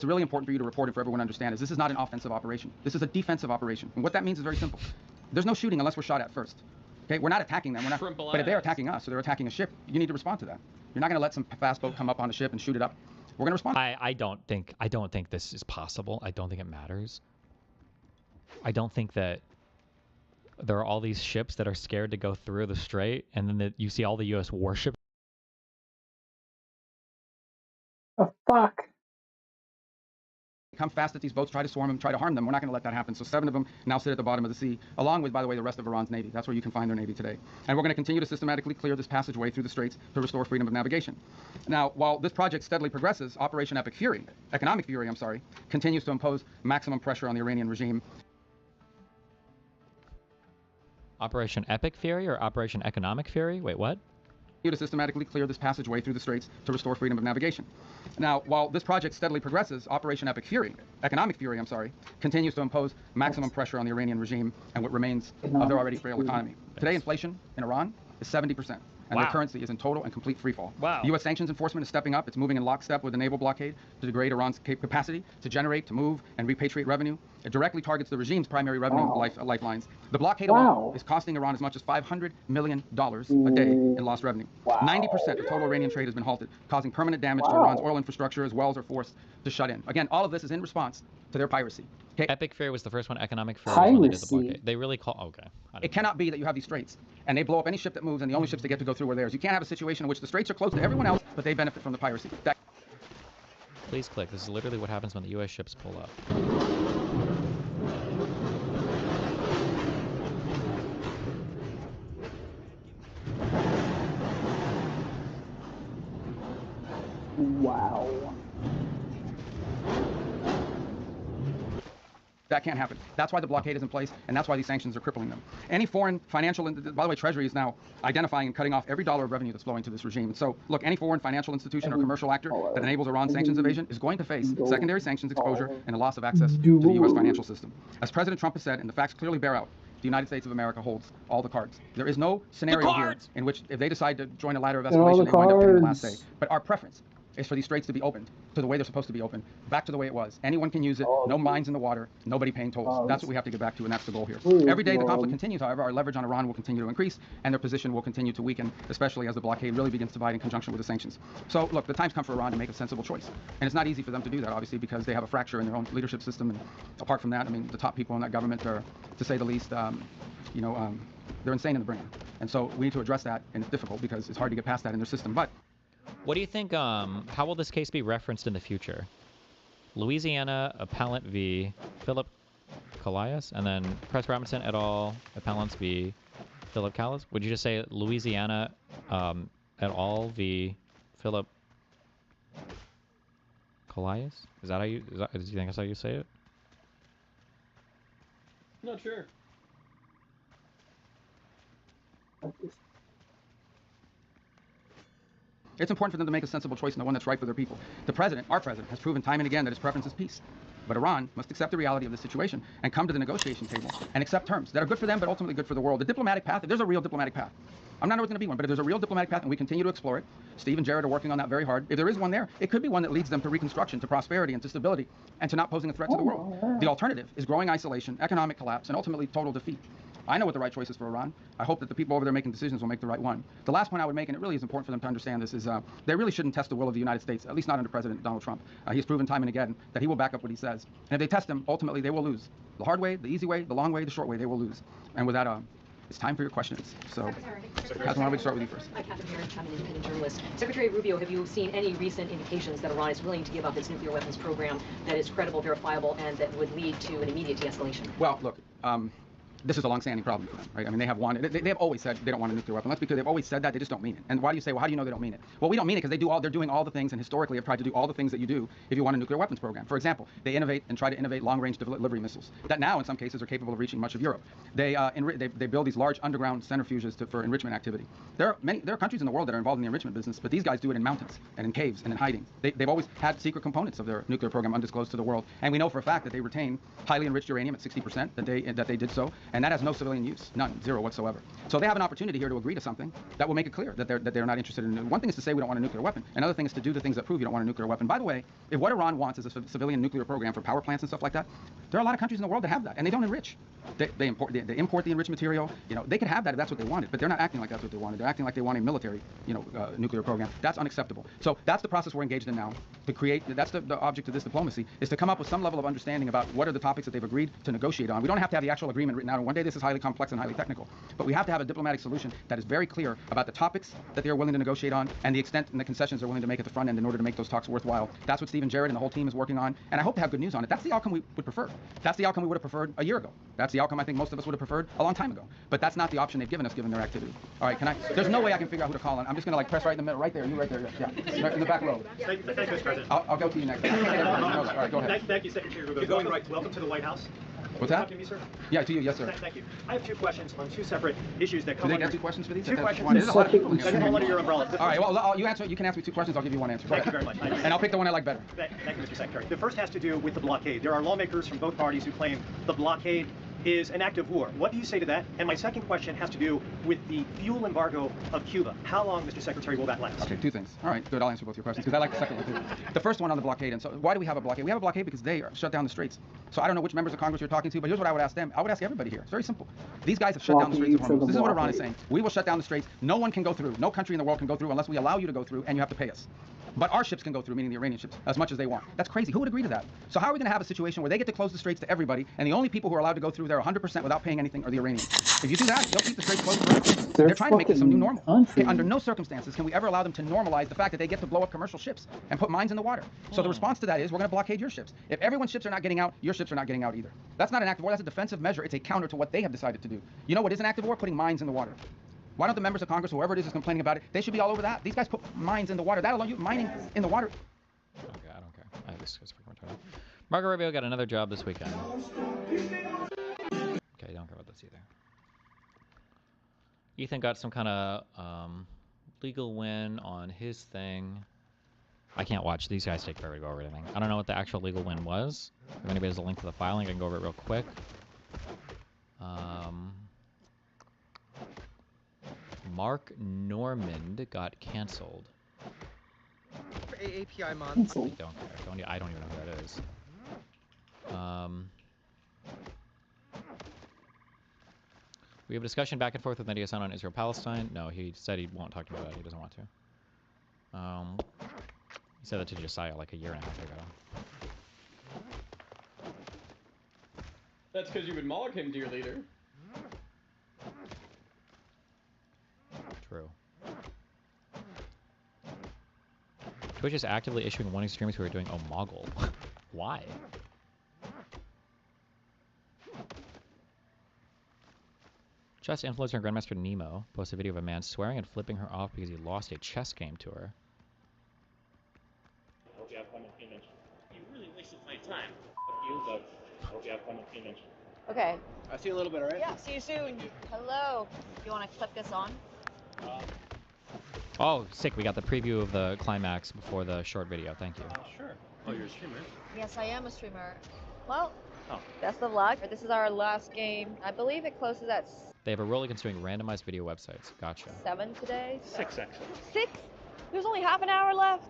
It's really important for you to report and for everyone to understand is this is not an offensive operation. This is a defensive operation. And what that means is very simple. There's no shooting unless we're shot at first. Okay, we're not attacking them. But if they're attacking us or they're attacking a ship, you need to respond to that. You're not going to let some fast boat come up on the ship and shoot it up. We're going to respond. I don't think this is possible. I don't think it matters. I don't think that there are all these ships that are scared to go through the strait, and then you see all the U.S. warships. Oh, fuck. Come fast at these boats, try to swarm them, try to harm them. We're not going to let that happen. So 7 of them now sit at the bottom of the sea, along with, by the way, the rest of Iran's navy. That's where you can find their navy today. And we're going to continue to systematically clear this passageway through the straits to restore freedom of navigation. Now, while this project steadily progresses, Operation Economic Fury, continues to impose maximum pressure on the Iranian regime. Operation Epic Fury or Operation Economic Fury? Wait, what? To systematically clear this passageway through the straits to restore freedom of navigation. Now, while this project steadily progresses, Operation Economic Fury, continues to impose maximum pressure on the Iranian regime and what remains of their already frail economy. Today, inflation in Iran is 70%. And their currency is in total and complete freefall. Wow. U.S. sanctions enforcement is stepping up. It's moving in lockstep with the naval blockade to degrade Iran's capacity to generate, to move, and repatriate revenue. It directly targets the regime's primary revenue lifelines. The blockade alone is costing Iran as much as $500 million a day in lost revenue. 90% of total Iranian trade has been halted, causing permanent damage to Iran's oil infrastructure as wells are forced to shut in. Again, all of this is in response to their piracy. Okay? Epic Fury was the first one. Economic Fury was when they did the blockade. They really call. Okay. It cannot be that you have these straits and they blow up any ship that moves, and the only ships that get to go through are theirs. You can't have a situation in which the straits are closed to everyone else, but they benefit from the piracy. Please click. This is literally what happens when the U.S. ships pull up. Wow. That can't happen. That's why the blockade is in place, and that's why these sanctions are crippling them. Any foreign financial, by the way, Treasury is now identifying and cutting off every dollar of revenue that's flowing to this regime. So, look, any foreign financial institution or commercial actor that enables Iran's sanctions evasion is going to face secondary sanctions exposure and a loss of access to the U.S. financial system. As President Trump has said, and the facts clearly bear out, the United States of America holds all the cards. There is no scenario here in which, if they decide to join a ladder of escalation, they wind up getting the last say. But our preference is for these straits to be opened to the way they're supposed to be opened, back to the way it was. Anyone can use it, no mines in the water, nobody paying tolls. That's what we have to get back to, and that's the goal here. Every day the conflict continues, however, our leverage on Iran will continue to increase, and their position will continue to weaken, especially as the blockade really begins to bite in conjunction with the sanctions. So, look, the time's come for Iran to make a sensible choice. And it's not easy for them to do that, obviously, because they have a fracture in their own leadership system. And apart from that, I mean, the top people in that government are, to say the least, they're insane in the brain. And so we need to address that, and it's difficult because it's hard to get past that in their system. But what do you think, how will this case be referenced in the future? Louisiana Appellant v. Philip Calais, and then Press Robinson et al. Appellants v. Philip Calais. Would you just say Louisiana et al. v. Philip Calais? Is that how you, do you think that's how you say it? Not sure. It's important for them to make a sensible choice and the one that's right for their people. The president, our president, has proven time and again that his preference is peace. But Iran must accept the reality of the situation and come to the negotiation table and accept terms that are good for them but ultimately good for the world. The diplomatic path, if there's a real diplomatic path, I'm not sure it's going to be one, but if there's a real diplomatic path and we continue to explore it, Steve and Jared are working on that very hard. If there is one there, it could be one that leads them to reconstruction, to prosperity, and to stability, and to not posing a threat to the world. The alternative is growing isolation, economic collapse, and ultimately total defeat. I know what the right choice is for Iran. I hope that the people over there making decisions will make the right one. The last point I would make, and it really is important for them to understand this, is they really shouldn't test the will of the United States, at least not under President Donald Trump. He's proven time and again that he will back up what he says. And if they test him, ultimately they will lose. The hard way, the easy way, the long way, the short way, they will lose. And with that, it's time for your questions. So, Catherine, why don't we start with you first? Hi, Catherine Herridge. I'm an independent journalist. Secretary Rubio, have you seen any recent indications that Iran is willing to give up its nuclear weapons program that is credible, verifiable, and that would lead to an immediate de-escalation? Well, look, this is a long-standing problem for them, right? I mean, they have wanted, they have always said they don't want a nuclear weapon. That's because they've always said that, they just don't mean it. And why do you say, well, how do you know they don't mean it? Well, we don't mean it because they're doing all the things, and historically have tried to do all the things that you do if you want a nuclear weapons program. For example, they innovate and try to innovate long-range delivery missiles that now, in some cases, are capable of reaching much of Europe. They build these large underground centrifuges for enrichment activity. There are countries in the world that are involved in the enrichment business, but these guys do it in mountains and in caves and in hiding. They've always had secret components of their nuclear program undisclosed to the world, and we know for a fact that they retain highly enriched uranium at 60%, that they did so, and that has no civilian use, none, zero whatsoever. So they have an opportunity here to agree to something that will make it clear that they're not interested in. One thing is to say we don't want a nuclear weapon. Another thing is to do the things that prove you don't want a nuclear weapon. By the way, if what Iran wants is a civilian nuclear program for power plants and stuff like that, there are a lot of countries in the world that have that, and they don't enrich. They import the enriched material. You know, they could have that if that's what they wanted, but they're not acting like that's what they wanted. They're acting like they want a military, nuclear program. That's unacceptable. So that's the process we're engaged in now. To create, that's the object of this diplomacy, is to come up with some level of understanding about what are the topics that they've agreed to negotiate on. We don't have to have the actual agreement written out. And one day this is highly complex and highly technical, but we have to have a diplomatic solution that is very clear about the topics that they are willing to negotiate on and the extent and the concessions they're willing to make at the front end in order to make those talks worthwhile. That's what Stephen Jarrett and the whole team is working on, and I hope to have good news on it. That's the outcome we would prefer. That's the outcome we would have preferred a year ago. That's the outcome I think most of us would have preferred a long time ago. But that's not the option they've given us, given their activity. All right, there's no way I can figure out who to call on. I'm just going to press right in the middle, right there, you right there, yeah, right in the back row. Thank you, Mr. President. I'll go to you next. All right, go ahead. Thank you, Secretary Rubio. Welcome to the White House. What's that? Talking to me, sir? Yeah, to you, yes, sir. Thank you. I have two questions on two separate issues that Do come they under... get 2 questions for these? Two questions. There's a lot of people in Second here. one under your umbrella. All right, well, you can ask me 2 questions, I'll give you 1 answer. Thank you very much. And I'll pick the one I like better. Thank you, Mr. Secretary. The first has to do with the blockade. There are lawmakers from both parties who claim the blockade is an act of war. What do you say to that? And my second question has to do with the fuel embargo of Cuba. How long, Mr. Secretary, will that last? Okay, 2 things. All right, good. I'll answer both your questions because I like the second one too. The first one on the blockade. And so, why do we have a blockade? We have a blockade because they shut down the straits. So I don't know which members of Congress you're talking to, but here's what I would ask them. I would ask everybody here. It's very simple. These guys have shut down the straits of Hormuz. This is what Iran is saying. We will shut down the straits. No one can go through. No country in the world can go through unless we allow you to go through, and you have to pay us. But our ships can go through, meaning the Iranian ships, as much as they want. That's crazy. Who would agree to that? So how are we going to have a situation where they get to close the straits to everybody, and the only people who are allowed to go through there 100% without paying anything are the Iranians? If you do that, they'll keep the straits closed forever. They're trying to make this some new normal. Okay, under no circumstances can we ever allow them to normalize the fact that they get to blow up commercial ships and put mines in the water. So the response to that is we're going to blockade your ships. If everyone's ships are not getting out, your ships are not getting out either. That's not an act of war. That's a defensive measure. It's a counter to what they have decided to do. You know what is an act of war? Putting mines in the water. Why don't the members of Congress, whoever it is complaining about it, they should be all over that. These guys put mines in the water. That alone, you mining in the water. Okay, I don't care. This is freaking retarded. Marco Rubio got another job this weekend. Okay, don't care about this either. Ethan got some kind of legal win on his thing. I can't watch. These guys take forever to go over everything. I don't know what the actual legal win was. If anybody has a link to the filing, I can go over it real quick. Mark Normand got canceled. For API month. Cancel. I don't care. I don't even know who that is. We have a discussion back and forth with Mehdi Hassan on Israel-Palestine. No, he said he won't talk about that. He doesn't want to. He said that to Josiah like a year and a half ago. That's because you would mock him, dear leader. True. Twitch is actively issuing warning streamers who are doing Omegle. Why? Chess influencer Grandmaster Nemo posted a video of a man swearing and flipping her off because he lost a chess game to her. I hope you have fun with image. You really wasted my time. Fuck you, but I hope you have fun with image. Okay. I'll see you a little bit, alright? Yeah, see you soon. Hello. You want to clip this on? Oh, sick. We got the preview of the climax before the short video. Thank you. Sure. Oh, you're a streamer? Yes, I am a streamer. Well, Oh. best of luck. This is our last game. I believe it closes at They have a role against doing randomized video websites. Gotcha. 7 today. So. 6, actually. 6? There's only half an hour left.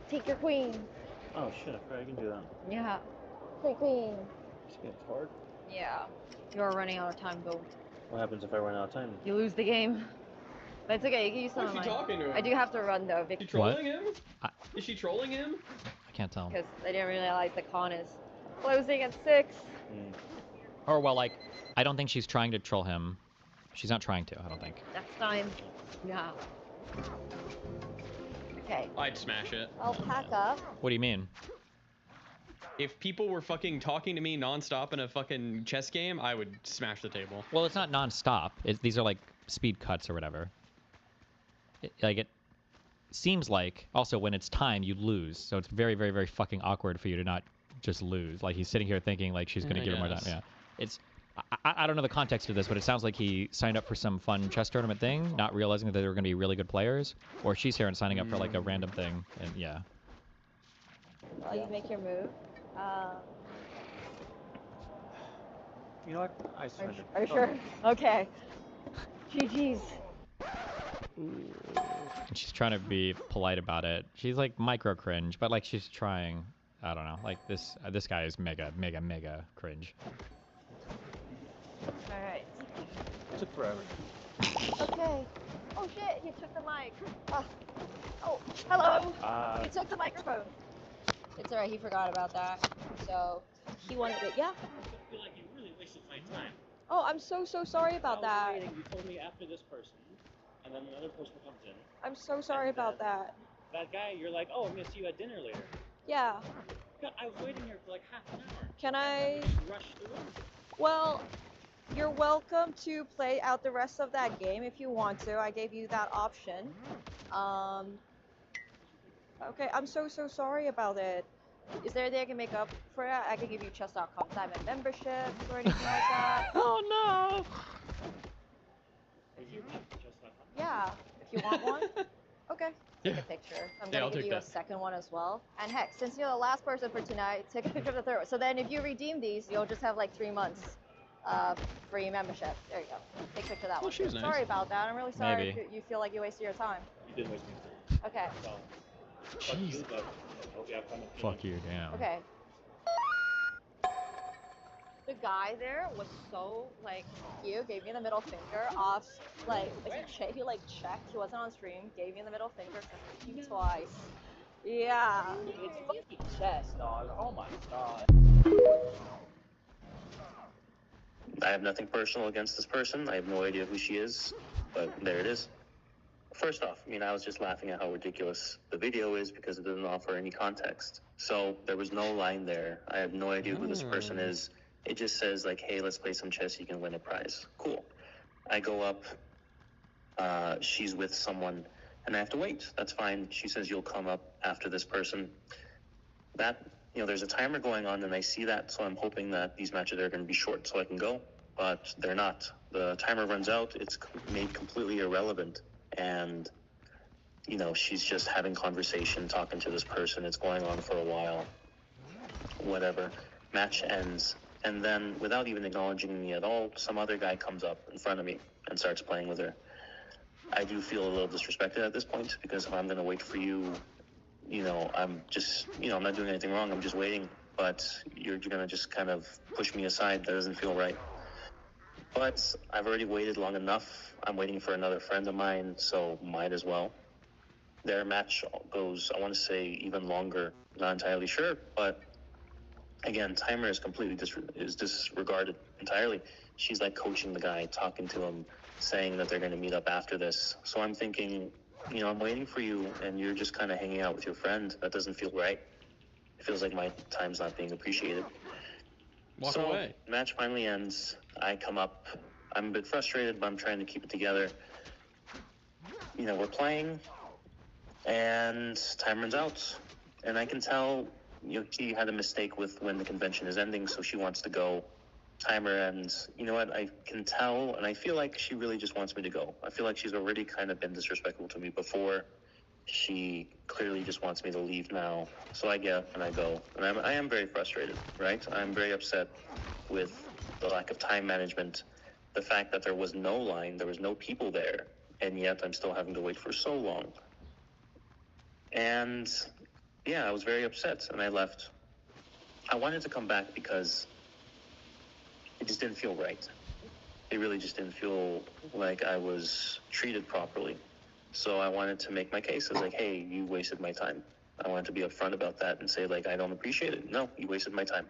Take your queen. Oh, shit. I forgot I can do that. Yeah. Take queen. It's getting hard. Yeah. You're running out of time, though. What happens if I run out of time? You lose the game. But it's okay. You can use some Why of is she mine. talking to him? I do have to run, though, Is she because trolling him? I- Is she trolling him? I can't tell. they didn't realize the con is closing at 6. Or, well, like, I don't think she's trying to troll him. She's not trying to, I don't think. Next time. Yeah. Okay. I'd smash it. I'll pack up. What do you mean? If people were fucking talking to me nonstop in a fucking chess game, I would smash the table. Well, it's not non-stop. These are, like, speed cuts or whatever. It seems like, also, when it's time, you lose. So it's very, very, very fucking awkward for you to not just lose. Like, he's sitting here thinking, like, she's going to give him more time. Yeah. It's... I don't know the context of this, but it sounds like he signed up for some fun chess tournament thing, not realizing that they were going to be really good players. Or she's here and signing up for, like, a random thing. And, yeah. While you make your move. You know what? I surrender. Are you sure? Okay. GG's. She's trying to be polite about it. She's like micro cringe, but like she's trying. I don't know. Like this guy is mega cringe. Alright. Took forever. Okay. Oh shit, he took the mic. Oh, hello. He took the microphone. It's alright, he forgot about that. So, he wanted it. Yeah? I feel like you really wasted my time. Oh, I'm so sorry about I that. was waiting. You told me after this person, and then another person comes in. I'm so sorry about that. That guy, you're like, oh, I'm gonna see you at dinner later. Yeah. God, I was waiting here for like half an hour. Can I... Rush through. Well, you're welcome to play out the rest of that game if you want to. I gave you that option. Okay, I'm so sorry about it. Is there anything I can make up for that? I can give you chess.com diamond membership or anything like that. Oh no! If you want, just not. Yeah, if you want one. Okay. Take a picture. I'm Yeah, gonna I'll give take you a that. second one as well. And heck, since you're the last person for tonight, take a picture of the third one. So then if you redeem these, you'll just have like 3 months free membership. There you go. Take a picture of that Oh, one. she was nice. Sorry about that. I'm really sorry Maybe. if you feel like you wasted your time. You did waste me. Okay. So, fuck Jeez. you, but I hope you have fun with me. Fuck you, damn. Okay. The guy there was so like cute, gave me the middle finger off, like he like checked, he wasn't on stream, gave me the middle finger, kissed me twice. Yeah. It's fucking chess, dog. Oh my god. I have nothing personal against this person. I have no idea who she is, but there it is. First off, I mean, I was just laughing at how ridiculous the video is because it doesn't offer any context. So there was no line there. I have no idea who this person is. It just says like, hey, let's play some chess. You can win a prize. Cool. I go up. She's with someone and I have to wait. That's fine. She says you'll come up after this person. That, there's a timer going on and I see that. So I'm hoping that these matches are going to be short so I can go, but they're not. The timer runs out. It's made completely irrelevant. And, she's just having conversation, talking to this person. It's going on for a while. Whatever. Match ends. And then, without even acknowledging me at all, some other guy comes up in front of me and starts playing with her. I do feel a little disrespected at this point, because if I'm going to wait for you, I'm just, I'm not doing anything wrong. I'm just waiting. But you're going to just kind of push me aside. That doesn't feel right. But I've already waited long enough. I'm waiting for another friend of mine, so might as well. Their match goes, I want to say, even longer. Not entirely sure, but again, timer is completely disregarded entirely. She's like coaching the guy, talking to him, saying that they're going to meet up after this. So I'm thinking, I'm waiting for you, and you're just kind of hanging out with your friend. That doesn't feel right. It feels like my time's not being appreciated. Walk So, away. match finally ends. I come up. I'm a bit frustrated, but I'm trying to keep it together. We're playing, and time runs out. And I can tell, she had a mistake with when the convention is ending, so she wants to go. Timer ends. You know what? I can tell, and I feel like she really just wants me to go. I feel like she's already kind of been disrespectful to me before. She clearly just wants me to leave now. So I get up and I go. And I am very frustrated, right? I'm very upset with the lack of time management, the fact that there was no line, there was no people there, and yet I'm still having to wait for so long. And yeah, I was very upset, and I left. I wanted to come back because it just didn't feel right. It really just didn't feel like I was treated properly. So I wanted to make my case as like, hey, you wasted my time. I wanted to be upfront about that and say, like, I don't appreciate it. No, you wasted my time.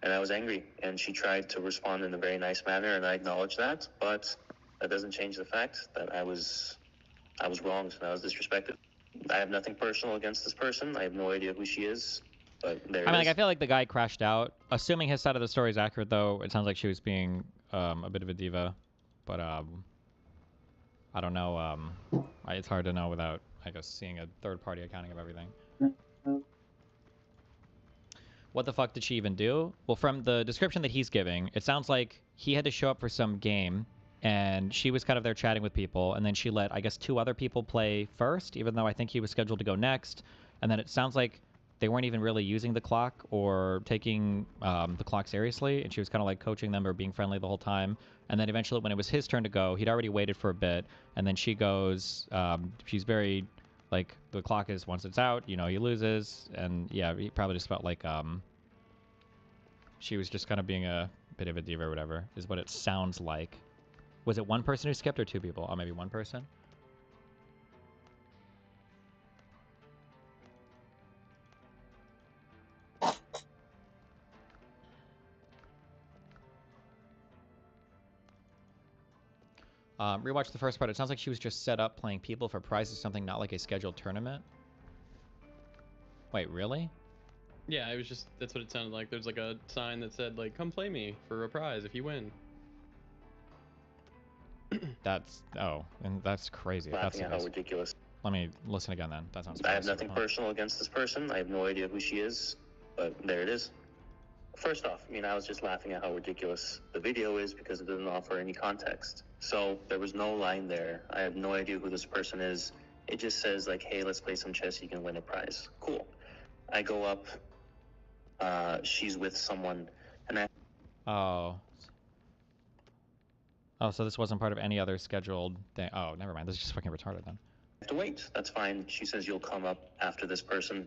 And I was angry, and she tried to respond in a very nice manner, and I acknowledge that, but that doesn't change the fact that I was wronged and I was disrespected. I have nothing personal against this person. I have no idea who she is, but there I mean, it is. I feel like the guy crashed out. Assuming his side of the story is accurate, though, it sounds like she was being a bit of a diva. But I don't know. It's hard to know without, I guess, seeing a third-party accounting of everything. What the fuck did she even do? Well, from the description that he's giving, it sounds like he had to show up for some game, and she was kind of there chatting with people, and then she let, I guess, 2 other people play first, even though I think he was scheduled to go next. And then it sounds like they weren't even really using the clock or taking the clock seriously, and she was kind of like coaching them or being friendly the whole time. And then eventually, when it was his turn to go, he'd already waited for a bit, and then she goes. She's very like, the clock is, once it's out, you know, he loses, and yeah, he probably just felt like she was just kind of being a bit of a diva or whatever, is what it sounds like. Was it one person who skipped or two people? Oh, maybe one person. Rewatch the first part. It sounds like she was just set up playing people for prizes, something not like a scheduled tournament. Wait, really? Yeah, it was just, that's what it sounded like. There's like a sign that said like, come play me for a prize if you win. That's, oh, and that's crazy. Laughing at how ridiculous. Let me listen again then. That sounds I have nothing personal against this person. I have no idea who she is, but there it is. First off, I mean, I was just laughing at how ridiculous the video is because it doesn't offer any context. So there was no line there. I have no idea who this person is. It just says like, hey, let's play some chess. You can win a prize. Cool. I go up. She's with someone, and I. Oh. Oh, so this wasn't part of any other scheduled thing. Oh, never mind. This is just fucking retarded then. Have to wait. That's fine. She says you'll come up after this person.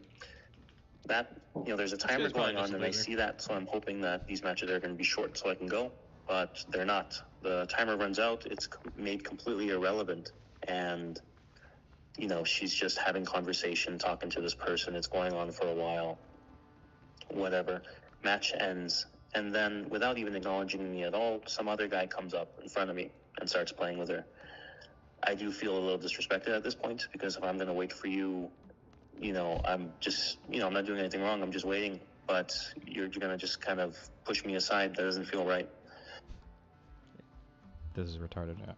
That, you know, there's a timer going on, and I see that, so I'm hoping that these matches are going to be short so I can go, but they're not. The timer runs out. It's made completely irrelevant, and, you know, she's just having conversation, talking to this person. It's going on for a while. Whatever. Match ends, and then, without even acknowledging me at all, some other guy comes up in front of me and starts playing with her. I do feel a little disrespected at this point, because if I'm going to wait for you, you know, I'm just, you know, I'm not doing anything wrong. I'm just waiting, but you're going to just kind of push me aside. That doesn't feel right. This is retarded. Yeah.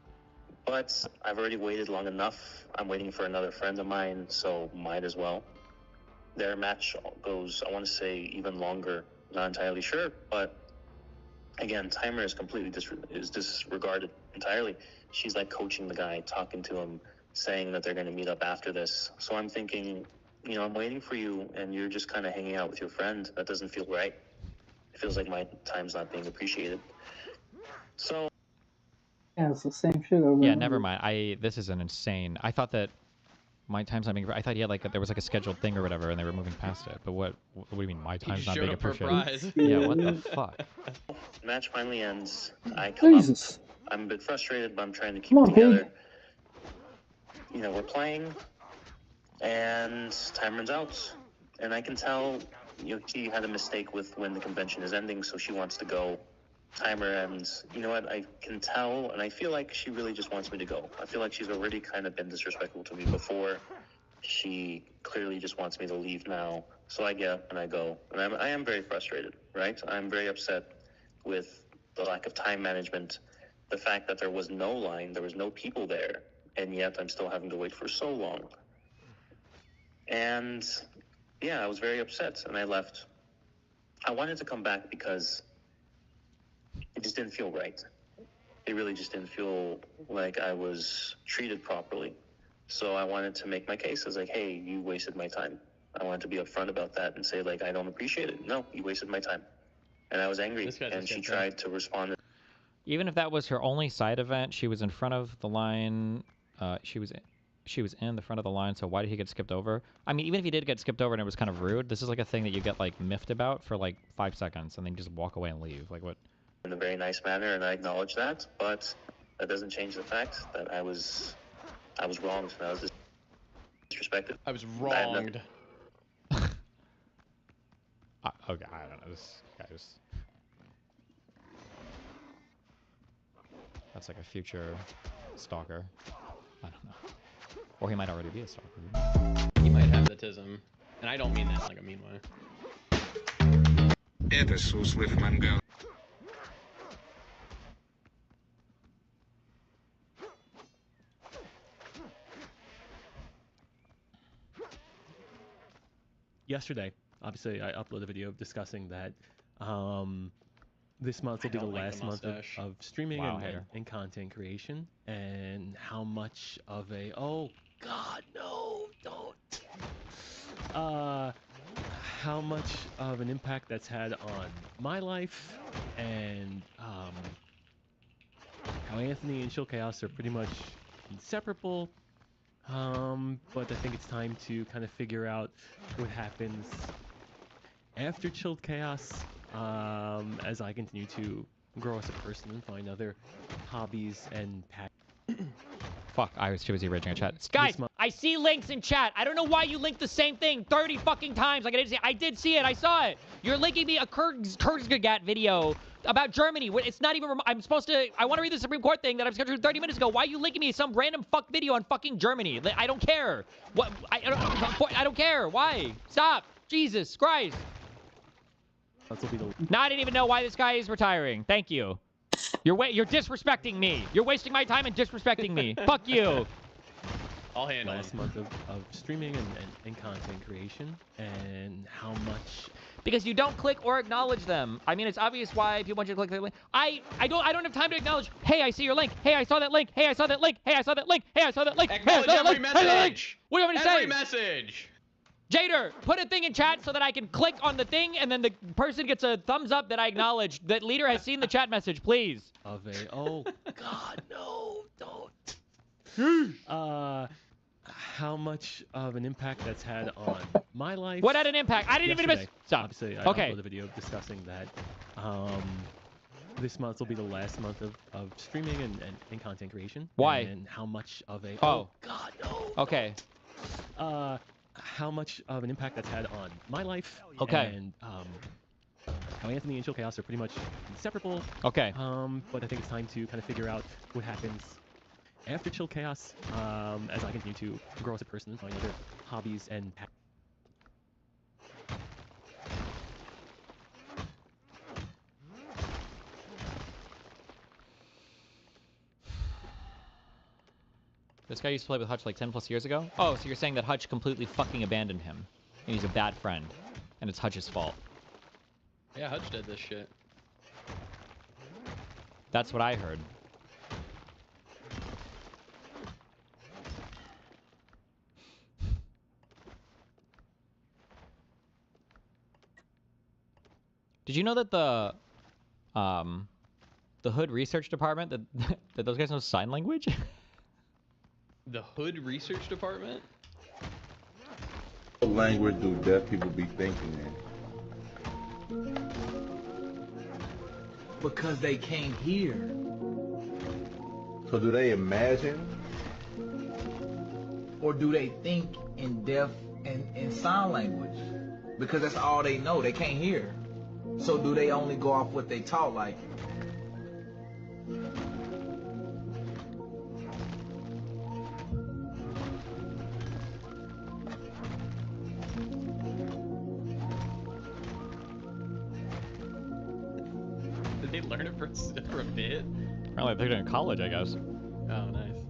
But I've already waited long enough. I'm waiting for another friend of mine, so might as well. Their match goes, I want to say, even longer. Not entirely sure, but again, timer is completely disregarded entirely. She's like coaching the guy, talking to him, saying that they're going to meet up after this. So I'm thinking, you know, I'm waiting for you, and you're just kind of hanging out with your friend. That doesn't feel right. It feels like my time's not being appreciated. So. Yeah, it's the same shit over. Yeah, never mind. This is an insane. I thought that my time's not being. I thought he had like there was like a scheduled thing or whatever, and they were moving past it. But what do you mean my time's not being appreciated? Yeah, what the fuck? Match finally ends. I come up. I'm a bit frustrated, but I'm trying to keep it together. You know, we're playing, and time runs out, and I can tell, you know, she had a mistake with when the convention is ending, so she wants to go. Timer ends. You know what? I can tell, and I feel like she really just wants me to go. I feel like she's already kind of been disrespectful to me before. She clearly just wants me to leave now. So I get up and I go, and I am very frustrated, right? I'm very upset with the lack of time management, the fact that there was no line, there was no people there, and yet I'm still having to wait for so long. And yeah, I was very upset, and I left. I wanted to come back because it just didn't feel right. It really just didn't feel like I was treated properly. So I wanted to make my case as like, hey, you wasted my time. I wanted to be upfront about that and say, like, I don't appreciate it. No, you wasted my time. And I was angry, and she tried to respond. Even if that was her only side event, she was in front of the line. She was in the front of the line, so why did he get skipped over? I mean, even if he did get skipped over and it was kind of rude, this is like a thing that you get like miffed about for like 5 seconds and then just walk away and leave. Like what? In a very nice manner, and I acknowledge that, but that doesn't change the fact that I was wronged, and I was disrespected. I was wronged. Okay, I don't know. This guy just... That's like a future stalker. I don't know. Or he might already be a stalker. He might have the tism. And I don't mean that in like a mean way. Это суслив мангал. Yesterday, obviously, I uploaded a video discussing that this month will be the last month of streaming and content creation, and how much of a, oh God, no, don't. how much of an impact that's had on my life, and how Anthony and Chill Chaos are pretty much inseparable. But I think it's time to kind of figure out what happens after Chilled Chaos, as I continue to grow as a person and find other hobbies and passions. Fuck, I was too busy raging in chat. Guys, I see links in chat. I don't know why you linked the same thing 30 fucking times. Like I did see it. I saw it. You're linking me a Kurzgesagt video about Germany. It's not even. I'm supposed to. I want to read the Supreme Court thing that I was scheduled 30 minutes ago. Why are you linking me some random fuck video on fucking Germany? I don't care. What? I don't care. Why? Stop. Jesus Christ. Now I didn't even know why this guy is retiring. Thank you. You're disrespecting me. You're wasting my time and disrespecting me. Fuck you. I'll handle last month of streaming and content creation, and how much. Because you don't click or acknowledge them. I mean, it's obvious why people want you to click the link. I don't have time to acknowledge. Hey, I see your link. Hey, I saw that link. Hey, I saw that link. Hey, I saw that link. Hey, I saw that link. Acknowledge every message. What do you want me to say? Every message. Jader, put a thing in chat so that I can click on the thing, and then the person gets a thumbs up that I acknowledge. That leader has seen the chat message, please. Oh God, no, don't. How much of an impact that's had on my life? What had an impact? I didn't even miss. Stop. Obviously, I okay. uploaded a video discussing that. This month will be the last month of streaming and content creation. Why? And how much of a. Oh God, no. Okay. How much of an impact that's had on my life. Okay. And how Anthony and Chill Chaos are pretty much inseparable. Okay. But I think it's time to kind of figure out what happens after Chill Chaos, as I continue to grow as a person and find other hobbies and This guy used to play with Hutch like 10 plus years ago? Oh, so you're saying that Hutch completely fucking abandoned him. And he's a bad friend. And it's Hutch's fault. Yeah, Hutch did this shit. That's what I heard. Did you know that the Hood Research Department, that those guys know sign language? The Hood Research Department? What language do deaf people be thinking in? Because they can't hear. So do they imagine? Or do they think in deaf and in sign language? Because that's all they know. They can't hear. So do they only go off what they taught like? Did they learn it for a bit? Well, I picked it in college, I guess. Oh, nice.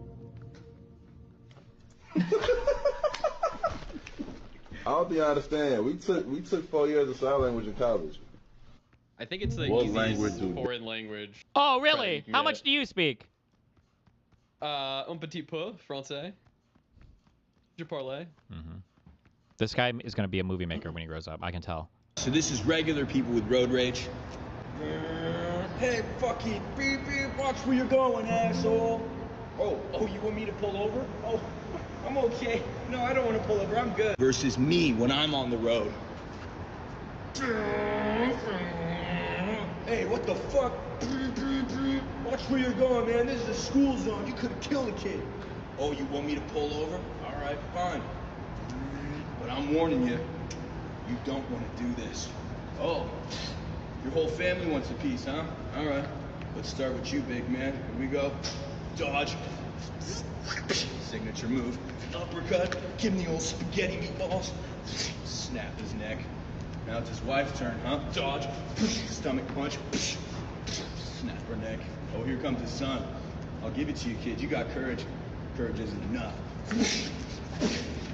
I don't think I understand. We took 4 years of sign language in college. I think it's the What easiest language do- foreign language. Oh, really? you can How get. much do you speak? Un petit peu, français. Je parle. This guy is going to be a movie maker when he grows up. I can tell. So this is regular people with road rage. Hey, fucking beep beep, watch where you're going, asshole. Oh, you want me to pull over? Oh, I'm okay. No, I don't want to pull over. I'm good. Versus me when I'm on the road. Hey, what the fuck? Watch where you're going, man. This is a school zone. You could have killed a kid. Oh, you want me to pull over? All right, fine. But I'm warning you, you don't want to do this. Oh, your whole family wants a piece, huh? All right. Let's start with you, big man. Here we go. Dodge. Signature move. Uppercut. Give him the old spaghetti meatballs. Snap his neck. Now it's his wife's turn, huh? Dodge. Stomach punch. Snap her neck. Oh, here comes his son. I'll give it to you, kid. You got courage. Courage isn't enough.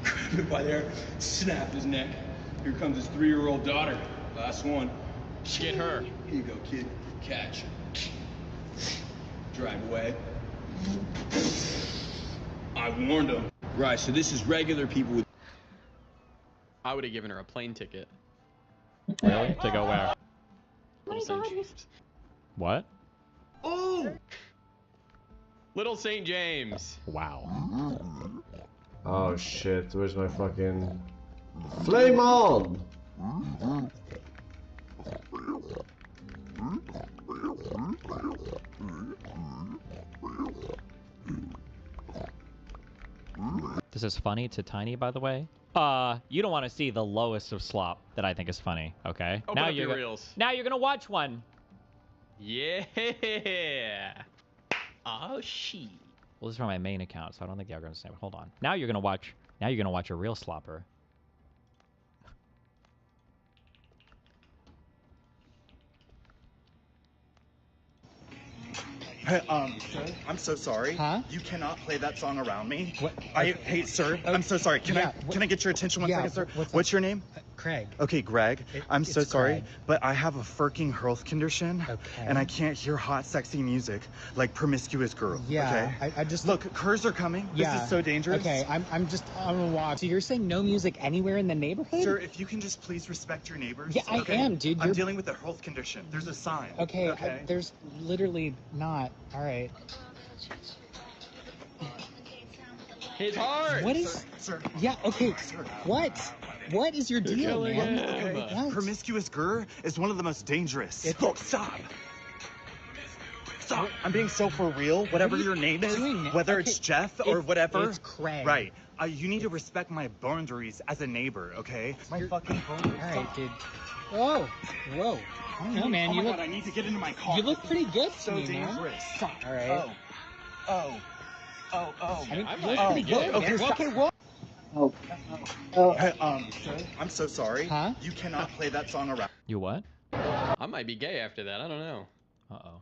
Grab him by there. Snap his neck. Here comes his 3-year-old daughter. Last one. Get her. Here you go, kid. Catch. Drive away. I warned him. Right, so this is regular people with... I would have given her a plane ticket. Really? To go where? Little St. James. What? Oh! Little St. James. Wow. Oh shit, where's my fucking... Flame on! This is funny to Tiny, by the way. You don't want to see the lowest of slop that I think is funny, okay? Open up your reels. Now you're gonna watch one. Yeah. Oh shit. Well, this is from my main account, so I don't think the algorithm's the same. Hold on. Now you're gonna watch. Now you're gonna watch a real slopper. Hey, sir, I'm so sorry. Huh? You cannot play that song around me. What? Hey, sir, I'm so sorry. Can I get your attention one second, sir? What's your name? Craig. Okay, Greg. I'm so it's sorry, Craig. but I have a freaking health condition, Okay. and I can't hear hot, sexy music like Promiscuous Girl. Yeah, Okay? I just Look, curs are coming. Yeah. This is so dangerous. Okay, I'm on a walk. So you're saying no music anywhere in the neighborhood? Sir, if you can just please respect your neighbors. Yeah, I okay? am, dude. I'm You're- dealing with a health condition. There's a sign. Okay, Okay. there's literally not. All right. His heart. What is? Sir. Yeah. Okay. What? What is your deal, man? Okay. What? Promiscuous Gur is one of the most dangerous. Oh, stop. Stop. I'm being so for real. Whatever your name is, whether it's Jeff or whatever. It's Craig. Right. You need to respect my boundaries as a neighbor, okay? My fucking boundaries. All right, dude. Whoa. Whoa. I don't know, man. Oh you my look. God, I need to get into my car. You look pretty good to So me, man. dangerous. All right. Oh. I mean, I you look might pretty be good. gay. Okay, stop. okay, what? Hey, sir, I'm so sorry. Huh? You cannot play that song around. You what? I might be gay after that. I don't know. Uh-oh.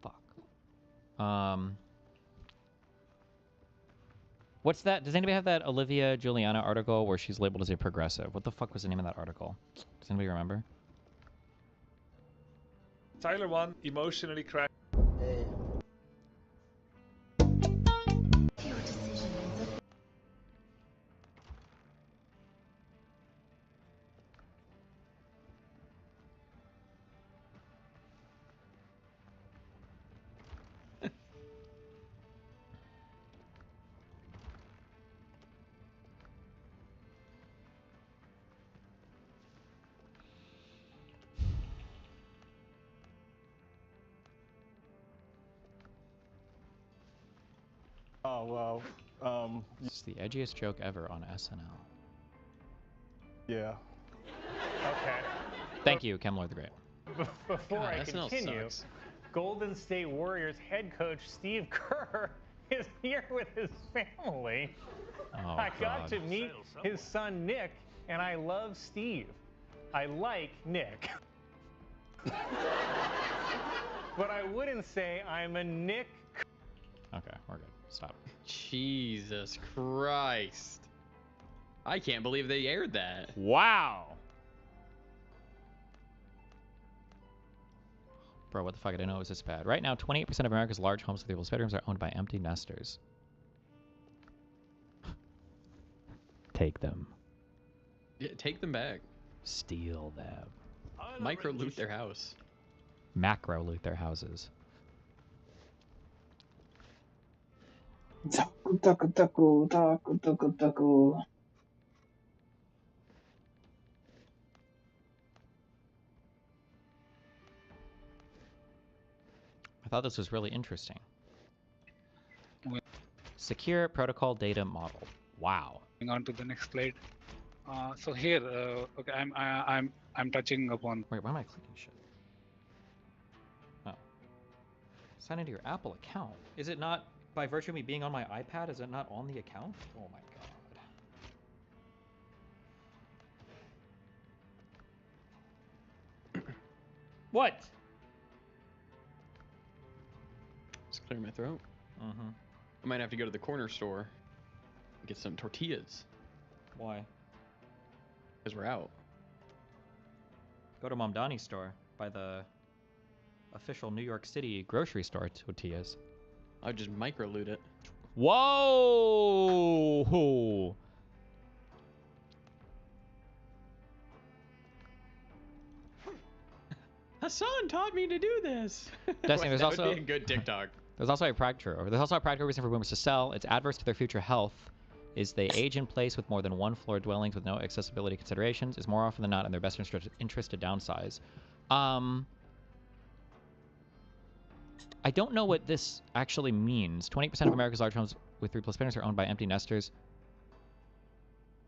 Fuck. What's that? Does anybody have that Olivia Juliana article where she's labeled as a progressive? What the fuck was the name of that article? Does anybody remember? Tyler 1 emotionally cracked. Oh, well, This is the edgiest joke ever on SNL. yeah. Okay. Thank you, Kem Lord the Great. Before God, I SNL continue, sucks. Golden State Warriors head coach Steve Kerr is here with his family. Oh, I got God. to meet his son Nick, and I love Steve. I like Nick. But I wouldn't say I'm a Nick. Okay, we're good. Stop. Jesus Christ. I can't believe they aired that. Wow. Bro, what the fuck? I didn't know it was this bad. Right now, 28% of America's large homes with three bedrooms are owned by empty nesters. Take them. Yeah, take them back. Steal them. Micro loot their house. Macro loot their houses. Taku, taku, taku, taku, taku, taku. I thought this was really interesting. Secure protocol data model. Wow. Moving on to the next slide. So here, okay, I'm touching upon. Wait, why am I clicking shit? Oh. Sign into your Apple account. Is it not, by virtue of me being on my iPad, is it not on the account? Oh my god. What? Just clear my throat. Mm-hmm. I might have to go to the corner store and get some tortillas. Why? Because we're out. Go to Mamdani's store by the official New York City grocery store tortillas. I'd just micro loot it. Whoa! Hassan taught me to do this. Destiny, there's that also would be a good TikTok. There's also a practical. There's also a practical reason for boomers to sell. It's adverse to their future health. Is they age in place with more than one floor dwellings with no accessibility considerations. Is more often than not in their best interest to downsize. I don't know what this actually means. 20% of America's large homes with 3+ bedrooms are owned by empty nesters.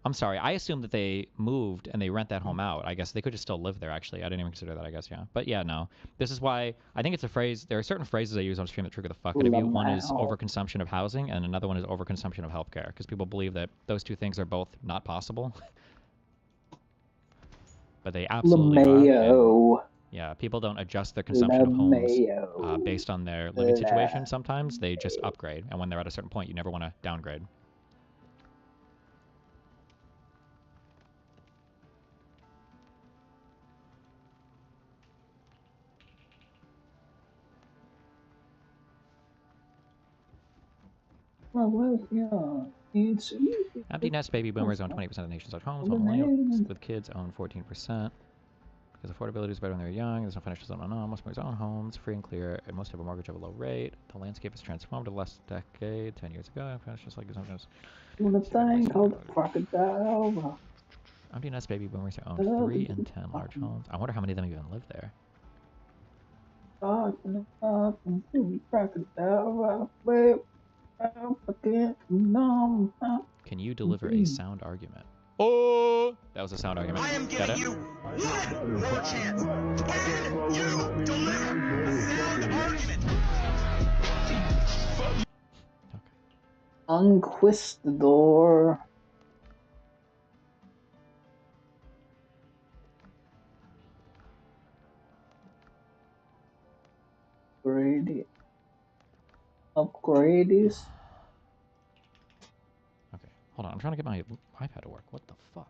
I'm sorry, I assumed that they moved and they rent that home out. I guess they could just still live there, actually. I didn't even consider that, I guess, yeah. But yeah, no. This is why, I think it's a phrase, there are certain phrases I use on stream that trigger the fuck out of you. One is overconsumption of housing, and another one is overconsumption of healthcare, because people believe that those two things are both not possible. But they absolutely are. Yeah, people don't adjust their consumption of homes based on their living situation sometimes. They just upgrade, and when they're at a certain point, you never want to downgrade. Empty nest baby boomers own 20% of the nation's large homes, while millennials with kids own 14%. Because affordability is better when they're young, there's no financial settlement on most boomers own homes, free and clear, and most have a mortgage of a low rate. The landscape has transformed in the last decade, 10 years ago, and just like assumptions. Well, the thing called crocodile. Empty nest baby boomers own 3 in 10 large homes. I wonder how many of them even live there. Can you deliver a sound argument? Oh, that was a sound argument. I am Got giving it? you one more chance. Can you deliver a sound argument? Conquistador. Upgrades. Okay, hold on. I'm trying to get my iPad to work. What the fuck?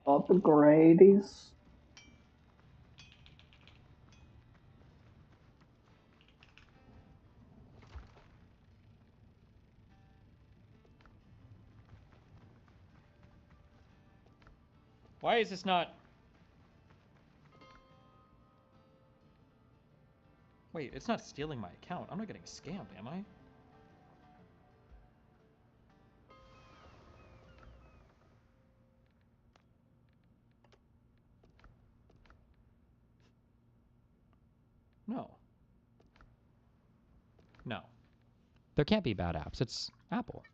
Upgrades. Why is this not... Wait, it's not stealing my account. I'm not getting scammed, am I? No. No. There can't be bad apps. It's Apple.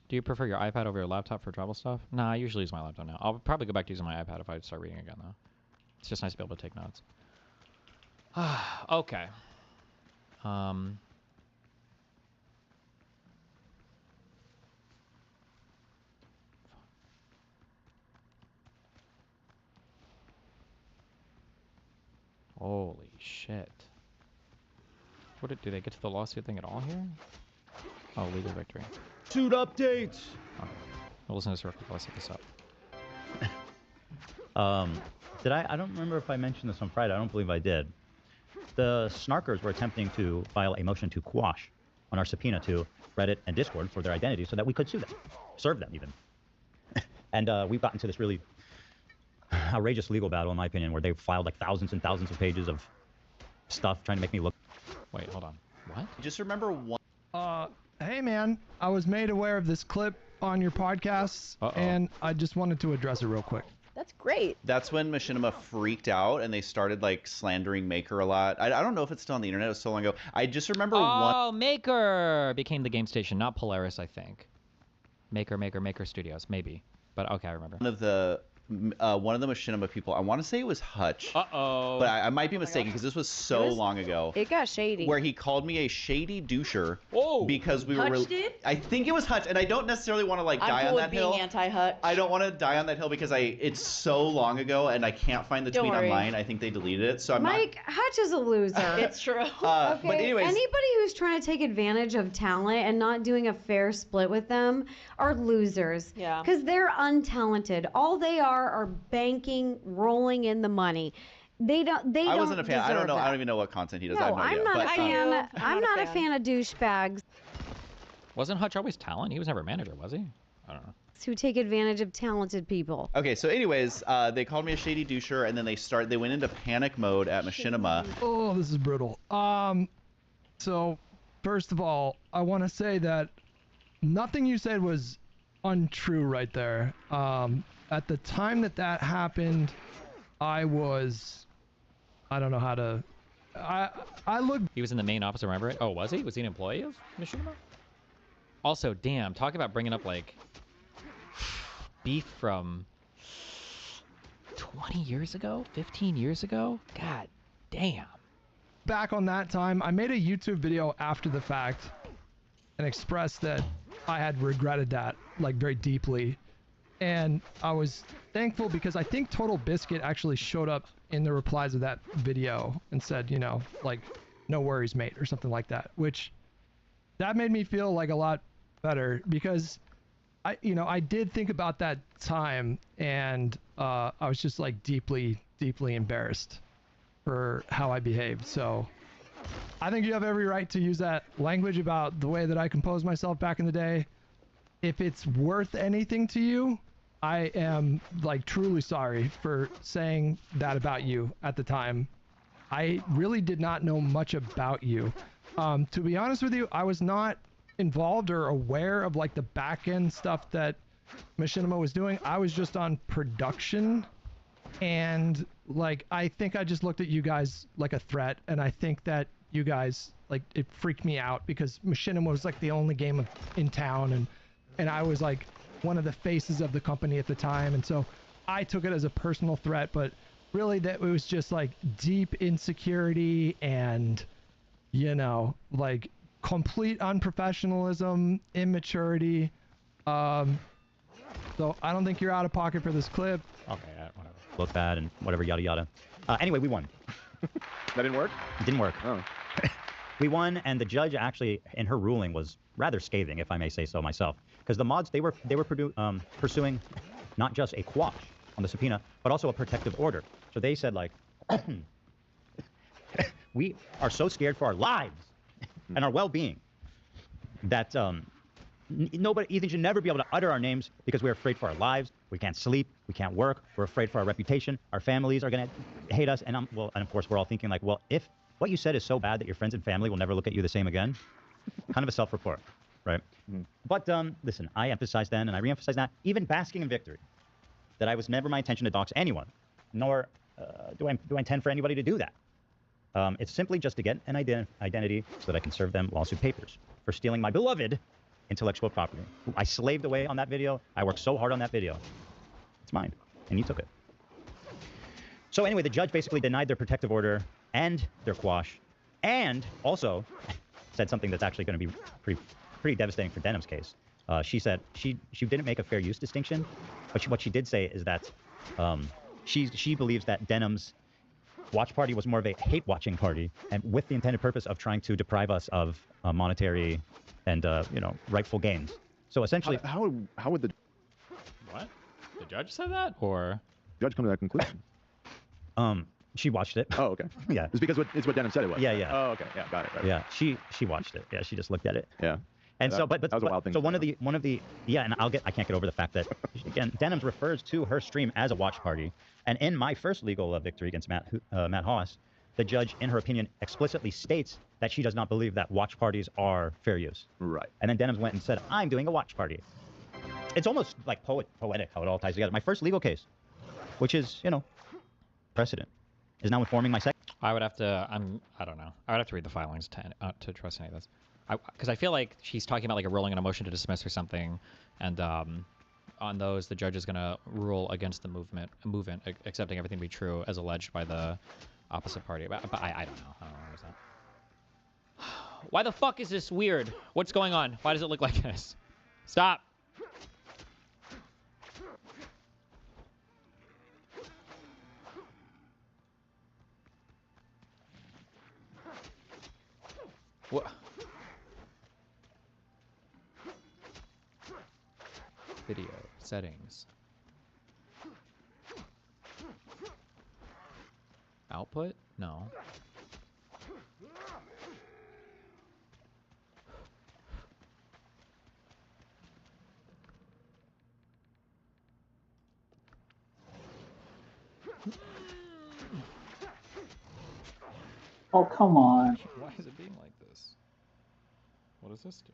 Do you prefer your iPad over your laptop for travel stuff? Nah, I usually use my laptop now. I'll probably go back to using my iPad if I start reading again, though. It's just nice to be able to take notes. Okay. Holy shit. What do they get to the lawsuit thing at all here? Oh, legal victory. Suit updates. Okay. We'll listen to this real quick. Let's set this up. I don't remember if I mentioned this on Friday. I don't believe I did. The Snarkers were attempting to file a motion to quash on our subpoena to Reddit and Discord for their identity so that we could sue them, serve them even. And we've gotten to this really outrageous legal battle, in my opinion, where they've filed like thousands and thousands of pages of stuff trying to make me look. Wait, hold on. What? Just remember one. Hey man, I was made aware of this clip on your podcasts, and I just wanted to address it real quick. That's great. That's when Machinima freaked out and they started like slandering Maker a lot. I don't know if it's still on the internet. It was so long ago. I just remember one. Oh, Maker became the game station, not Polaris, I think. Maker Studios, maybe. But okay, I remember. One of the one of the Machinima people, I want to say it was Hutch. Uh-oh. But I might be mistaken because this was so long ago. It got shady. Where he called me a shady doucher. Whoa. Because we Hutch were. did? I think it was Hutch, and I don't necessarily want to like die on that hill. I'm anti-Hutch. I don't want to die on that hill because it's so long ago, and I can't find the Don't tweet worry. online. I think they deleted it, so I'm Mike, Hutch is a loser. It's true. But anyways, Anybody who's trying to take advantage of talent and not doing a fair split with them are losers. Yeah. Because they're untalented. All they are banking, rolling in the money. They don't. I wasn't a fan. I don't know. I That. don't even know what content he does. I have No, no idea. I'm not but, a fan. I'm not a fan of douchebags Wasn't Hutch always talent? He was never a manager, was he? I don't know. who take advantage of talented people. Okay, so anyways, they called me a shady doucher, and then they went into panic mode at Machinima. Oh, this is brutal. So first of all, I want to say that nothing you said was untrue right there. At the time that happened, I don't know how to. I looked. He was in the main office, remember it? Oh, was he? Was he an employee of Machinima? Also, damn, talk about bringing up, like, beef from 20 years ago? 15 years ago? God damn. Back on that time, I made a YouTube video after the fact and expressed that I had regretted that, like, very deeply. And I was thankful because I think Total Biscuit actually showed up in the replies of that video and said, you know, like, no worries, mate, or something like that, which that made me feel like a lot better because I did think about that time and I was just like deeply embarrassed for how I behaved. So I think you have every right to use that language about the way that I composed myself back in the day. If it's worth anything to you, I am like truly sorry for saying that about you at the time. I really did not know much about you. To be honest with you, I was not involved or aware of like the back end stuff that Machinima was doing. I was just on production, and like I think I just looked at you guys like a threat, and I think that you guys, like, it freaked me out because Machinima was like the only game in town, and I was like one of the faces of the company at the time, and so I took it as a personal threat. But really, that it was just like deep insecurity and, you know, like complete unprofessionalism, immaturity. So I don't think you're out of pocket for this clip. Okay, whatever. Look bad and whatever, yada yada. Anyway, we won. That didn't work? It didn't work. Oh. We won, and the judge actually, in her ruling, was rather scathing, if I may say so myself, because the mods they were pursuing not just a quash on the subpoena, but also a protective order. So they said like, we are so scared for our lives and our well-being that Ethan should never be able to utter our names because we're afraid for our lives. We can't sleep. We can't work. We're afraid for our reputation. Our families are going to hate us. And and of course, we're all thinking like, well, if what you said is so bad that your friends and family will never look at you the same again, kind of a self-report, right? But listen, I emphasized then, and I re-emphasize that, even basking in victory, that I was never my intention to dox anyone, nor do I intend for anybody to do that. It's simply just to get an identity so that I can serve them lawsuit papers for stealing my beloved intellectual property. I slaved away on that video. I worked so hard on that video. It's mine, and you took it. So anyway, the judge basically denied their protective order and their quash, and also said something that's actually going to be pretty devastating for Denham's case. She said she didn't make a fair use distinction, but what she did say is that she believes that Denham's watch party was more of a hate-watching party, and with the intended purpose of trying to deprive us of monetary and rightful gains. So essentially, how would the The judge said that, or judge come to that conclusion? She watched it. Oh, okay. Yeah. It's because it's what Denham said it was. Yeah. Oh, okay. Yeah, got it. Right. Yeah, she watched it. Yeah, she just looked at it. Yeah. And Yeah, so, that was a wild thing So to one of the and I can't get over the fact that again, Denham's refers to her stream as a watch party, and in my first legal victory against Matt Haas, the judge, in her opinion, explicitly states that she does not believe that watch parties are fair use. Right. And then Denham's went and said, "I'm doing a watch party." It's almost like poetic how it all ties together. My first legal case, which is precedent, is now informing my second. I would have to. I don't know. I would have to read the filings to trust any of this. Because I feel like she's talking about like a ruling on a motion to dismiss or something, and on those, the judge is going to rule against the movement, accepting everything to be true as alleged by the opposite party. But I don't know. I don't know what is that. Why the fuck is this weird? What's going on? Why does it look like this? Stop. What? Video settings. Output? No. Oh, come on. Why is it being like this? What does this do?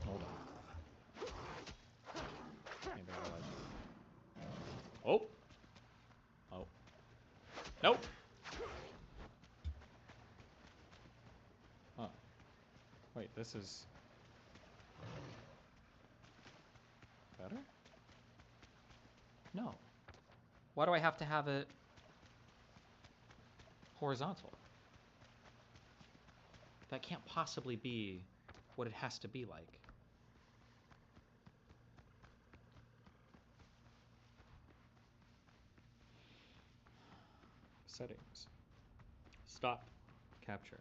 Hold on. Maybe oh! Oh. Nope! Huh. Wait, this is... better? No. Why do I have to have it horizontal? That can't possibly be what it has to be like. Settings. Stop. Capture.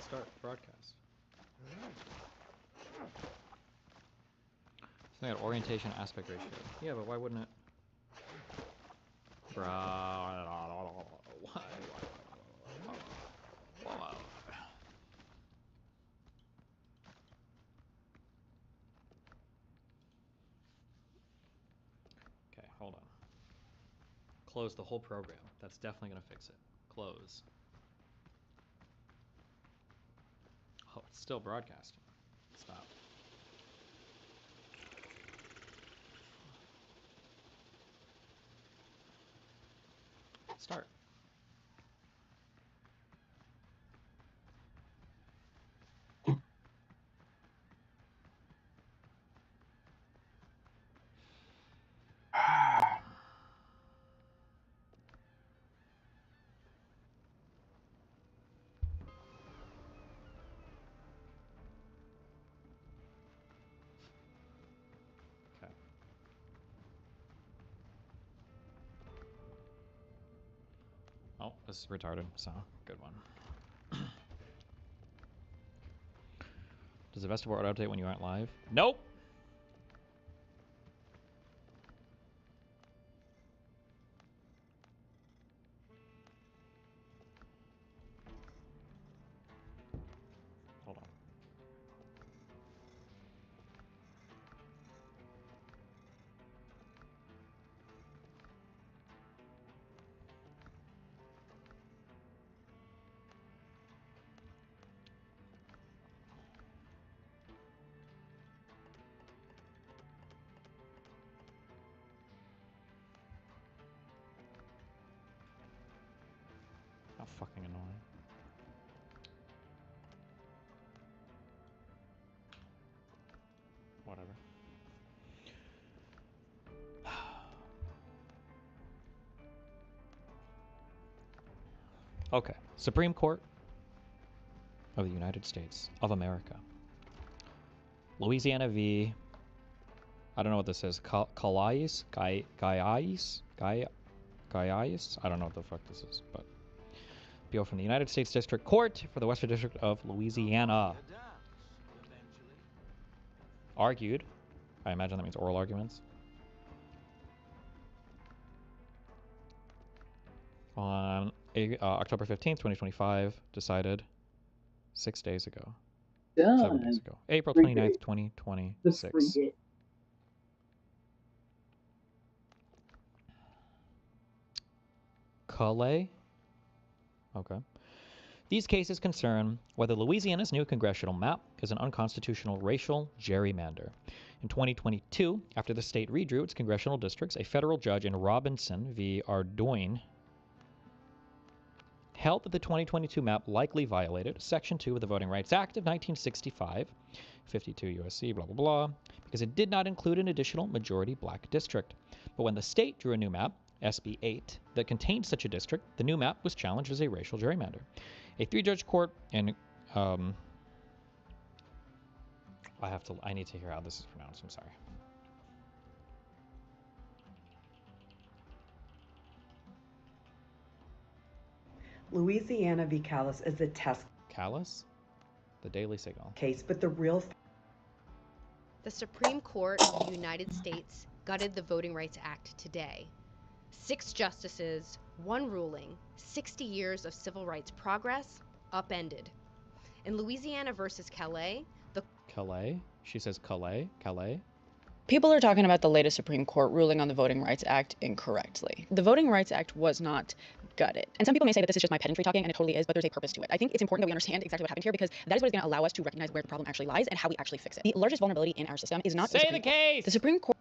Start broadcast. Something about orientation aspect ratio. Yeah, but why wouldn't it? Okay, hold on. Close the whole program. That's definitely gonna fix it. Close. Oh, it's still broadcasting. Stop. Start. Okay. Oh, this is retarded, so good one. Does the Vesta board update when you aren't live? Nope! Hold on. How fucking annoying. Whatever. Okay. Supreme Court of the United States of America. Louisiana v. I don't know what this is. Calais? Gaiais? I don't know what the fuck this is, but appeal from the United States District Court for the Western District of Louisiana. Argued. I imagine that means oral arguments. On October 15th, 2025, decided 6 days ago. Done. 7 days ago. April 29th, 2026. Calais. Okay. These cases concern whether Louisiana's new congressional map is an unconstitutional racial gerrymander. In 2022, after the state redrew its congressional districts, a federal judge in Robinson v. Ardoin held that the 2022 map likely violated Section 2 of the Voting Rights Act of 1965, 52 U.S.C., blah, blah, blah, because it did not include an additional majority black district. But when the state drew a new map, SB 8, that contained such a district, the new map was challenged as a racial gerrymander. A three-judge court in I need to hear how this is pronounced. I'm sorry. Louisiana v. Callis is a test Callis? The Daily Signal. case, but the real The Supreme Court of the United States gutted the Voting Rights Act today. 6 justices, 1 ruling, 60 years of civil rights progress upended. In Louisiana versus Calais, the Calais? She says Calais? Calais? People are talking about the latest Supreme Court ruling on the Voting Rights Act incorrectly. The Voting Rights Act was not gutted. And some people may say that this is just my pedantry talking, and it totally is, but there's a purpose to it. I think it's important that we understand exactly what happened here, because that is what is going to allow us to recognize where the problem actually lies and how we actually fix it. The largest vulnerability in our system is not Say the case! The Supreme Court.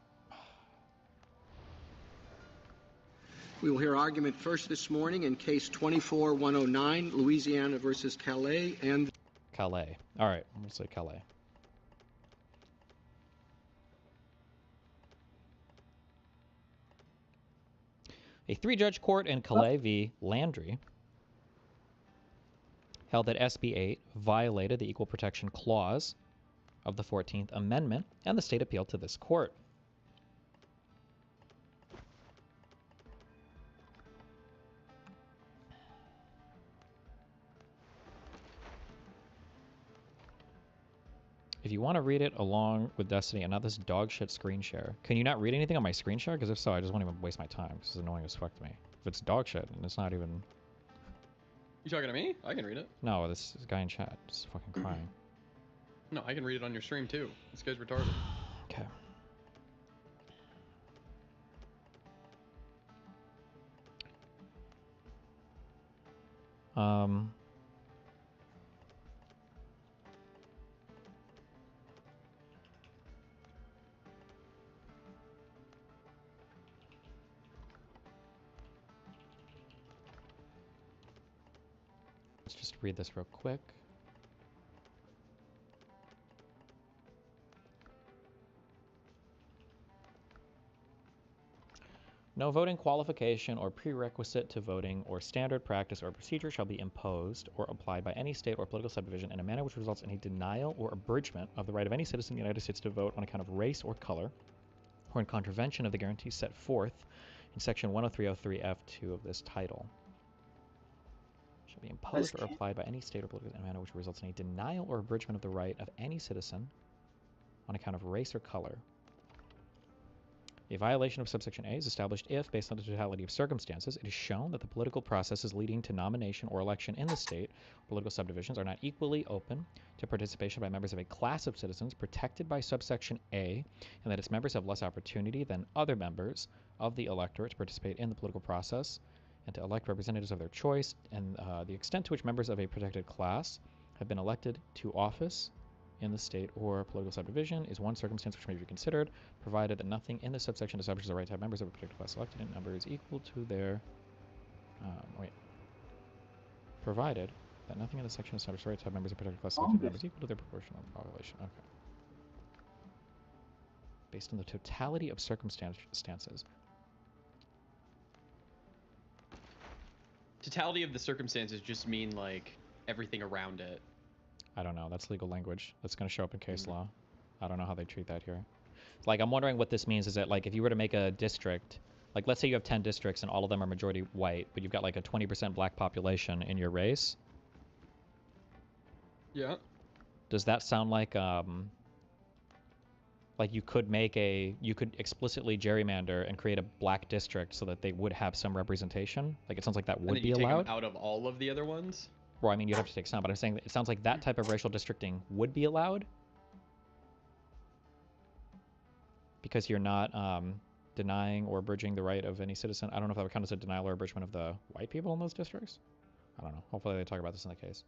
We will hear argument first this morning in case 24-109, Louisiana versus Calais, and Calais. All right, I'm going to say Calais. A 3-judge court in Calais v. Landry held that SB 8 violated the Equal Protection Clause of the 14th Amendment, and the state appealed to this court. If you want to read it along with Destiny and not this dog shit screen share, can you not read anything on my screen share? Because if so, I just won't even waste my time. This is annoying as fuck to me. If it's dog shit and it's not even... You talking to me? I can read it. No, this guy in chat is fucking crying. No, I can read it on your stream too. This guy's retarded. Okay. Let's just read this real quick. No voting qualification or prerequisite to voting or standard practice or procedure shall be imposed or applied by any state or political subdivision in a manner which results in a denial or abridgment of the right of any citizen in the United States to vote on account of race or color, or in contravention of the guarantees set forth in Section 10303F2 of this title. Shall be imposed or applied by any state or political in a manner which results in a denial or abridgment of the right of any citizen on account of race or color. A violation of subsection A is established if, based on the totality of circumstances, it is shown that the political processes leading to nomination or election in the state or political subdivisions are not equally open to participation by members of a class of citizens protected by subsection A, and that its members have less opportunity than other members of the electorate to participate in the political process and to elect representatives of their choice, and the extent to which members of a protected class have been elected to office in the state or political subdivision is one circumstance which may be considered, provided that nothing in this subsection establishes the right to have members of a particular class elected in numbers equal to their... Provided that nothing in this section establishes the right to have members of a particular class elected in numbers equal to their proportional population. Okay. Based on the totality of circumstances. Totality of the circumstances just mean, like, everything around it. I don't know. That's legal language. That's going to show up in case law. I don't know how they treat that here. Like, I'm wondering what this means is that, like, if you were to make a district, like, let's say you have 10 districts and all of them are majority white, but you've got, like, a 20% black population in your race. Yeah. Does that sound like you could make you could explicitly gerrymander and create a black district so that they would have some representation? Like, it sounds like that would be allowed. Take them out of all of the other ones? Well, I mean, you'd have to take some, but I'm saying that it sounds like that type of racial districting would be allowed. Because you're not denying or abridging the right of any citizen. I don't know if that would count as a denial or abridgment of the white people in those districts. I don't know. Hopefully they talk about this in the case.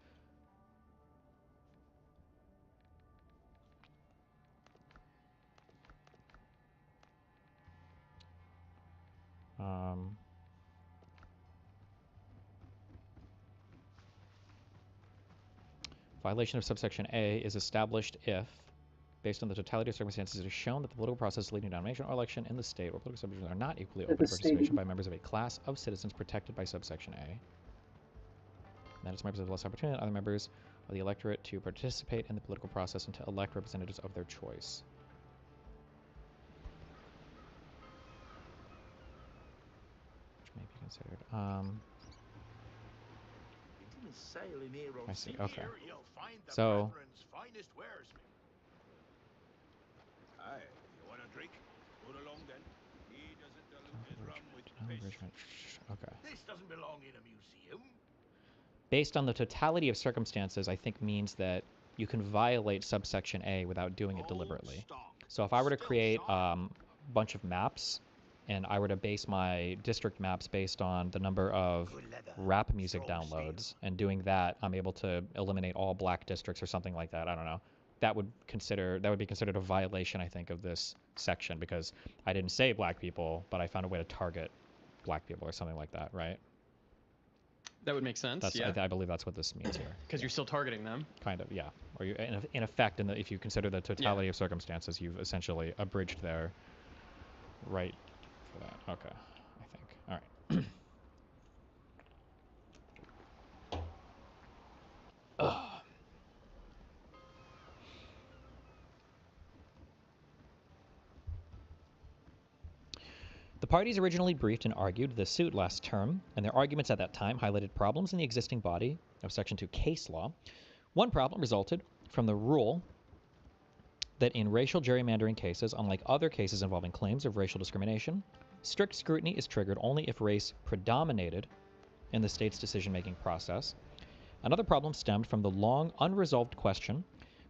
Violation of subsection A is established if, based on the totality of circumstances, it is shown that the political process leading to nomination or election in the state or political subdivisions are not equally open to participation by members of a class of citizens protected by subsection A. And that is members of less opportunity than other members of the electorate to participate in the political process and to elect representatives of their choice. Which may be considered. I see. Okay. So. Aye, you want a drink? Put along then. He doesn't dilute his rum with fish. Okay. This doesn't belong in a museum. Based on the totality of circumstances, I think means that you can violate subsection A without doing it deliberately. So if I were to create a bunch of maps, and I were to base my district maps based on the number of rap music downloads, and doing that, I'm able to eliminate all black districts or something like that. I don't know. That would be considered a violation, I think, of this section, because I didn't say black people, but I found a way to target black people or something like that, right? That would make sense. Yeah. I believe that's what this means here. Because you're still targeting them. Kind of, yeah. Or you, in effect, if you consider the totality of circumstances, you've essentially abridged their right for that. Okay, I think. All right. The parties originally briefed and argued the suit last term, and their arguments at that time highlighted problems in the existing body of Section 2 case law. One problem resulted from the rule that in racial gerrymandering cases, unlike other cases involving claims of racial discrimination, strict scrutiny is triggered only if race predominated in the state's decision-making process. Another problem stemmed from the long unresolved question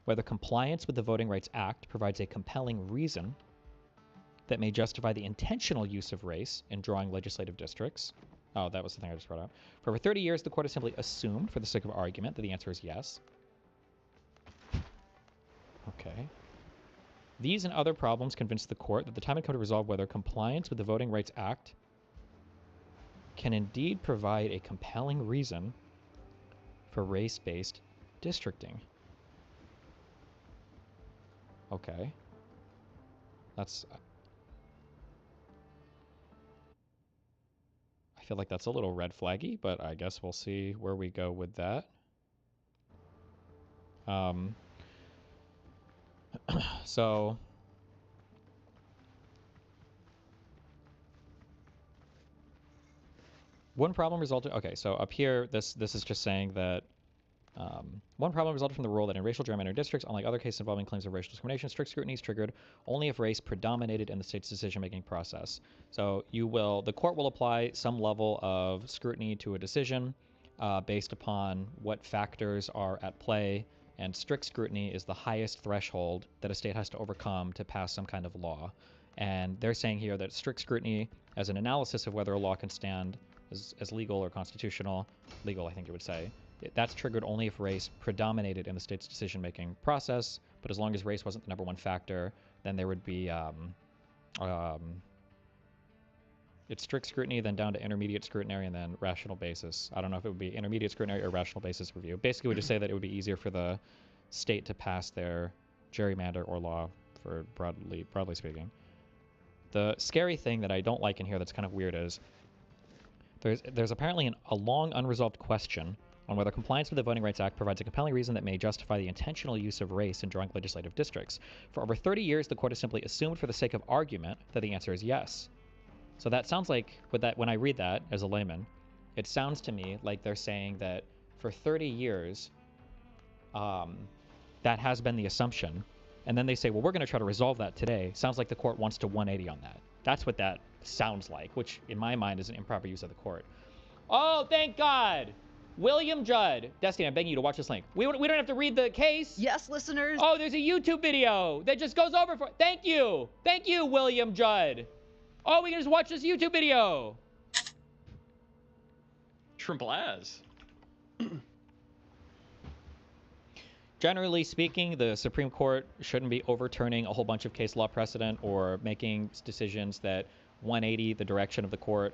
whether compliance with the Voting Rights Act provides a compelling reason that may justify the intentional use of race in drawing legislative districts. Oh, that was the thing I just brought up. For over 30 years, the court has simply assumed, for the sake of argument, that the answer is yes. Okay. These and other problems convinced the court that the time had come to resolve whether compliance with the Voting Rights Act can indeed provide a compelling reason for race-based districting. Okay. That's... I feel like that's a little red flaggy, but I guess we'll see where we go with that. So one problem resulted. Okay, so up here, this is just saying that one problem resulted from the rule that in racial gerrymandering districts, unlike other cases involving claims of racial discrimination, strict scrutiny is triggered only if race predominated in the state's decision-making process. So the court will apply some level of scrutiny to a decision based upon what factors are at play, and strict scrutiny is the highest threshold that a state has to overcome to pass some kind of law. And they're saying here that strict scrutiny, as an analysis of whether a law can stand as legal or constitutional, legal I think it would say, that's triggered only if race predominated in the state's decision-making process, but as long as race wasn't the number one factor, then there would be it's strict scrutiny, then down to intermediate scrutiny, and then rational basis. I don't know if it would be intermediate scrutiny or rational basis review. Basically, we just say that it would be easier for the state to pass their gerrymander or law, for broadly speaking. The scary thing that I don't like in here that's kind of weird is there's apparently a long unresolved question on whether compliance with the Voting Rights Act provides a compelling reason that may justify the intentional use of race in drawing legislative districts. For over 30 years, the court has simply assumed for the sake of argument that the answer is yes. So that sounds like, when I read that as a layman, it sounds to me like they're saying that for 30 years, that has been the assumption. And then they say, well, we're going to try to resolve that today. Sounds like the court wants to 180 on that. That's what that sounds like, which in my mind is an improper use of the court. Oh, thank God! William Judd. Destiny, I'm begging you to watch this link. We don't have to read the case. Yes, listeners. Oh, there's a YouTube video that just goes over for... Thank you. Thank you, William Judd. Oh, we can just watch this YouTube video. Trimble as. Generally speaking, the Supreme Court shouldn't be overturning a whole bunch of case law precedent or making decisions that 180 the direction of the court,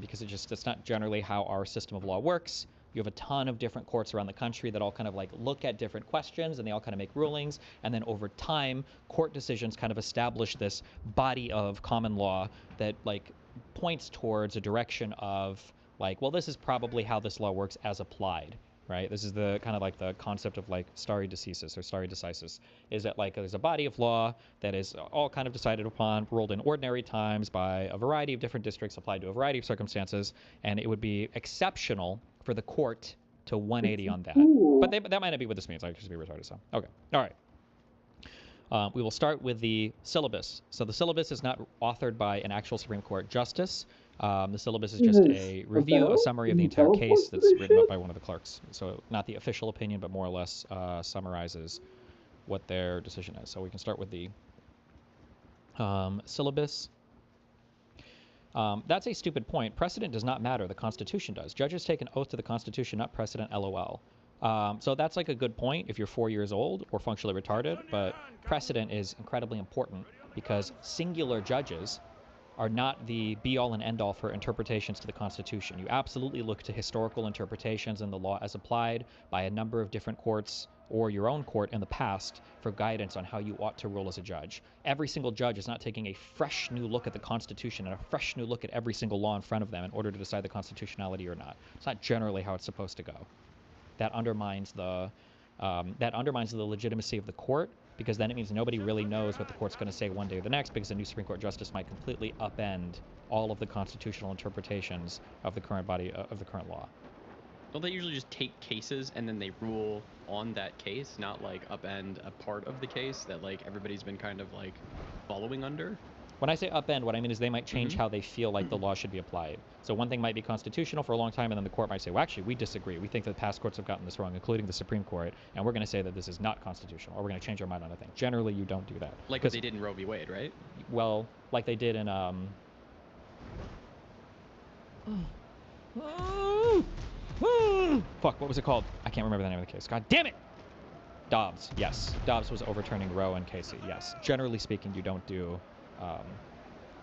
because it's not generally how our system of law works. You have a ton of different courts around the country that all kind of like look at different questions and they all kind of make rulings. And then over time, court decisions kind of establish this body of common law that like points towards a direction of like, well, this is probably how this law works as applied. Right? This is the kind of like the concept of like stare decisis or stare decisis, is that like there's a body of law that is all kind of decided upon, ruled in ordinary times by a variety of different districts applied to a variety of circumstances, and it would be exceptional for the court to 180 on that. But that might not be what this means. I just be retarded. So okay, all right. We will start with the syllabus. So the syllabus is not authored by an actual Supreme Court justice. The syllabus is just a review, a summary of the entire case that's written up by one of the clerks. So not the official opinion, but more or less summarizes what their decision is. So we can start with the syllabus. That's a stupid point. Precedent does not matter. The Constitution does. Judges take an oath to the Constitution, not precedent, LOL. So that's like a good point if you're 4 years old or functionally retarded, but precedent is incredibly important because singular judges are not the be-all and end-all for interpretations to the Constitution. You absolutely look to historical interpretations and the law as applied by a number of different courts or your own court in the past for guidance on how you ought to rule as a judge. Every single judge is not taking a fresh new look at the Constitution and a fresh new look at every single law in front of them in order to decide the constitutionality or not. It's not generally how it's supposed to go. That undermines the legitimacy of the court, because then it means nobody really knows what the court's going to say one day or the next, because a new Supreme Court justice might completely upend all of the constitutional interpretations of the current body of the current law. Don't they usually just take cases and then they rule on that case, not like upend a part of the case that like everybody's been kind of like following under? When I say upend, what I mean is they might change how they feel like the law should be applied. So one thing might be constitutional for a long time, and then the court might say, well, actually, we disagree. We think that past courts have gotten this wrong, including the Supreme Court, and we're going to say that this is not constitutional, or we're going to change our mind on a thing. Generally, you don't do that. Like what they did in Roe v. Wade, right? Well, like they did in... Fuck, what was it called? I can't remember the name of the case. God damn it! Dobbs, yes. Dobbs was overturning Roe and Casey, yes. Generally speaking, you don't do...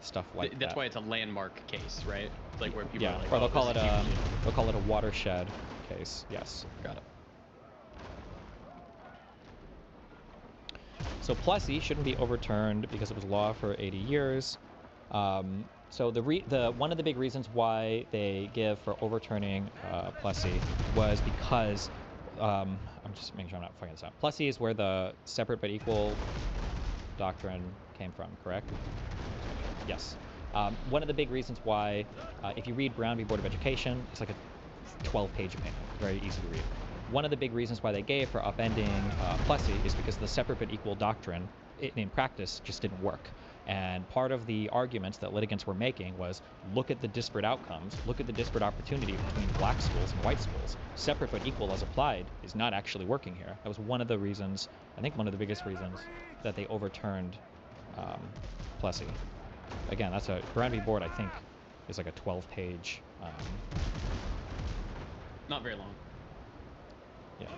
stuff like that. That's why it's a landmark case, right? Like where people yeah, are like, or they'll call it a watershed case. Yes. Got it. So Plessy shouldn't be overturned because it was law for 80 years. So one of the big reasons why they give for overturning Plessy was because I'm just making sure I'm not fucking this up. Plessy is where the separate but equal doctrine came from, correct? Yes. One of the big reasons why, if you read Brown v. Board of Education, it's like a 12-page opinion, very easy to read. One of the big reasons why they gave for upending Plessy is because the separate but equal doctrine in practice just didn't work. And part of the arguments that litigants were making was, look at the disparate outcomes, look at the disparate opportunity between black schools and white schools. Separate but equal as applied is not actually working here. That was one of the reasons, I think one of the biggest reasons, that they overturned Plessy. Again, that's a Brown v. Board, I think, is like a 12-page. Not very long. Yeah.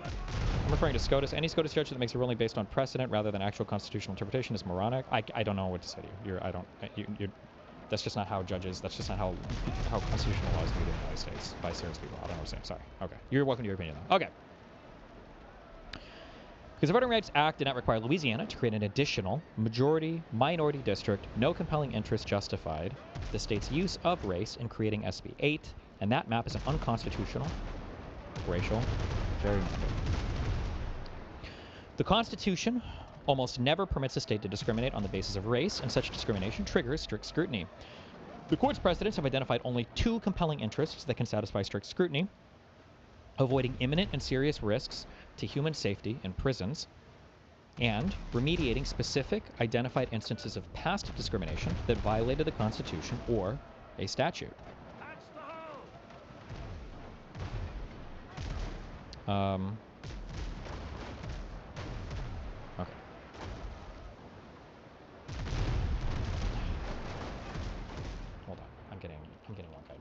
I'm referring to SCOTUS. Any SCOTUS judge that makes a ruling based on precedent rather than actual constitutional interpretation is moronic. I don't know what to say to you. That's just not how judges. That's just not how constitutional law is viewed in the United States by serious people. I don't know what I'm saying. Sorry. Okay. You're welcome to your opinion though. Okay. Because the Voting Rights Act did not require Louisiana to create an additional majority-minority district, no compelling interest justified the state's use of race in creating SB 8, and that map is an unconstitutional racial gerrymander. The Constitution almost never permits a state to discriminate on the basis of race, and such discrimination triggers strict scrutiny. The court's precedents have identified only two compelling interests that can satisfy strict scrutiny: avoiding imminent and serious risks to human safety in prisons, and remediating specific identified instances of past discrimination that violated the Constitution or a statute. Okay. Hold on. I'm getting one guy.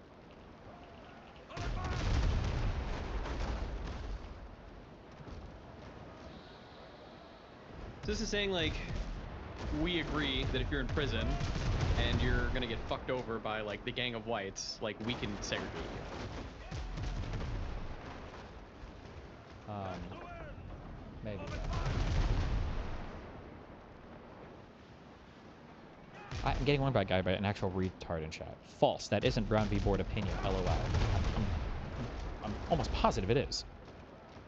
So this is saying like, we agree that if you're in prison and you're gonna get fucked over by like the gang of whites, like we can segregate you. Maybe. I'm getting one by a guy by an actual retard in chat. False. That isn't Brown v. Board opinion. LOL. I'm almost positive it is.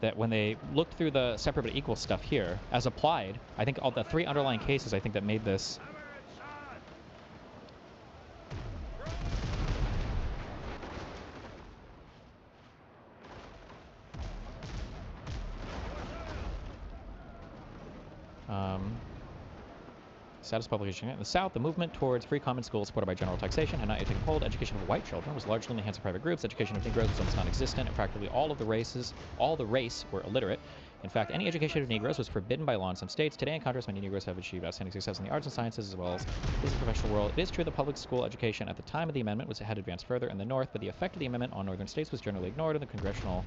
That when they looked through the separate but equal stuff here, as applied, I think all the 3 underlying cases I think that made this. Status publication. In the South, the movement towards free common schools supported by general taxation had not yet taken hold. Education of white children was largely in the hands of private groups. Education of Negroes was almost non-existent, and practically all the race were illiterate. In fact, any education of Negroes was forbidden by law in some states. Today, in contrast, many Negroes have achieved outstanding success in the arts and sciences as well as the professional world. It is true that public school education at the time of the amendment had advanced further in the North, but the effect of the amendment on northern states was generally ignored in the congressional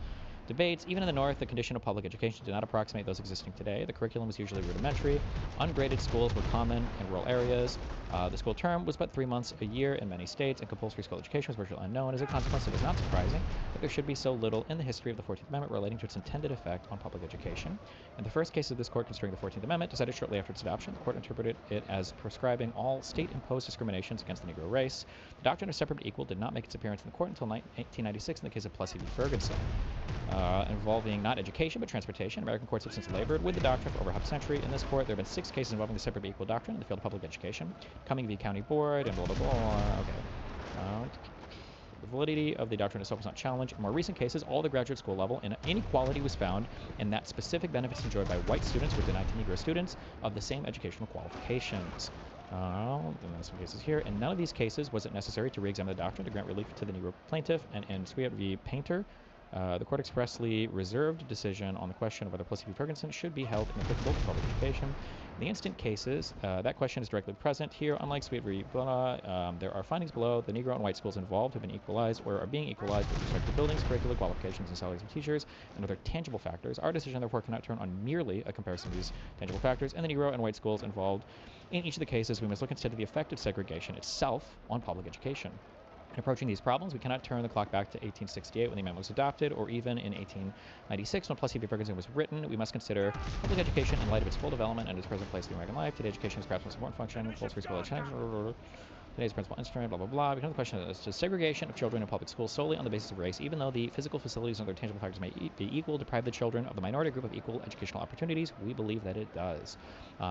debates. Even in the North, the condition of public education did not approximate those existing today. The curriculum was usually rudimentary. Ungraded schools were common in rural areas. The school term was but 3 months a year in many states, and compulsory school education was virtually unknown. As a consequence, it is not surprising that there should be so little in the history of the 14th Amendment relating to its intended effect on public education. In the first case of this court construing the 14th Amendment, decided shortly after its adoption, the court interpreted it as prescribing all state-imposed discriminations against the Negro race. The doctrine of separate but equal did not make its appearance in the court until 1896 in the case of Plessy v. Ferguson. Involving not education but transportation. American courts have since labored with the doctrine for over half a century. In this court, there have been 6 cases involving the separate but equal doctrine in the field of public education. Cumming v. County Board and blah blah blah. Okay. The validity of the doctrine itself was not challenged. In more recent cases, all the graduate school level inequality was found in that specific benefits enjoyed by white students were denied to Negro students of the same educational qualifications. Then there's some cases here. In none of these cases was it necessary to re-examine the doctrine to grant relief to the Negro plaintiff. And in Sweat v. Painter, the court expressly reserved a decision on the question of whether Plessy v. Ferguson should be held inapplicable to public education. In the instant cases, that question is directly present here. Unlike Sweat v. Blah, there are findings below. The Negro and white schools involved have been equalized or are being equalized with respect to buildings, curricular qualifications, and salaries of teachers, and other tangible factors. Our decision, therefore, cannot turn on merely a comparison of these tangible factors and the Negro and white schools involved. In each of the cases, we must look instead at the effect of segregation itself on public education. In approaching these problems, we cannot turn the clock back to 1868 when the amendment was adopted, or even in 1896 when Plessy v. Ferguson was written. We must consider public education in light of its full development and its present place in American life. Today, education is perhaps the most important function. Compulsory school education. Today's principal instrument, blah, blah, blah. Because the question is to segregation of children in public schools solely on the basis of race, even though the physical facilities and other tangible factors may be equal, deprive the children of the minority group of equal educational opportunities. We believe that it does.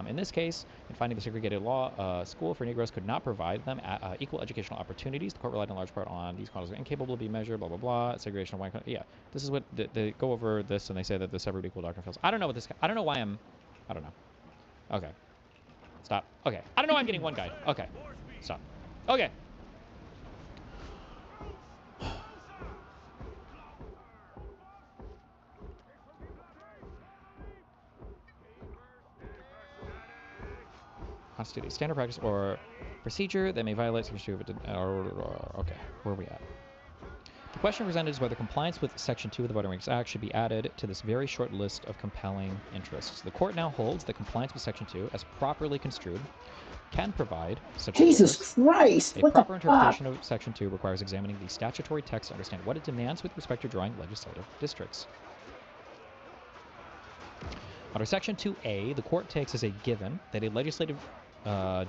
In this case, in finding the segregated law school for Negroes could not provide them equal educational opportunities, the court relied in large part on these causes are incapable of being measured, blah, blah, blah. Segregation of white. Yeah, this is what they go over this and they say that the separate equal doctrine fails. I don't know what this. I don't know why I'm. I don't know. Okay. Stop. Okay. I don't know why I'm getting one guy. Okay. Stop. Okay. Constitute a standard practice or procedure that may violate Section 2 of it. Okay, where are we at? The question presented is whether compliance with Section 2 of the Voting Rights Act should be added to this very short list of compelling interests. The court now holds that compliance with Section 2, as properly construed, can provide such Jesus Christ! A proper interpretation of Section 2 requires examining the statutory text to understand what it demands with respect to drawing legislative districts. Under Section 2A, the court takes as a given that a legislative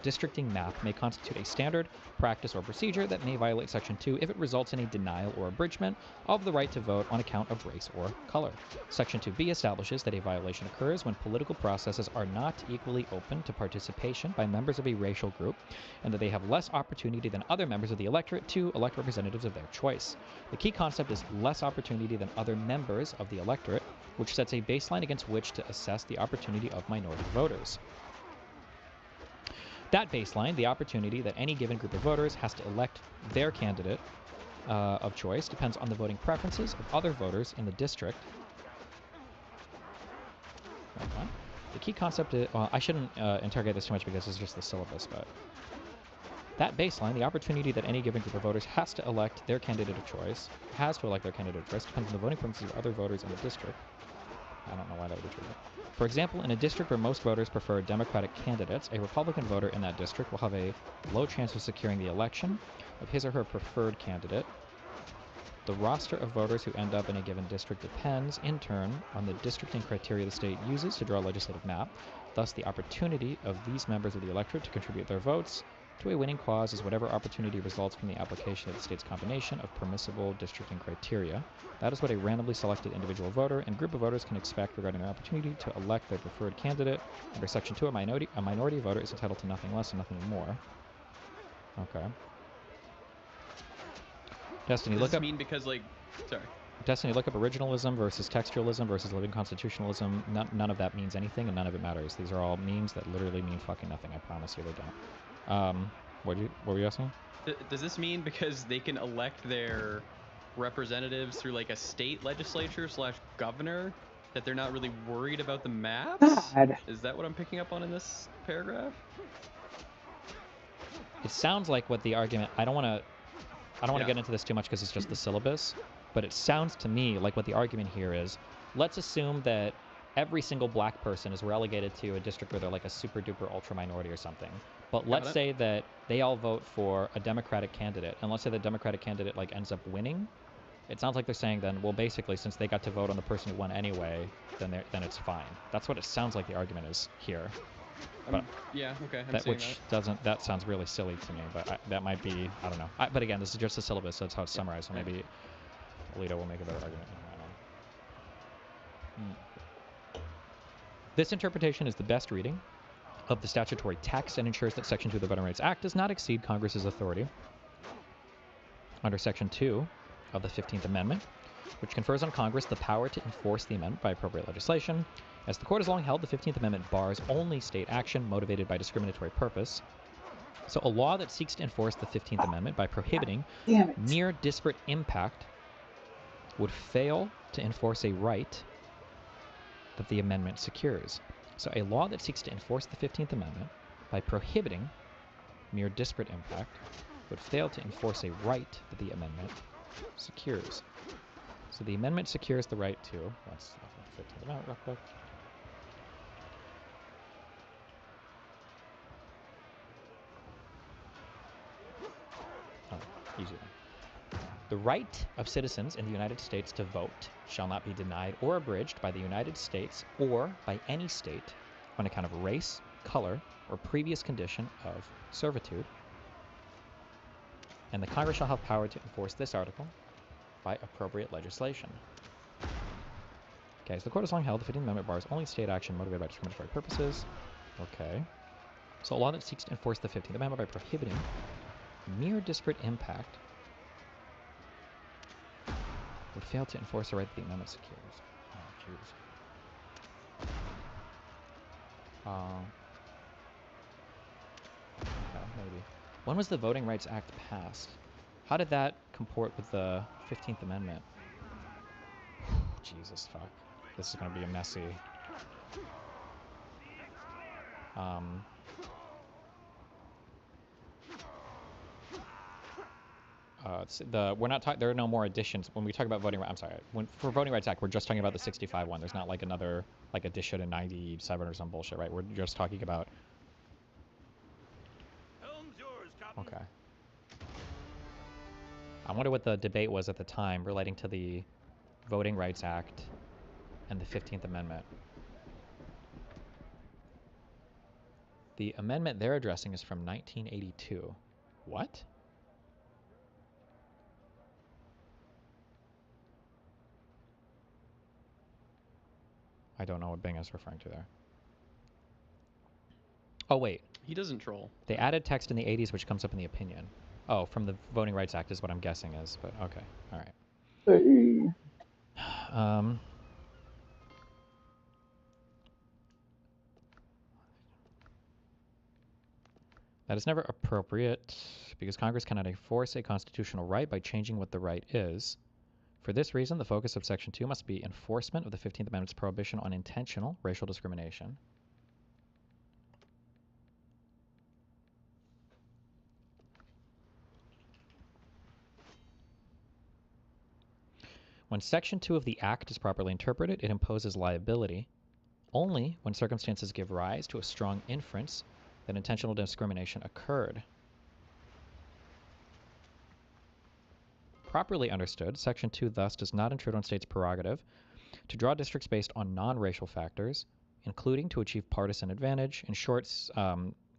districting map may constitute a standard practice or procedure that may violate Section 2 if it results in a denial or abridgment of the right to vote on account of race or color. Section 2B establishes that a violation occurs when political processes are not equally open to participation by members of a racial group and that they have less opportunity than other members of the electorate to elect representatives of their choice. The key concept is less opportunity than other members of the electorate, which sets a baseline against which to assess the opportunity of minority voters. That baseline, the opportunity that any given group of voters has to elect their candidate of choice, depends on the voting preferences of other voters in the district. The key concept is, well, I shouldn't interrogate this too much because it's just the syllabus, but that baseline, the opportunity that any given group of voters has to elect their candidate of choice, depends on the voting preferences of other voters in the district. I don't know why that would be true. For example, in a district where most voters prefer Democratic candidates, a Republican voter in that district will have a low chance of securing the election of his or her preferred candidate. The roster of voters who end up in a given district depends, in turn, on the districting criteria the state uses to draw a legislative map. Thus, the opportunity of these members of the electorate to contribute their votes to a winning cause is whatever opportunity results from the application of the state's combination of permissible districting criteria. That is what a randomly selected individual voter and group of voters can expect regarding their opportunity to elect their preferred candidate. Under Section 2, a minority voter is entitled to nothing less and nothing more. Okay. Destiny, Does look this up... mean because, like... Sorry. Destiny, look up originalism versus textualism versus living constitutionalism. None of that means anything, and none of it matters. These are all memes that literally mean fucking nothing. I promise you they don't. What were you asking? Does this mean because they can elect their representatives through like a state legislature / governor that they're not really worried about the maps? God. Is that what I'm picking up on in this paragraph? It sounds like what the argument... I don't want to Yeah. get into this too much because it's just the syllabus, but it sounds to me like what the argument here is, let's assume that every single black person is relegated to a district where they're like a super duper ultra minority or something. But let's say that they all vote for a Democratic candidate, and let's say the Democratic candidate like ends up winning. It sounds like they're saying then, well, basically, since they got to vote on the person who won anyway, then it's fine. That's what it sounds like the argument is here. But Yeah, okay, I'm seeing that. that sounds really silly to me, but that might be, I don't know. But again, this is just a syllabus, so that's how it's summarized, so maybe Alito will make a better argument. I don't know. This interpretation is the best reading of the statutory text and ensures that Section 2 of the Voting Rights Act does not exceed Congress's authority. Under Section 2 of the 15th Amendment, which confers on Congress the power to enforce the amendment by appropriate legislation. As the court has long held, the 15th Amendment bars only state action motivated by discriminatory purpose. So a law that seeks to enforce the 15th Amendment by prohibiting mere disparate impact would fail to enforce a right that the amendment secures. So a law that seeks to enforce the 15th Amendment by prohibiting mere disparate impact would fail to enforce a right that the amendment secures. So the amendment secures the right to... Let's look at the 15th Amendment real quick. Oh, easy one. The right of citizens in the United States to vote shall not be denied or abridged by the United States or by any state on account of race, color, or previous condition of servitude. And the Congress shall have power to enforce this article by appropriate legislation. Okay, so the court has long held the 15th Amendment bars only state action motivated by discriminatory purposes. Okay. So a law that seeks to enforce the 15th Amendment by prohibiting mere disparate impact would fail to enforce a right that the amendment secures. Oh, jeez. Okay, maybe. When was the Voting Rights Act passed? How did that comport with the 15th Amendment? Jesus, fuck. This is going to be a messy... we're not talking. There are no more additions when we talk about voting. I'm sorry. For Voting Rights Act, we're just talking about the 65 one. There's not like another like addition in 97 or some bullshit, right? We're just talking about. Okay. I wonder what the debate was at the time relating to the Voting Rights Act and the 15th Amendment. The amendment they're addressing is from 1982. What? I don't know what Bing is referring to there. Oh, wait. He doesn't troll. They added text in the 80s, which comes up in the opinion. Oh, from the Voting Rights Act is what I'm guessing is, but okay. All right. That is never appropriate because Congress cannot enforce a constitutional right by changing what the right is. For this reason, the focus of Section 2 must be enforcement of the 15th Amendment's prohibition on intentional racial discrimination. When Section 2 of the Act is properly interpreted, it imposes liability only when circumstances give rise to a strong inference that intentional discrimination occurred. Properly understood, Section 2 thus does not intrude on states' prerogative to draw districts based on non-racial factors, including to achieve partisan advantage. In short,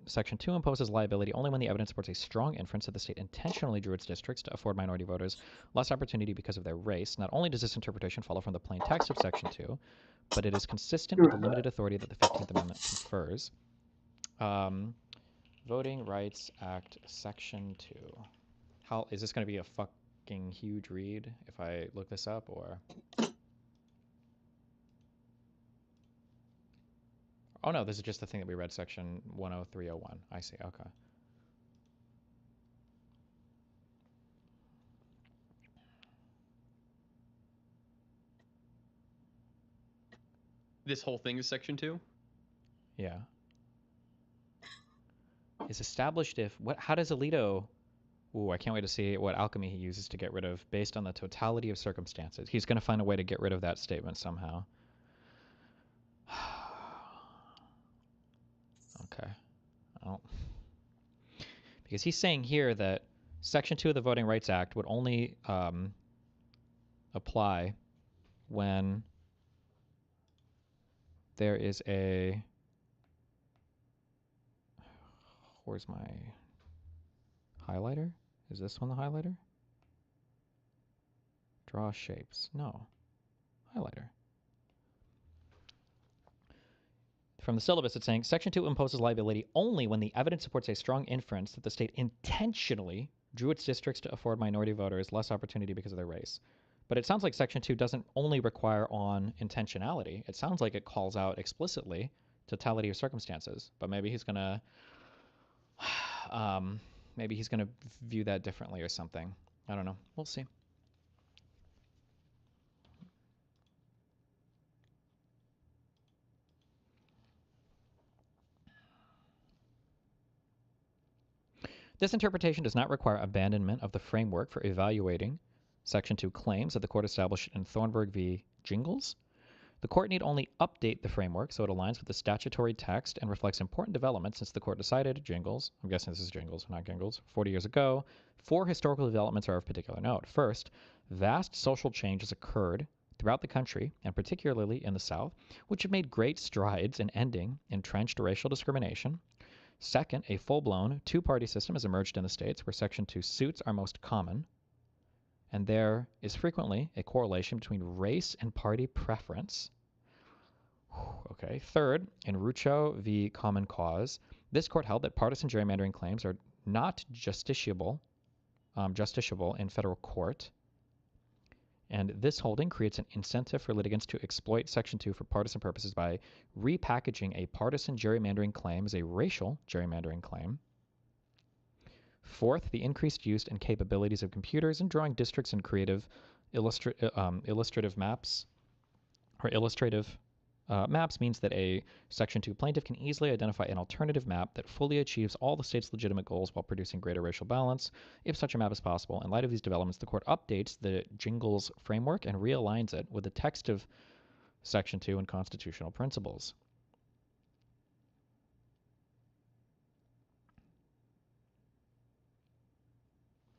Section 2 imposes liability only when the evidence supports a strong inference that the state intentionally drew its districts to afford minority voters less opportunity because of their race. Not only does this interpretation follow from the plain text of Section 2, but it is consistent with the limited authority that the 15th Amendment confers. Voting Rights Act, Section 2. How is this going to be a fucking huge read if I look this up, or? Oh no, this is just the thing that we read, Section 10301. I see, okay. This whole thing is Section 2? Yeah. Is established if, how does Alito, ooh, I can't wait to see what alchemy he uses to get rid of, based on the totality of circumstances. He's going to find a way to get rid of that statement somehow. Okay. Oh. Because he's saying here that Section 2 of the Voting Rights Act would only apply when there is a... Where's my highlighter? Is this one the highlighter? Draw shapes. No. Highlighter. From the syllabus, it's saying Section 2 imposes liability only when the evidence supports a strong inference that the state intentionally drew its districts to afford minority voters less opportunity because of their race. But it sounds like Section 2 doesn't only require on intentionality. It sounds like it calls out explicitly totality of circumstances. But maybe he's going to view that differently or something. I don't know. We'll see. This interpretation does not require abandonment of the framework for evaluating Section 2 claims that the court established in Thornburg v. Jingles. The court need only update the framework so it aligns with the statutory text and reflects important developments since the court decided Jingles, I'm guessing this is Jingles, not Gingles, 40 years ago. 4 historical developments are of particular note. First, vast social changes occurred throughout the country, and particularly in the South, which have made great strides in ending entrenched racial discrimination. Second, a full-blown two-party system has emerged in the states where Section 2 suits are most common, and there is frequently a correlation between race and party preference. Okay. Third, in Rucho v. Common Cause, this court held that partisan gerrymandering claims are not justiciable in federal court, and this holding creates an incentive for litigants to exploit Section 2 for partisan purposes by repackaging a partisan gerrymandering claim as a racial gerrymandering claim. Fourth, the increased use and capabilities of computers in drawing districts and creative illustrative maps, or illustrative maps means that a Section 2 plaintiff can easily identify an alternative map that fully achieves all the state's legitimate goals while producing greater racial balance, if such a map is possible. In light of these developments, the court updates the Jingles framework and realigns it with the text of Section 2 and constitutional principles.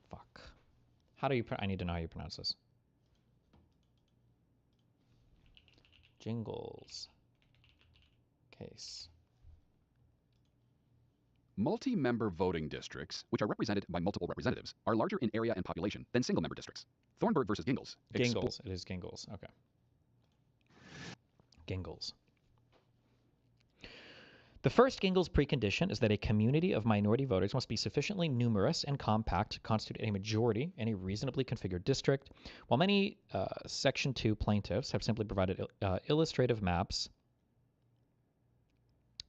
Fuck. How do you... I need to know how you pronounce this. Jingles case. Multi-member voting districts, which are represented by multiple representatives, are larger in area and population than single-member districts. Thornburg versus Gingles. Gingles. It is Gingles. Okay. Gingles. The first Gingles precondition is that a community of minority voters must be sufficiently numerous and compact to constitute a majority in a reasonably configured district. While many Section 2 plaintiffs have simply provided illustrative maps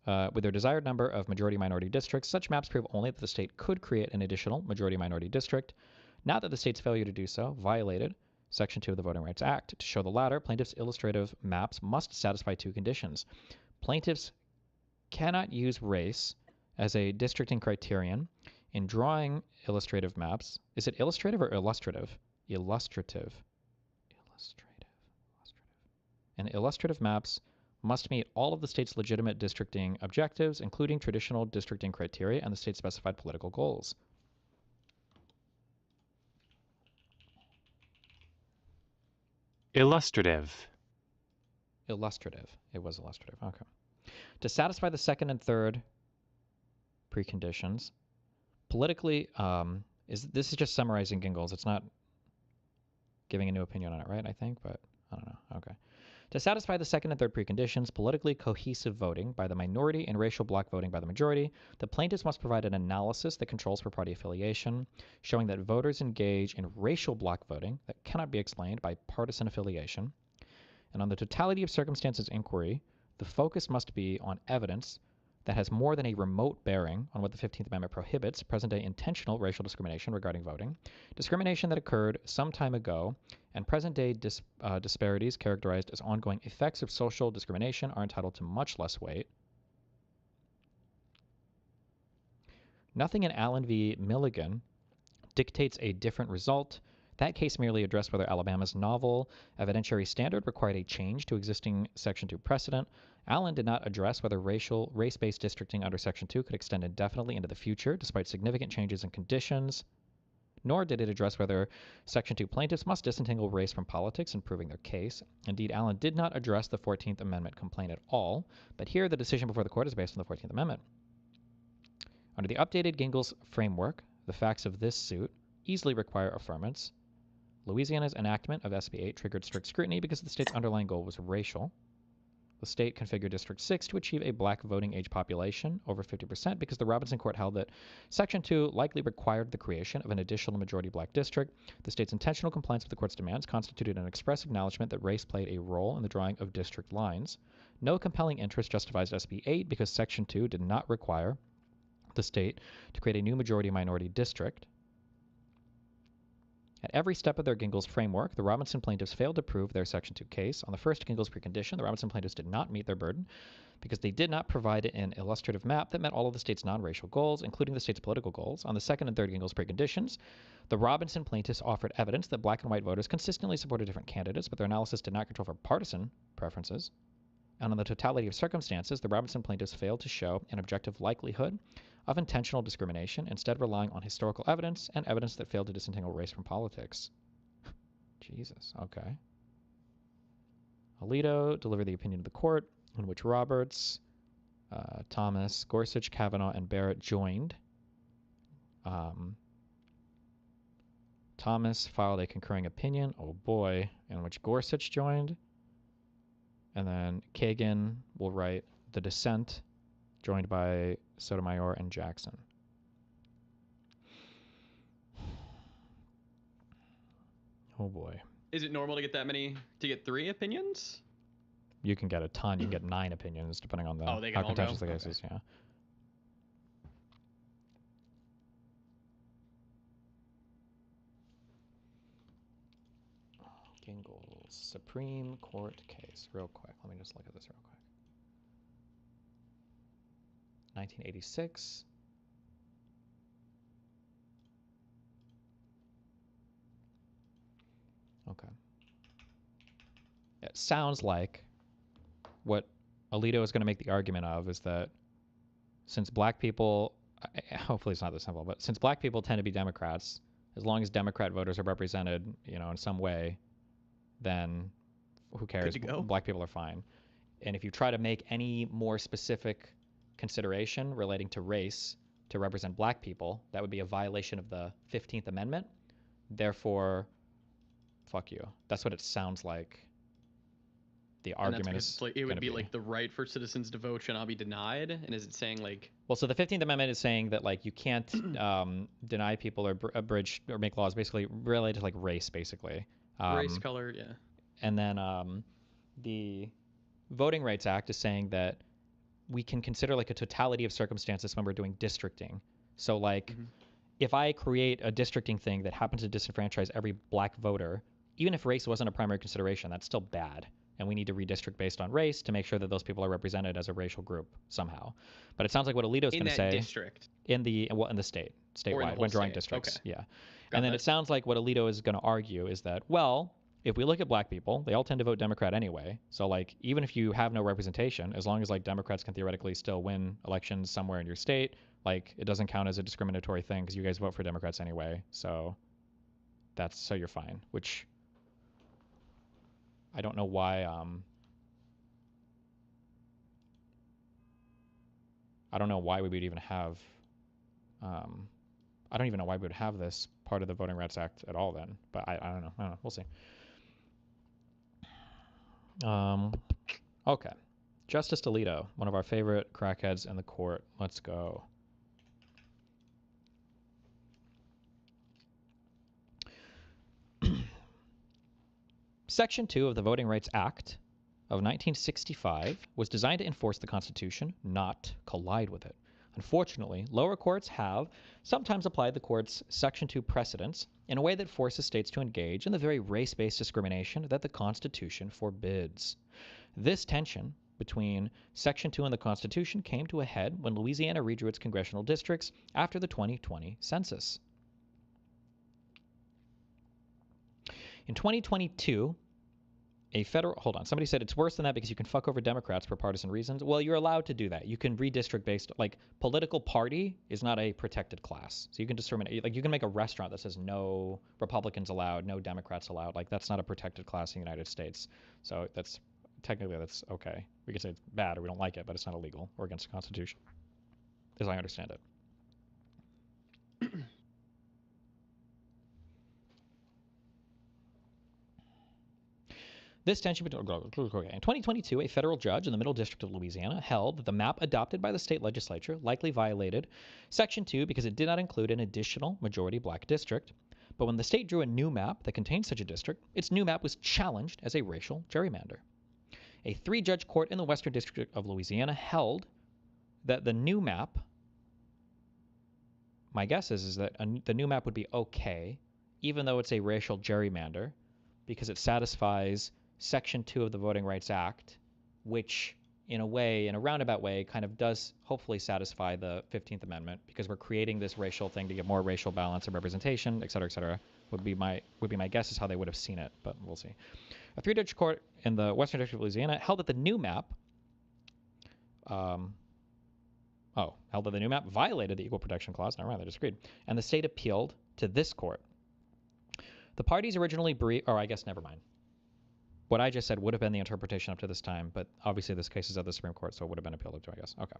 with their desired number of majority-minority districts, such maps prove only that the state could create an additional majority-minority district, not that the state's failure to do so violated Section 2 of the Voting Rights Act. To show the latter, plaintiffs' illustrative maps must satisfy 2 conditions. Plaintiffs cannot use race as a districting criterion in drawing illustrative maps. Is it illustrative or illustrative? Illustrative. and illustrative maps must meet all of the state's legitimate districting objectives, including traditional districting criteria and the state specified political goals. Illustrative. Illustrative. It was illustrative. Okay. To satisfy the second and third preconditions, politically, this is just summarizing Gingles. It's not giving a new opinion on it, right? I think, but I don't know. Okay. To satisfy the second and third preconditions, politically cohesive voting by the minority and racial bloc voting by the majority, the plaintiffs must provide an analysis that controls for party affiliation, showing that voters engage in racial bloc voting that cannot be explained by partisan affiliation. And on the totality of circumstances inquiry, the focus must be on evidence that has more than a remote bearing on what the 15th Amendment prohibits, present-day intentional racial discrimination regarding voting, discrimination that occurred some time ago, and present-day disparities characterized as ongoing effects of social discrimination are entitled to much less weight. Nothing in Allen v. Milligan dictates a different result. That case merely addressed whether Alabama's novel evidentiary standard required a change to existing Section 2 precedent. Allen did not address whether race-based districting under Section 2 could extend indefinitely into the future, despite significant changes in conditions, nor did it address whether Section 2 plaintiffs must disentangle race from politics in proving their case. Indeed, Allen did not address the 14th Amendment complaint at all, but here the decision before the court is based on the 14th Amendment. Under the updated Gingles framework, the facts of this suit easily require affirmance. Louisiana's enactment of SB 8 triggered strict scrutiny because the state's underlying goal was racial. The state configured District 6 to achieve a black voting age population over 50% because the Robinson Court held that Section 2 likely required the creation of an additional majority black district. The state's intentional compliance with the court's demands constituted an express acknowledgement that race played a role in the drawing of district lines. No compelling interest justifies SB 8 because Section 2 did not require the state to create a new majority-minority district. At every step of their Gingles framework, the Robinson plaintiffs failed to prove their Section 2 case. On the first Gingles precondition, the Robinson plaintiffs did not meet their burden because they did not provide an illustrative map that met all of the state's non-racial goals, including the state's political goals. On the second and third Gingles preconditions, the Robinson plaintiffs offered evidence that black and white voters consistently supported different candidates, but their analysis did not control for partisan preferences. And on the totality of circumstances, the Robinson plaintiffs failed to show an objective likelihood of intentional discrimination, instead relying on historical evidence and evidence that failed to disentangle race from politics. Jesus, okay. Alito delivered the opinion of the court, in which Roberts, Thomas, Gorsuch, Kavanaugh, and Barrett joined. Thomas filed a concurring opinion, oh boy, in which Gorsuch joined. And then Kagan will write the dissent, joined by Sotomayor and Jackson. Oh boy. Is it normal to get that many, to get 3 opinions? You can get a ton. You can get 9 opinions, depending on they can how all contentious go? the case is, yeah. Gingles Supreme Court case. Real quick. Let me just look at this real quick. 1986. Okay. It sounds like what Alito is going to make the argument of is that since black people, hopefully it's not this simple, but since black people tend to be Democrats, as long as Democrat voters are represented, in some way, then who cares? Good to go. Black people are fine. And if you try to make any more specific consideration relating to race to represent black people, that would be a violation of the 15th Amendment. Therefore, fuck you. That's what it sounds like the argument is. It would be like the right for citizens to vote shall not be denied. And is it saying like? Well, so the 15th Amendment is saying that like you can't deny people or abridge or make laws basically related to like race, basically. Race, color, yeah. And then the Voting Rights Act is saying that we can consider like a totality of circumstances when we're doing districting. So like if I create a districting thing that happens to disenfranchise every black voter, even if race wasn't a primary consideration, that's still bad. And we need to redistrict based on race to make sure that those people are represented as a racial group somehow. But it sounds like what Alito's going to say district. in the statewide when drawing districts. Okay. Yeah. And then it sounds like what Alito is going to argue is that, well, if we look at black people, they all tend to vote Democrat anyway. So like, even if you have no representation, as long as like Democrats can theoretically still win elections somewhere in your state, like it doesn't count as a discriminatory thing because you guys vote for Democrats anyway. So so you're fine. Which I don't know why. I don't know why we would even have. I don't even know why we would have this part of the Voting Rights Act at all then. But I don't know. I don't know. We'll see. Okay. Justice Alito, one of our favorite crackheads in the court. Let's go. Section 2 of the Voting Rights Act of 1965 was designed to enforce the Constitution, not collide with it. Unfortunately, lower courts have sometimes applied the court's Section 2 precedents in a way that forces states to engage in the very race-based discrimination that the Constitution forbids. This tension between Section 2 and the Constitution came to a head when Louisiana redrew its congressional districts after the 2020 census. In 2022, hold on, somebody said it's worse than that because you can fuck over Democrats for partisan reasons. Well, you're allowed to do that. You can redistrict based, like, political party is not a protected class. So you can discriminate, like, you can make a restaurant that says no Republicans allowed, no Democrats allowed. Like, that's not a protected class in the United States. So technically that's okay. We could say it's bad or we don't like it, but it's not illegal or against the Constitution, as I understand it. This tension between, in 2022, a federal judge in the Middle District of Louisiana held that the map adopted by the state legislature likely violated Section 2 because it did not include an additional majority black district. But when the state drew a new map that contained such a district, its new map was challenged as a racial gerrymander. A 3-judge court in the Western District of Louisiana held that the new map, my guess is that the new map would be okay, even though it's a racial gerrymander, because it satisfies Section 2 of the Voting Rights Act, which in a way, in a roundabout way, kind of does hopefully satisfy the 15th Amendment, because we're creating this racial thing to get more racial balance and representation, et cetera, would be my guess is how they would have seen it, but we'll see. A 3-judge court in the Western District of Louisiana held that the new map violated the Equal Protection Clause. Never mind, they disagreed. And the state appealed to this court. The parties originally never mind. What I just said would have been the interpretation up to this time, but obviously this case is at the Supreme Court, so it would have been appealed to, I guess. Okay.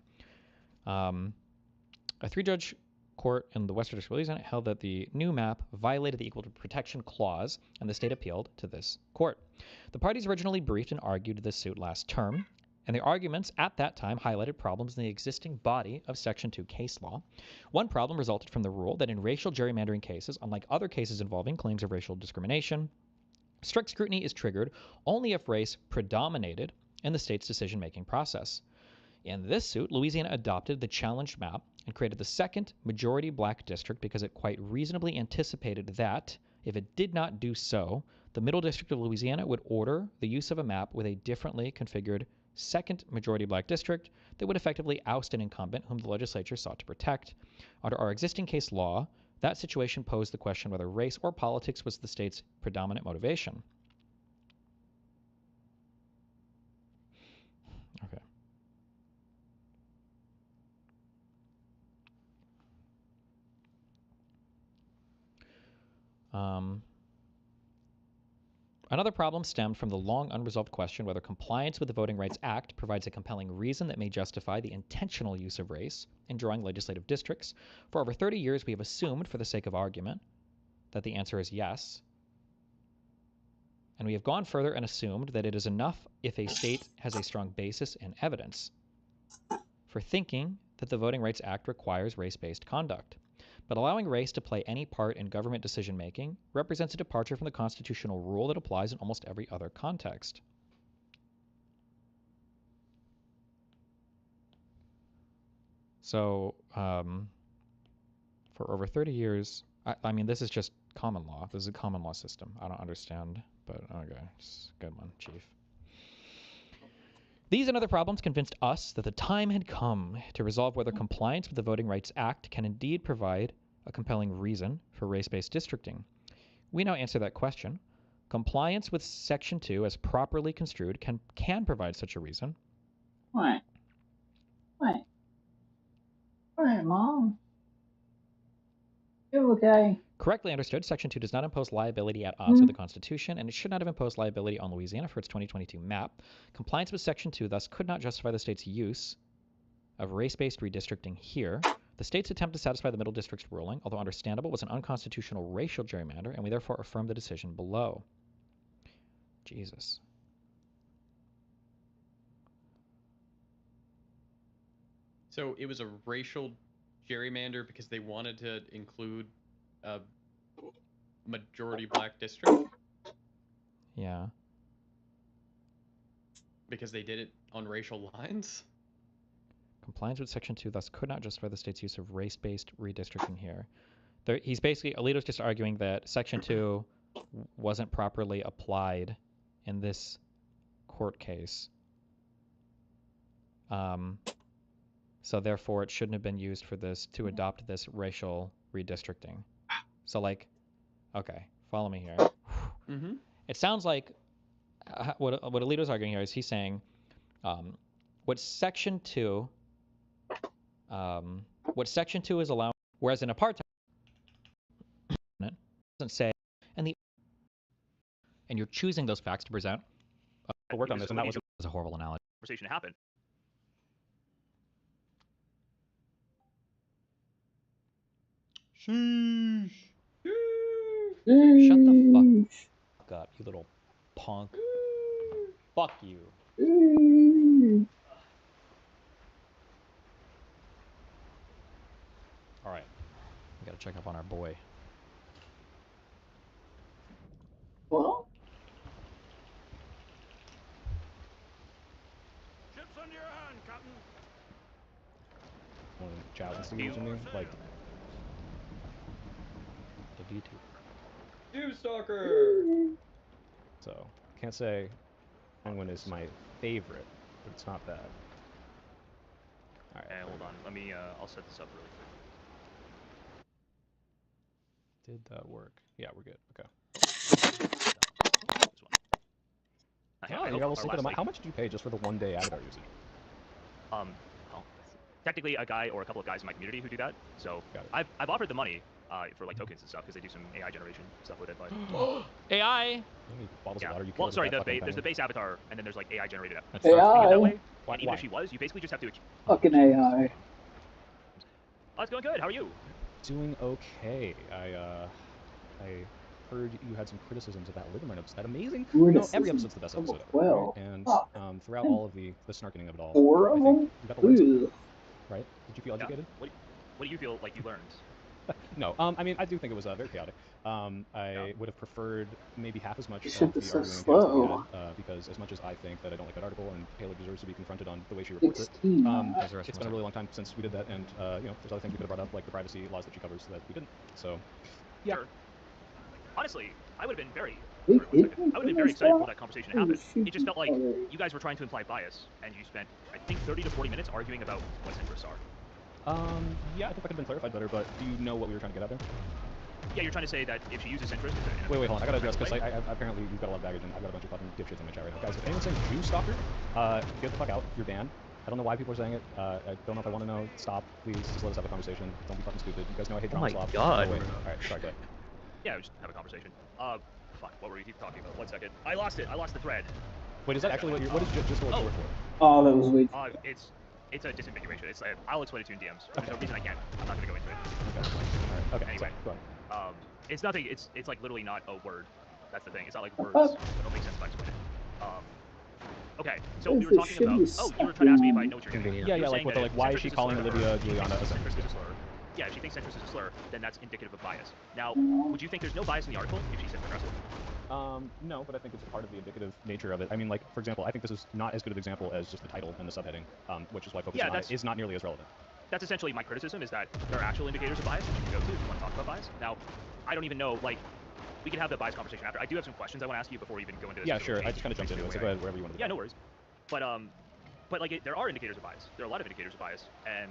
A 3-judge court in the Western District of Louisiana held that the new map violated the Equal Protection Clause, and the state appealed to this court. The parties originally briefed and argued this suit last term, and the arguments at that time highlighted problems in the existing body of Section 2 case law. One problem resulted from the rule that in racial gerrymandering cases, unlike other cases involving claims of racial discrimination, strict scrutiny is triggered only if race predominated in the state's decision-making process. In this suit, Louisiana adopted the challenged map and created the second majority black district because it quite reasonably anticipated that, if it did not do so, the Middle District of Louisiana would order the use of a map with a differently configured second majority black district that would effectively oust an incumbent whom the legislature sought to protect. Under our existing case law, that situation posed the question whether race or politics was the state's predominant motivation. Okay. Another problem stemmed from the long unresolved question whether compliance with the Voting Rights Act provides a compelling reason that may justify the intentional use of race in drawing legislative districts. For over 30 years, we have assumed, for the sake of argument, that the answer is yes. And we have gone further and assumed that it is enough if a state has a strong basis and evidence for thinking that the Voting Rights Act requires race-based conduct. But allowing race to play any part in government decision-making represents a departure from the constitutional rule that applies in almost every other context. So, for over 30 years, I mean, this is just common law. This is a common law system. I don't understand, but okay, it's a good one, Chief. These and other problems convinced us that the time had come to resolve whether compliance with the Voting Rights Act can indeed provide a compelling reason for race-based districting. We now answer that question. Compliance with Section 2 as properly construed can provide such a reason. What? What? What, Mom? You okay? Correctly understood, Section 2 does not impose liability at odds with the Constitution, and it should not have imposed liability on Louisiana for its 2022 map. Compliance with Section 2 thus could not justify the state's use of race-based redistricting here. The state's attempt to satisfy the Middle District's ruling, although understandable, was an unconstitutional racial gerrymander, and we therefore affirm the decision below. Jesus. So it was a racial gerrymander because they wanted to include a majority black district? Yeah. Because they did it on racial lines? Compliance with Section 2 thus could not justify the state's use of race-based redistricting here. He's basically, Alito's just arguing that Section 2 wasn't properly applied in this court case. So therefore it shouldn't have been used for this, to adopt this racial redistricting. So like, okay, follow me here. Mm-hmm. It sounds like what Alito's arguing here is he's saying what Section 2 is allowing, whereas in apartheid it doesn't say, and you're choosing those facts to present. I worked on this, and that was a horrible analogy. Conversation happened. Sheesh. Shut the fuck up, you little punk. Fuck you. Alright. We gotta check up on our boy. Well? Ships under your hand, Captain. One of the challenges to me, like the D2. Doomstalker! So, can't say Penguin is my favorite, but it's not bad. Alright, hold on. Let me, I'll set this up really quick. Did that work? Yeah, we're good. Okay. How much did you pay just for the 1 day Avatar usage? Well, technically a guy or a couple of guys in my community who do that. So I've offered the money for like tokens and stuff because they do some AI generation stuff with it. But AI. Yeah. Well, sorry, there's the base avatar and then there's like AI generated AI. that way. And even if she was, you basically just have to. Fucking AI. Oh, it's going good. How are you? Doing okay. I heard you had some criticisms of that living room. Is that amazing? No, every episode's the best episode ever. Well, right? And throughout all of the snarkening of it all, 4 of them? you got the words, right? Did you feel educated? What do you feel like you learned? No, I mean, I do think it was very chaotic. I would have preferred maybe half as much of the argument against the because as much as I think that I don't like that article and Taylor deserves to be confronted on the way she reports it, it's been a really long time since we did that, and you know, there's other things we could have brought up, like the privacy laws that she covers that we didn't. So, yeah. Sure. Honestly, I would have been very. I would have been very excited for that conversation to happen. It just felt like you guys were trying to imply bias, and you spent, I think, 30 to 40 minutes arguing about what interests are. Yeah, I think that could have been clarified better, but do you know what we were trying to get at there? Yeah, you're trying to say that if she uses interest... Wait, hold on. I gotta address, because apparently you've got a lot of baggage, and I've got a bunch of fucking dipshits in my chat right now. Guys, if anyone's saying Jew stalker, get the fuck out. You're banned. I don't know why people are saying it. I don't know if I want to know. Stop. Please, just let us have a conversation. Don't be fucking stupid. You guys know I hate drama slop. Oh my god. Alright, sorry, go ahead. Yeah, we just have a conversation. Fuck, what were we talking about? 1 second. I lost it. I lost the thread. Wait, is that actually what is just what you're for? Oh, that was weird. It's a disambiguation. I'll explain it to you in DMs. There's no reason I can't. I'm not gonna go into it. Okay. Anyway, go on. it's nothing. It's like literally not a word. That's the thing. It's not like words that don't make sense if I explain it. Okay, so we were talking about. Oh, you were trying to ask me if I know what you're getting. Yeah, like with why is she calling Olivia Juliana a centrist? Yeah, if she thinks centrist is a slur, then that's indicative of bias. Now, would you think there's no bias in the article if she said progressive? No, but I think it's part of the indicative nature of it. I mean, like, for example, I think this is not as good of an example as just the title and the subheading, which is why focusing on it is not nearly as relevant. That's essentially my criticism, is that there are actual indicators of bias that you can go to if you want to talk about bias. Now, I don't even know, like, we can have the bias conversation after. I do have some questions I want to ask you before we even go into this. Yeah, sure. I just kind of jumped into it, so go ahead, wherever you want to go. Yeah, no worries. But like, there are indicators of bias. There are a lot of indicators of bias, and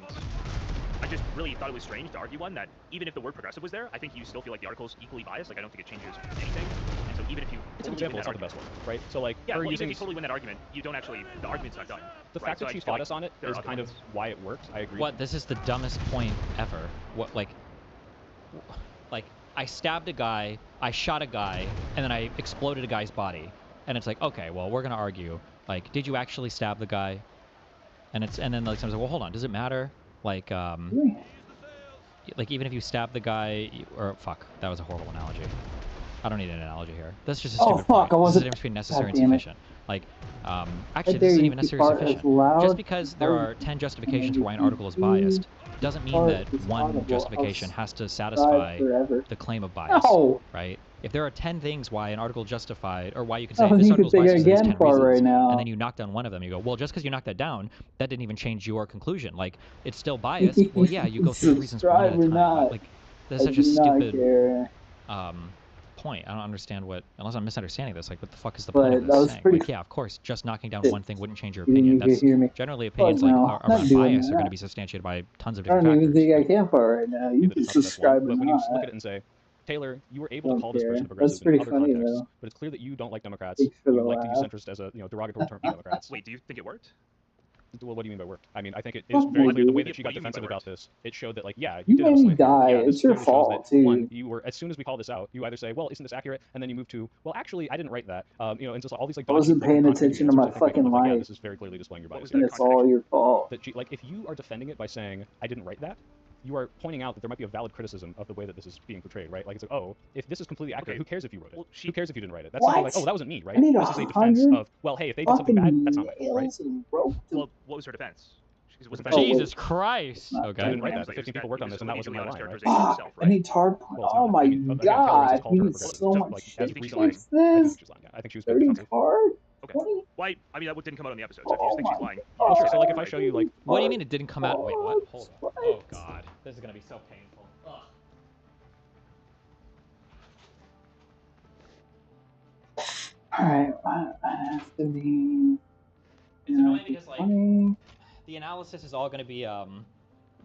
I just really thought it was strange to argue one that even if the word progressive was there, I think you still feel like the article is equally biased. Like, I don't think it changes anything. And so So even if you It's an totally example. win It's that not the best argument, one, right? So like yeah, her well, even using if you totally win that argument, you don't actually. The argument's not done. the right? fact So that I she just feel fought like us on it there are is other kind of ways. why it works. I agree. What? This is the dumbest point ever. What? Like I stabbed a guy, I shot a guy, and then I exploded a guy's body. And it's like, okay, well, we're gonna argue. Like, did you actually stab the guy? And then like someone's like, well, hold on, does it matter? Like even if you stab the guy, or fuck, that was a horrible analogy. I don't need an analogy here. That's just a stupid fuck, point. I This is wasn't- the difference between necessary and God damn it. sufficient. Like, actually, dare this isn't you even keep necessary or art as sufficient. loud Just because there as are 10 justifications for why an article is biased doesn't mean art that is one audible. justification I'll has to satisfy forever. the claim of bias. No! Right? If there are 10 things why an article justified, or why you can say Oh, this you article is could biased think because it has again 10 for reasons, right now. and then you knock down one of them, you go, well, just because you knocked that down, that didn't even change your conclusion. Like, it's still biased. Well, yeah, you go through the reasons one at a Subscribe or time. not. Like, that's I such a do not stupid care. point. I don't understand what, unless I'm misunderstanding this, like what the fuck is the But point of that this was saying? pretty Like, yeah, of course, just knocking down shit. one thing wouldn't change your You opinion. could That's hear me. generally Fuck opinions like no, around not doing bias are going that. to be substantiated by tons of I different don't even factors. think I can for right now. You that can it's not the best one, subscribe or but when you not. look at it and say, Taylor, you were able to Don't call this person care. a progressive That's pretty in other funny, contexts, though. but it's clear that you don't like Democrats. Thanks for You the like to use laugh. centrist as a derogatory term for Democrats. Wait, do you think it worked? Well, what do you mean by worked? I mean, I think it is Fuck very no, clear the way dude. that she got What do you mean by defensive about worked? this. It showed that, like, yeah, You did made have a me slant here. die. Yeah, It's this your clearly shows fault, that, one, too. you were, as soon as we call this out, you either say, well, isn't this accurate? And then you move to, well, actually, I didn't write that. And just all these, like, I wasn't dodgy, paying contradictory attention to my answers, I think, make it fucking look like, yeah, life. this is very clearly displaying your bias. And it's all your fault. That like, if you are defending it by saying, I didn't write that, you are pointing out that there might be a valid criticism of the way that this is being portrayed, right? Like, it's like, oh, if this is completely accurate, Okay. who cares if you wrote it? Well, Who cares if you didn't write it? That's What? something like, oh, that wasn't me, right? I need This is a defense 100 of, well, hey, if they did something bad, that's not my fault, right? nails and rope to- Well, what was her defense? She was Oh, Jesus Christ! Not Okay. I didn't write Damn. that. 15 people worked on this, and that wasn't my line, right? Fuck, I need hard point. Well, it's Oh not. my I mean, again, Taylor god, just called he her needs progressive. so So, much like, shit as to recently, fix I think this. she was lying. Yeah, I think she was 30 being defensive. hard? Okay. 20? Why? I mean, that didn't come out on the episode. So if you Oh just think she's my lying, god. Sure, so like if I show you like What do you mean it didn't come out? Wait, what? Hold on. What? Oh god, this is gonna be so painful. Ugh. Alright, I have to be. It's annoying because like funny. the analysis is all gonna be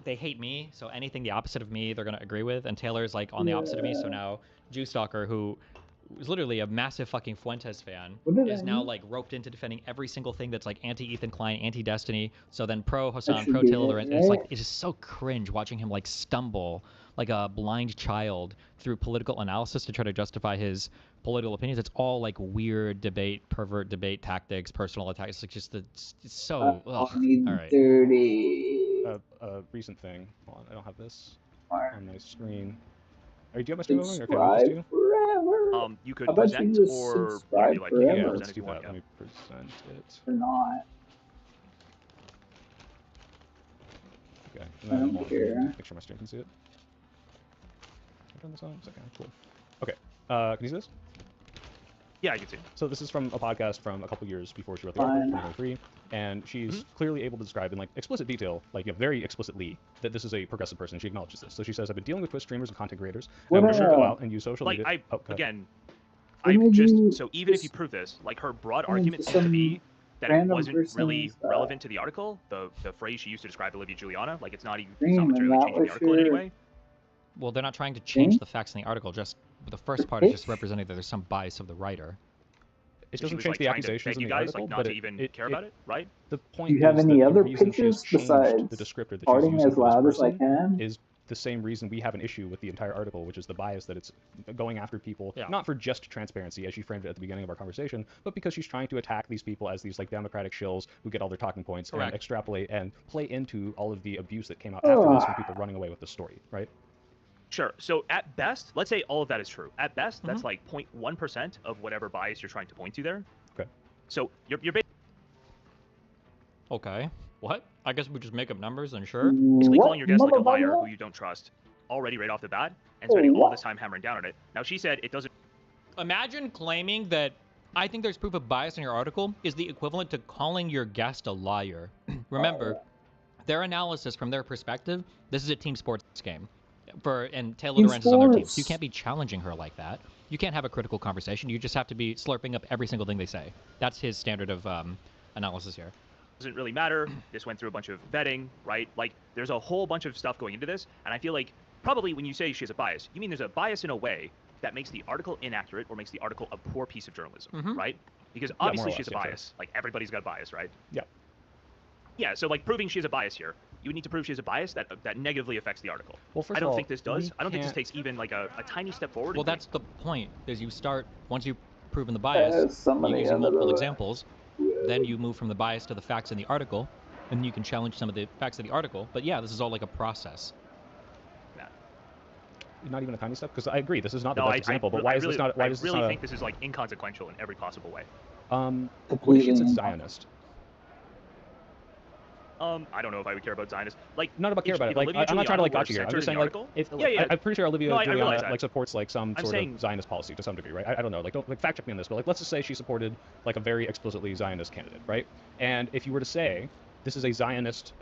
they hate me, so anything the opposite of me they're gonna agree with, and Taylor's like on the opposite of me, so now Jewstalker, who was literally a massive fucking Fuentes fan, What did is I now mean? like roped into defending every single thing that's like anti-Ethan Klein, anti-Destiny, so then pro-Hassan, should be pro-Taylor it, Lorenz, and it's like right? it's just so cringe watching him like stumble like a blind child through political analysis to try to justify his political opinions. It's all like weird debate, pervert debate tactics, personal attacks. It's like just it's so ugh. need All right. 30. a recent thing. Hold on, I don't have this Alright. on my screen. Are you do you have my screen going? Or can I just do? Subscribe forever. you could How about you present just or would subscribe you like forever? to Yeah, present let's if do you that. want? Let me present it. Or not. Okay. I don't hold on, care. make sure my stream can see it. Can I turn this on? Okay, cool. Okay. Can you see this? Yeah, I can see. So this is from a podcast from a couple years before she wrote the article, 2023, and she's clearly able to describe in like explicit detail, like very explicitly, that this is a progressive person. She acknowledges this. So she says, "I've been dealing with Twitch streamers and content creators. And I'm sure go out and use social Like media." Oh, go ahead. again, Why I would just you so even if you just prove this, like her broad go argument into seems to some be that it random wasn't really person's, relevant to the article. The phrase she used to describe Olivia Juliana, like it's not Dream, and materially that changing the was article in any your- way. Well, they're not trying to change Hmm? the facts in the article. Just the first part is just representing that there's some bias of the writer. It She doesn't was, change like, the trying to accusations beg in you the guys, article, like, not but to even care about it, right? The point Do you have is any that other the reason pictures she's changed besides the descriptor that she's farting using as for this loud as I person can? is the same reason we have an issue with the entire article, which is the bias that it's going after people, Yeah. not for just transparency, as she framed it at the beginning of our conversation, but because she's trying to attack these people as these like democratic shills who get all their talking points Correct. and extrapolate and play into all of the abuse that came out after this from people running away with the story, right? Sure. So at best, let's say all of that is true. At best, that's Mm-hmm. like 0.1% of whatever bias you're trying to point to there. Okay. So you're Okay. What? I guess we just make up numbers and sure. basically What, calling your guest like a liar motherfucker? who you don't trust already right off the bat and spending all what? this time hammering down on it. Now she said it doesn't. Imagine claiming that I think there's proof of bias in your article is the equivalent to calling your guest a liar. Remember, their analysis from their perspective, this is a team sports game. And Taylor Team Lorenz is on their team. So sports. you can't be challenging her like that. You can't have a critical conversation. You just have to be slurping up every single thing they say. That's his standard of analysis here. Doesn't really matter. This went through a bunch of vetting, right? Like, there's a whole bunch of stuff going into this, and I feel like probably when you say she has a bias, you mean there's a bias in a way that makes the article inaccurate or makes the article a poor piece of journalism, Mhm. right? Because more or obviously she less, has a yeah, sure. bias. Like everybody's got a bias, right? Yeah. Yeah. So like proving she has a bias here, you would need to prove she has a bias that negatively affects the article. Well, first I of don't all, think this does. we I don't think this can't- takes even like a tiny step forward. Well, in that's the point. Is you start once you've proven the bias, somebody using under multiple the- examples, then you move from the bias to the facts in the article, and you can challenge some of the facts of the article. But yeah, this is all like a process. Not even a tiny step, because I agree this is not the No, best example. But why is really, this not? Why I is this really not? think this is like inconsequential in every possible way. What if she's a Zionist? I don't know if I would care about Zionists. Like, Not about care if- about if it. Like, Olivia I'm not trying to like Giuliani were gotcha here. I'm censored just in saying the like, article- if yeah, yeah. I'm pretty sure Olivia No, I realize Giuliani that. like supports like some I'm sort saying- of Zionist policy to some degree, right? I don't know. Like, don't like fact check me on this, but like, let's just say she supported like a very explicitly Zionist candidate, right? And if you were to say this is a Zionist,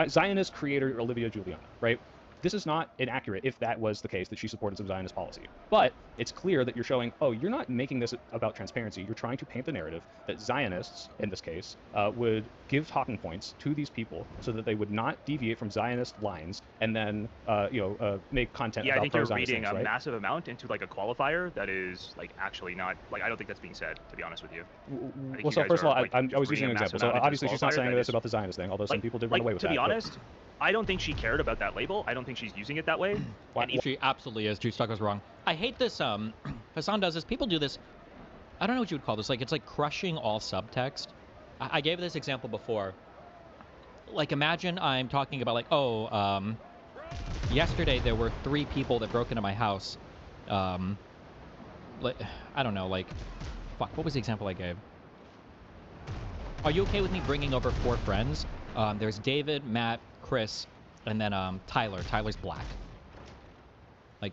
Zionist creator Olivia Giuliani, right? This is not inaccurate if that was the case, that she supported some Zionist policy. But it's clear that you're showing, oh, you're not making this about transparency. You're trying to paint the narrative that Zionists, in this case, would give talking points to these people so that they would not deviate from Zionist lines and then, make content Yeah, I about think you're pro-Zionist reading things, a right? massive amount into like a qualifier that is like actually not like I don't think that's being said, to be honest with you. I think Well, you so guys first of are, all, like, I just was using an reading a massive example. So amount into obviously she's not qualifier saying that this is- about the Zionist thing, although some people did run away with to that. be but- honest, I don't think she cared about that label. I don't think she's using it that way. And even- She absolutely is. Juice Stuck was wrong. I hate this. Hassan does this. People do this. I don't know what you would call this. Like, it's like crushing all subtext. I gave this example before. Like, imagine I'm talking about like, yesterday there were 3 people that broke into my house. Like, I don't know. Like, fuck. What was the example I gave? Are you okay with me bringing over 4 friends? There's David, Matt, Chris, and then Tyler. Tyler's black. Like,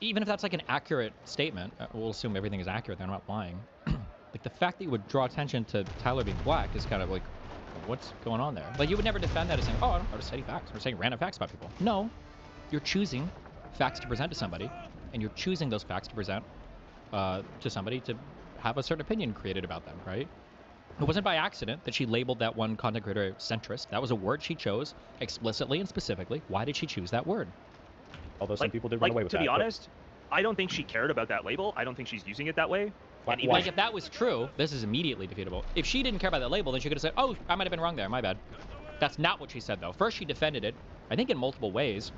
even if that's like an accurate statement, we'll assume everything is accurate. They're not lying. Like, the fact that you would draw attention to Tyler being black is kind of like, what's going on there? Like, you would never defend that as saying, I'm just stating facts. Or saying random facts about people. No, you're choosing facts to present to somebody, and you're choosing those facts to present to somebody to have a certain opinion created about them, right? It wasn't by accident that she labeled that one content creator centrist. That was a word she chose explicitly and specifically. Why did she choose that word? Although some people did run away with to that. be but- honest, I don't think she cared about that label. I don't think she's using it that way. And even Like, if that was true, this is immediately defeatable. If she didn't care about that label, then she could have said, oh, I might have been wrong there, my bad. That's not what she said, though. First, she defended it, I think in multiple ways.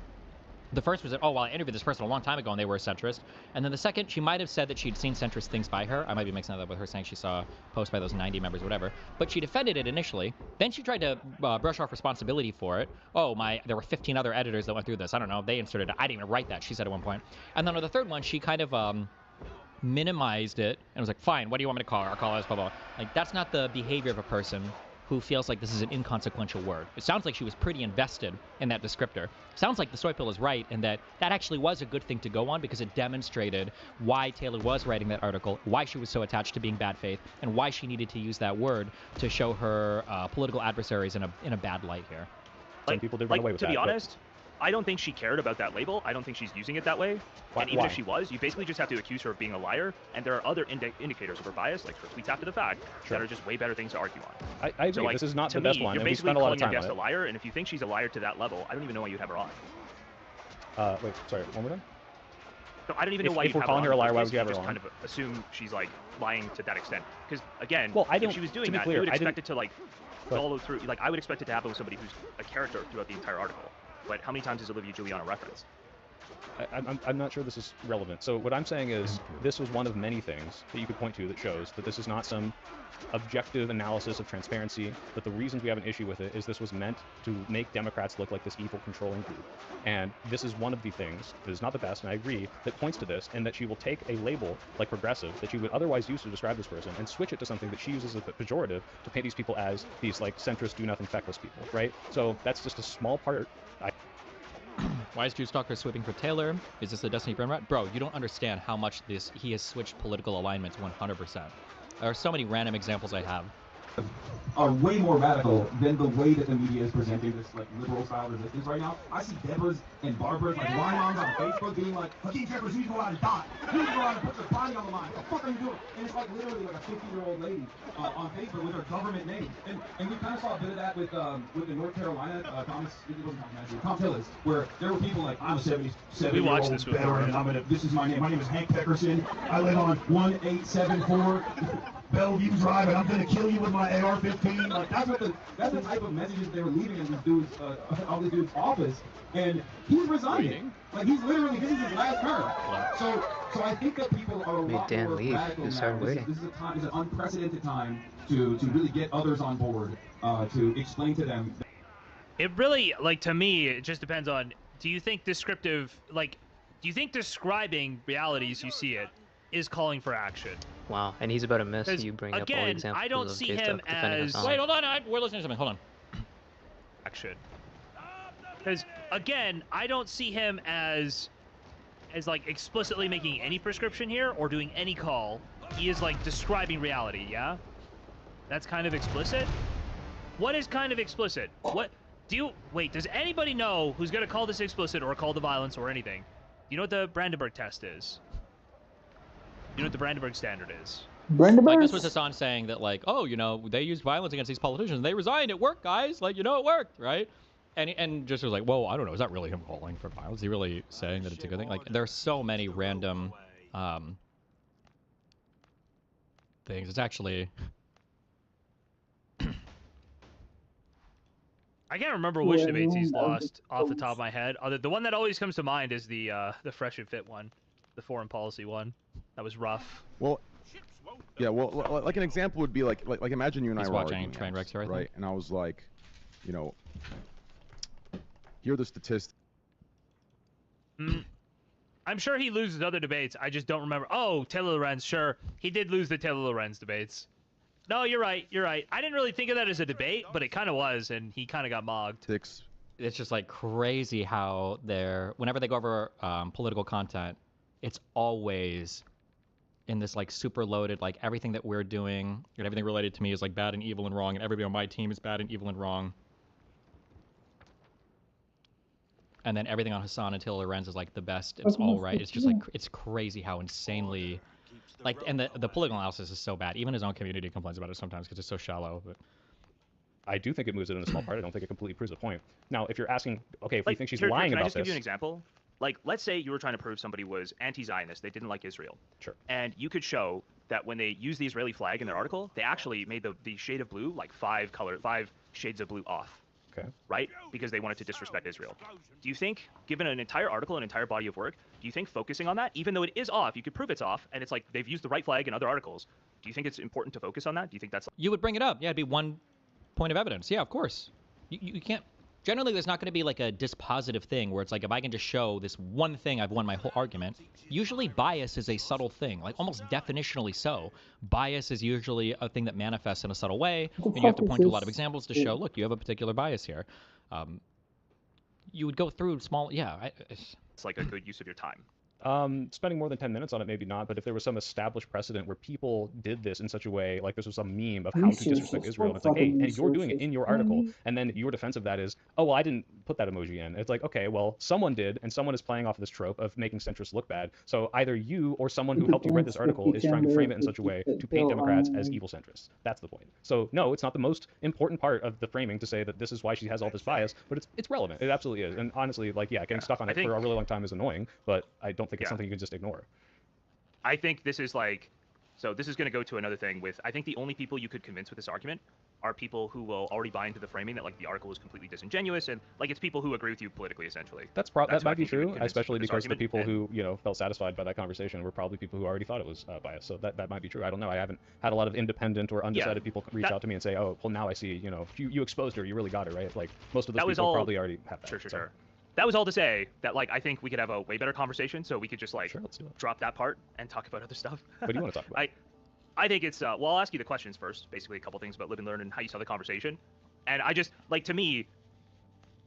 The first was that, I interviewed this person a long time ago and they were a centrist. And then the second, she might have said that she'd seen centrist things by her. I might be mixing that up with her saying she saw a post by those 90 members or whatever. But she defended it initially. Then she tried to brush off responsibility for it. There were 15 other editors that went through this. I don't know. They inserted it. I didn't even write that, she said at one point. And then on the third one, she kind of minimized it and was like, fine, what do you want me to call her? I'll call her this, blah, blah. Like, that's not the behavior of a person who feels like this is an inconsequential word. It sounds like she was pretty invested in that descriptor. Sounds like the soy pill is right in that actually was a good thing to go on because it demonstrated why Taylor was writing that article, why she was so attached to being bad faith, and why she needed to use that word to show her political adversaries in a bad light here. Some people did run away with to that. be but- honest, I don't think she cared about that label. I don't think she's using it that way. And even Why? if she was, you basically just have to accuse her of being a liar. And there are other indicators of her bias, like her tweets after the fact, that are just way better things to argue on. I agree. So, like, This is not to the best me, one, You're and we basically spent a lot of calling your time on guest a liar, and if you think she's a liar to that level, I don't even know why you have her on. Wait, sorry, one more time? So I don't even know If- why if you we're have calling her her a on. liar, why You would you have her just on? kind of assume she's like lying to that extent. Because again, Well, I if don't- she was to doing be that, clear, you would I expect didn't- it to like Go ahead. follow through. Like I would expect it to happen with somebody who's a character throughout the entire article. But how many times is Olivia Giuliani referenced? I'm not sure this is relevant. So what I'm saying is this was one of many things that you could point to that shows that this is not some objective analysis of transparency, that the reasons we have an issue with it is this was meant to make Democrats look like this evil controlling group. And this is one of the things that is not the best, and I agree, that points to this, and that she will take a label like progressive that she would otherwise use to describe this person and switch it to something that she uses as a pejorative to paint these people as these like centrist, do-nothing, feckless people, right? So that's just a small part. Why is Juice Stalker sweeping for Taylor? Is this the Destiny Burn Rat? Bro, you don't understand how much he has switched political alignments 100%. There are so many random examples I have. are way more radical than the way that the media is presenting this like liberal style resistance right now. I see Deborah's and Barbara's like line moms on Facebook being like, Hakeem Jeffries, you need to go out and die. You need to go out and put your body on the line. What the fuck are you doing? And it's like literally like a 50-year-old lady on Facebook with her government name. And we kind of saw a bit of that with the North Carolina Thomas, it wasn't Thomas Massey, Tom Tillis, where there were people like, I'm a 77-year-old veteran, and this is my name. My name is Hank Peckerson. I live on 1874 Bellevue Drive, and I'm gonna kill you with my AR-15. Like that's the type of messages they were leaving in this dude's all these dude's office, and he's resigning. Like he's literally, this is his last term. So I think that people are a lot Dan more leave. radical He now. started waiting. This is a time, it's an unprecedented time to really get others on board, to explain to them. It really, like, to me, it just depends on, do you think descriptive, like, do you think describing reality as you see it is calling for action? Wow, and he's about to miss 'Cause, you bring up all again, examples I don't of see J-Stuff him defending as... Hassan. Wait, hold on. We're listening to something. Hold on. Action. Because, again, I don't see him as like, explicitly making any prescription here or doing any call. He is, like, describing reality, yeah? That's kind of explicit? What is kind of explicit? What... Wait, does anybody know who's going to call this explicit or call the violence or anything? You know what the Brandenburg test is? You know what the Brandenburg standard is? Like, this was Hassan saying that, like, oh, you know, they used violence against these politicians. They resigned. It worked, guys. Like, you know, it worked, right? And just was like, whoa, I don't know. Is that really him calling for violence? Is he really saying that it's a good thing? Like, there are so many random things. It's actually... I can't remember which debates he's lost off the top of my head. The one that always comes to mind is the Fresh and Fit one, the foreign policy one. That was rough. Well, yeah. Well, like an example would be like imagine you and He's I were watching arguing Trainwrecks here, I think. right? And I was like, you know, here are the statistics. I'm sure he loses other debates. I just don't remember. Oh, Taylor Lorenz, sure. He did lose the Taylor Lorenz debates. No, you're right. You're right. I didn't really think of that as a debate, but it kind of was, and he kind of got mogged. It's just like crazy how whenever they go over political content, it's always in this like super loaded, like everything that we're doing and everything related to me is like bad and evil and wrong, and everybody on my team is bad and evil and wrong. And then everything on Hassan and Taylor Lorenz is like the best. It's all right. It's just like, it's crazy how insanely, like, and the political analysis is so bad. Even his own community complains about it sometimes because it's so shallow. But I do think it moves it in a small part. I don't think it completely proves a point. Now, if you're asking, okay, if Like, you think she's here, lying can I about just give you an this, example? Like, let's say you were trying to prove somebody was anti-Zionist, they didn't like Israel. Sure. And you could show that when they used the Israeli flag in their article, they actually made the shade of blue like 5 shades of blue off. Okay. Right? Because they wanted to disrespect Israel. Do you think, given an entire article, an entire body of work, do you think focusing on that, even though it is off, you could prove it's off, and it's like they've used the right flag in other articles, do you think it's important to focus on that? Do you think that's... you would bring it up. Yeah, it'd be one point of evidence. Yeah, of course. You can't... Generally, there's not going to be like a dispositive thing where it's like, if I can just show this one thing, I've won my whole argument. Usually bias is a subtle thing, like almost definitionally so. Bias is usually a thing that manifests in a subtle way, and you have to point to a lot of examples to show, look, you have a particular bias here. You would go through small... Yeah. It's like a good use of your time. Spending more than 10 minutes on it, maybe not, but if there was some established precedent where people did this in such a way, like this was some meme of how to disrespect Israel, and it's like, hey, and you're doing it in your article, and then your defense of that is, oh, well, I didn't put that emoji in. It's like, okay, well, someone did, and someone is playing off of this trope of making centrists look bad, so either you or someone who helped you write this article is trying to frame it in such a way to paint Democrats as evil centrists. That's the point. So, no, it's not the most important part of the framing to say that this is why she has all this bias, but it's relevant. It absolutely is. And honestly, like, yeah, getting stuck on it for a really long time is annoying, but I don't think it's something you can just ignore. I think this is like, so this is going to go to another thing with, I think the only people you could convince with this argument are people who will already buy into the framing that like the article is completely disingenuous, and like it's people who agree with you politically, essentially. That might be true, especially because the people who, you know, felt satisfied by that conversation were probably people who already thought it was biased. So that might be true. I don't know. I haven't had a lot of independent or undecided people reach out to me and say, oh, well, now I see, you know, you exposed her, you really got it, right? Like most of those people probably already have that. Sure. That was all to say that, like, I think we could have a way better conversation, so we could just, like, drop that part and talk about other stuff. What do you want to talk about? I think it's, well, I'll ask you the questions first, basically a couple things about live and learn and how you saw the conversation. And I just, like, to me,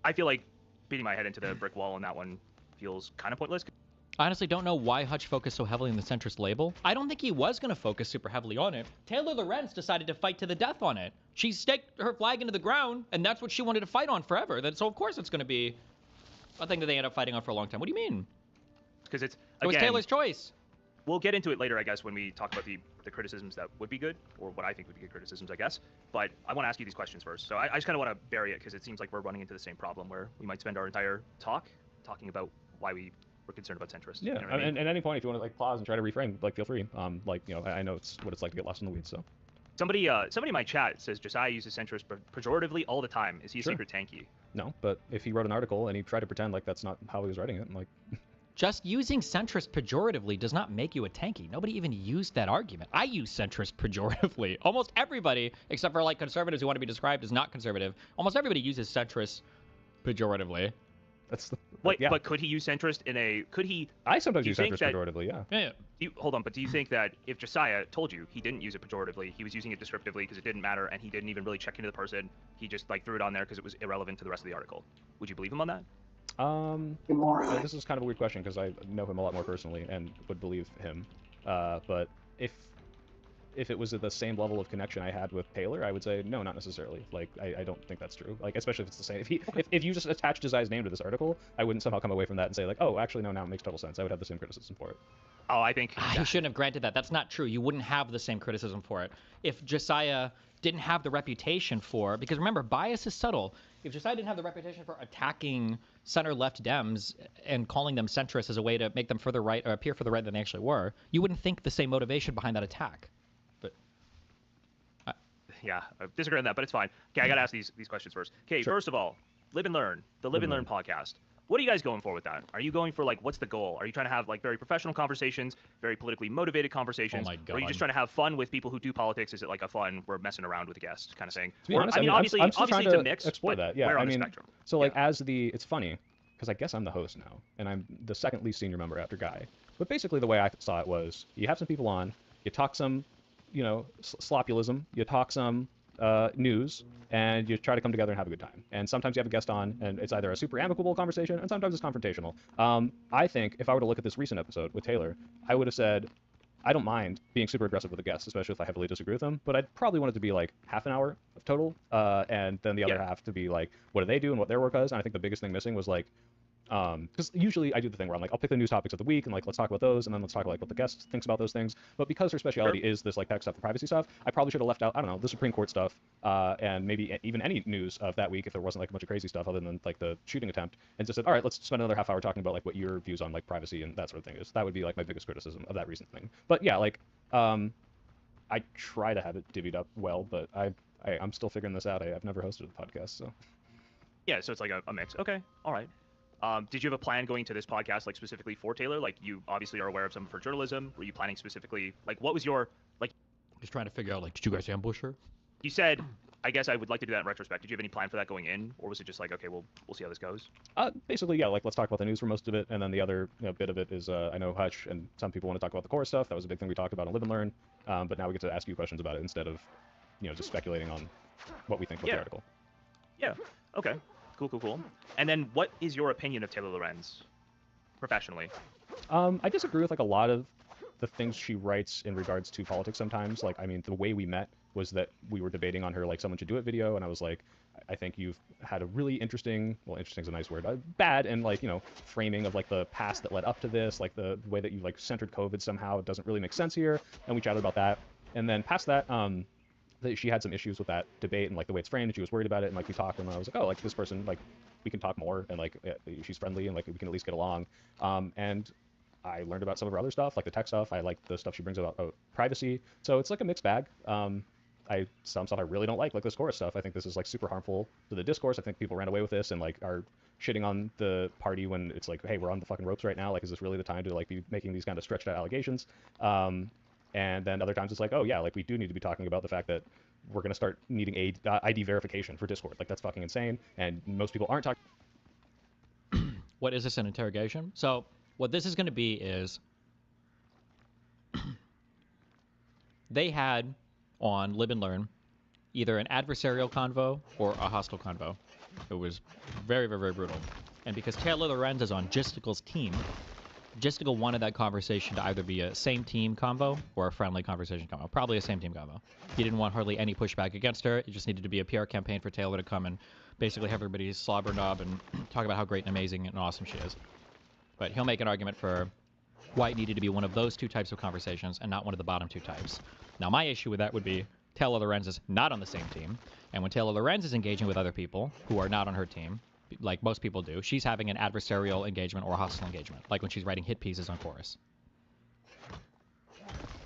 I feel like beating my head into the brick wall on that one feels kind of pointless. I honestly don't know why Hutch focused so heavily on the centrist label. I don't think he was going to focus super heavily on it. Taylor Lorenz decided to fight to the death on it. She staked her flag into the ground, and that's what she wanted to fight on forever. So of course it's going to be a thing that they end up fighting on for a long time. What do you mean? Because it was Taylor's choice. We'll get into it later, I guess, when we talk about the criticisms that would be good, or what I think would be good criticisms, I guess. But I want to ask you these questions first. So I just kind of want to bury it, because it seems like we're running into the same problem, where we might spend our entire talk talking about why we're concerned about centrists. Yeah, You know what I mean? and at any point, if you want to like pause and try to reframe, like feel free. Like I know it's what it's like to get lost in the weeds. So Somebody in my chat says Josiah uses centrist pejoratively all the time. Is he a Sure. secret tanky? no, but if he wrote an article and he tried to pretend like that's not how he was writing it, I'm like, Just using centrist pejoratively does not make you a tanky. Nobody even used that argument. I use centrist pejoratively. Almost everybody, except for like conservatives who want to be described as not conservative, almost everybody uses centrist pejoratively. That's the Wait, but could he use centrist in a? Could he? I sometimes do you use think centrist that- pejoratively. Yeah. Yeah. Hold on, but do you think that if Josiah told you he didn't use it pejoratively, he was using it descriptively because it didn't matter, and he didn't even really check into the person, he just like threw it on there because it was irrelevant to the rest of the article? Would you believe him on that? This is kind of a weird question because I know him a lot more personally and would believe him. But if it was at the same level of connection I had with Taylor, I would say no, not necessarily. Like I don't think that's true. Like especially if it's the same. If you just attached Josiah's name to this article, I wouldn't somehow come away from that and say like, oh, actually no, now it makes total sense. I would have the same criticism for it. Oh, I think You shouldn't have granted that. That's not true. You wouldn't have the same criticism for it. If Josiah didn't have the reputation for, because remember, bias is subtle. If Josiah didn't have the reputation for attacking center-left Dems and calling them centrist as a way to make them further right or appear further right than they actually were, you wouldn't think the same motivation behind that attack. But yeah, I disagree on that, but it's fine. Okay, I gotta ask these questions first. Okay, Sure. first of all, Live and Learn, the Live and Learn podcast. What are you guys going for with that? Are you going for like, what's the goal? Are you trying to have like very professional conversations, very politically motivated conversations? Oh my Or are you just God. trying to have fun with people who do politics? Is it like a fun, we're messing around with the guests kind of thing? To be Or, honest, I mean, obviously, I'm still obviously trying it's a to mix. explore but that. Yeah, we're on I the mean, spectrum. so like it's funny because I guess I'm the host now, and I'm the second least senior member after Guy. But basically, the way I saw it was, you have some people on, you talk some, slopulism, you talk some news, and you try to come together and have a good time. And sometimes you have a guest on, and it's either a super amicable conversation, and sometimes it's confrontational. I think if I were to look at this recent episode with Taylor, I would have said, I don't mind being super aggressive with a guest, especially if I heavily disagree with them, but I'd probably want it to be like half an hour of total, and then the other half to be like, what do they do and what their work is. And I think the biggest thing missing was like, because usually I do the thing where I'm like, I'll pick the news topics of the week and like, let's talk about those, and then let's talk about like what the guest thinks about those things. But because her specialty is this like tech stuff and privacy stuff, I probably should have left out, I don't know, the Supreme Court stuff, and maybe even any news of that week if there wasn't like a bunch of crazy stuff other than like the shooting attempt, and just said, all right, let's spend another half hour talking about like what your views on like privacy and that sort of thing is. That would be like my biggest criticism of that recent thing. But yeah, like, I try to have it divvied up well, but I'm still figuring this out. I've never hosted a podcast, so. Yeah, so it's like a mix. Okay, all right. Did you have a plan going to this podcast, like specifically for Taylor? Like, you obviously are aware of some of her journalism. Were you planning specifically, like, what was your, like? Just trying to figure out, like, did you guys ambush her? You said, I guess I would like to do that in retrospect. Did you have any plan for that going in, or was it just like, okay, we'll see how this goes? Basically, yeah, like let's talk about the news for most of it, and then the other bit of it is I know Hutch and some people want to talk about the core stuff. That was a big thing we talked about on Live and Learn, but now we get to ask you questions about it instead of, just speculating on what we think about the article. Yeah. Okay. Cool. And then, what is your opinion of Taylor Lorenz, professionally? I disagree with like a lot of the things she writes in regards to politics sometimes. Like, I mean, the way we met was that we were debating on her like Someone Should Do It video, and I was like, I think you've had a really interesting is a nice word, bad and like, framing of like the past that led up to this, like the way that you like centered COVID somehow, it doesn't really make sense here, and we chatted about that. And then past that, she had some issues with that debate and like the way it's framed, and she was worried about it, and like we talked, and I was like, oh, like this person, like we can talk more, and like she's friendly, and like we can at least get along. And I learned about some of her other stuff, like the tech stuff. I like the stuff she brings about privacy. So it's like a mixed bag. Some stuff I really don't like this chorus stuff. I think this is like super harmful to the discourse. I think people ran away with this and like are shitting on the party when it's like, hey, we're on the fucking ropes right now. Like, is this really the time to like be making these kind of stretched out allegations? And then other times it's like, oh yeah, like we do need to be talking about the fact that we're going to start needing ID verification for Discord. Like that's fucking insane. And most people aren't talking. What is this, an interrogation? So what this is going to be is they had on Live and Learn either an adversarial convo or a hostile convo. It was very, very, very brutal. And because Taylor Lorenz is on Gisticle's team, Jistical wanted that conversation to either be a same team convo or a friendly conversation convo. Probably a same team convo. He didn't want hardly any pushback against her. It just needed to be a PR campaign for Taylor to come and basically have everybody slobber knob and talk about how great and amazing and awesome she is. But he'll make an argument for why it needed to be one of those two types of conversations and not one of the bottom two types. Now, my issue with that would be Taylor Lorenz is not on the same team, and when Taylor Lorenz is engaging with other people who are not on her team, like most people do, she's having an adversarial engagement or a hostile engagement, like when she's writing hit pieces on Chorus.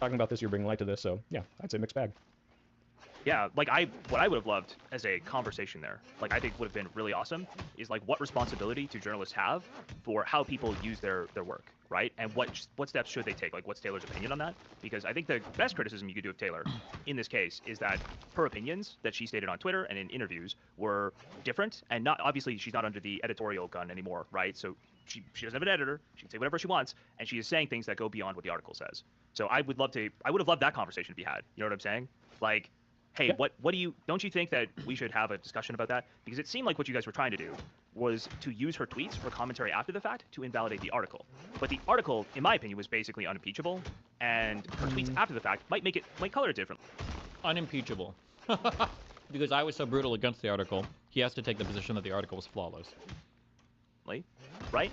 Talking about this, you're bringing light to this, so yeah, I'd say mixed bag. Yeah, like what I would have loved as a conversation there, like I think would have been really awesome, is like what responsibility do journalists have for how people use their work, right? And what steps should they take? Like, what's Taylor's opinion on that? Because I think the best criticism you could do of Taylor in this case is that her opinions that she stated on Twitter and in interviews were different, and not obviously she's not under the editorial gun anymore, right? So she doesn't have an editor. She can say whatever she wants, and she is saying things that go beyond what the article says. So I would have loved that conversation to be had. You know what I'm saying? Like, hey, don't you think that we should have a discussion about that? Because it seemed like what you guys were trying to do was to use her tweets for commentary after the fact to invalidate the article. But the article, in my opinion, was basically unimpeachable, and her tweets after the fact might color it differently. Unimpeachable. Because I was so brutal against the article, he has to take the position that the article was flawless. Right?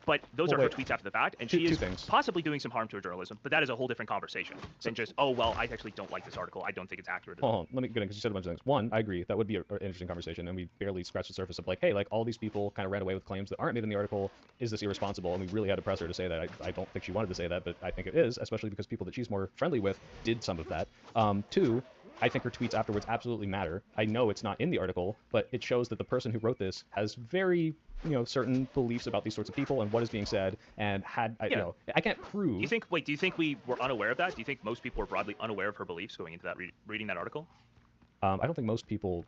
But those are her tweets after the fact, and she is possibly doing some harm to her journalism, but that is a whole different conversation than just, oh, well, I actually don't like this article. I don't think it's accurate. Hold on, let me get in, because you said a bunch of things. One, I agree. That would be an interesting conversation, and we barely scratched the surface of like, hey, like all these people kind of ran away with claims that aren't made in the article. Is this irresponsible? And we really had to press her to say that. I don't think she wanted to say that, but I think it is, especially because people that she's more friendly with did some of that. Two, I think her tweets afterwards absolutely matter. I know it's not in the article, but it shows that the person who wrote this has very, certain beliefs about these sorts of people and what is being said, and I can't prove. Do you think we were unaware of that? Do you think most people were broadly unaware of her beliefs going into that reading that article? I don't think most people,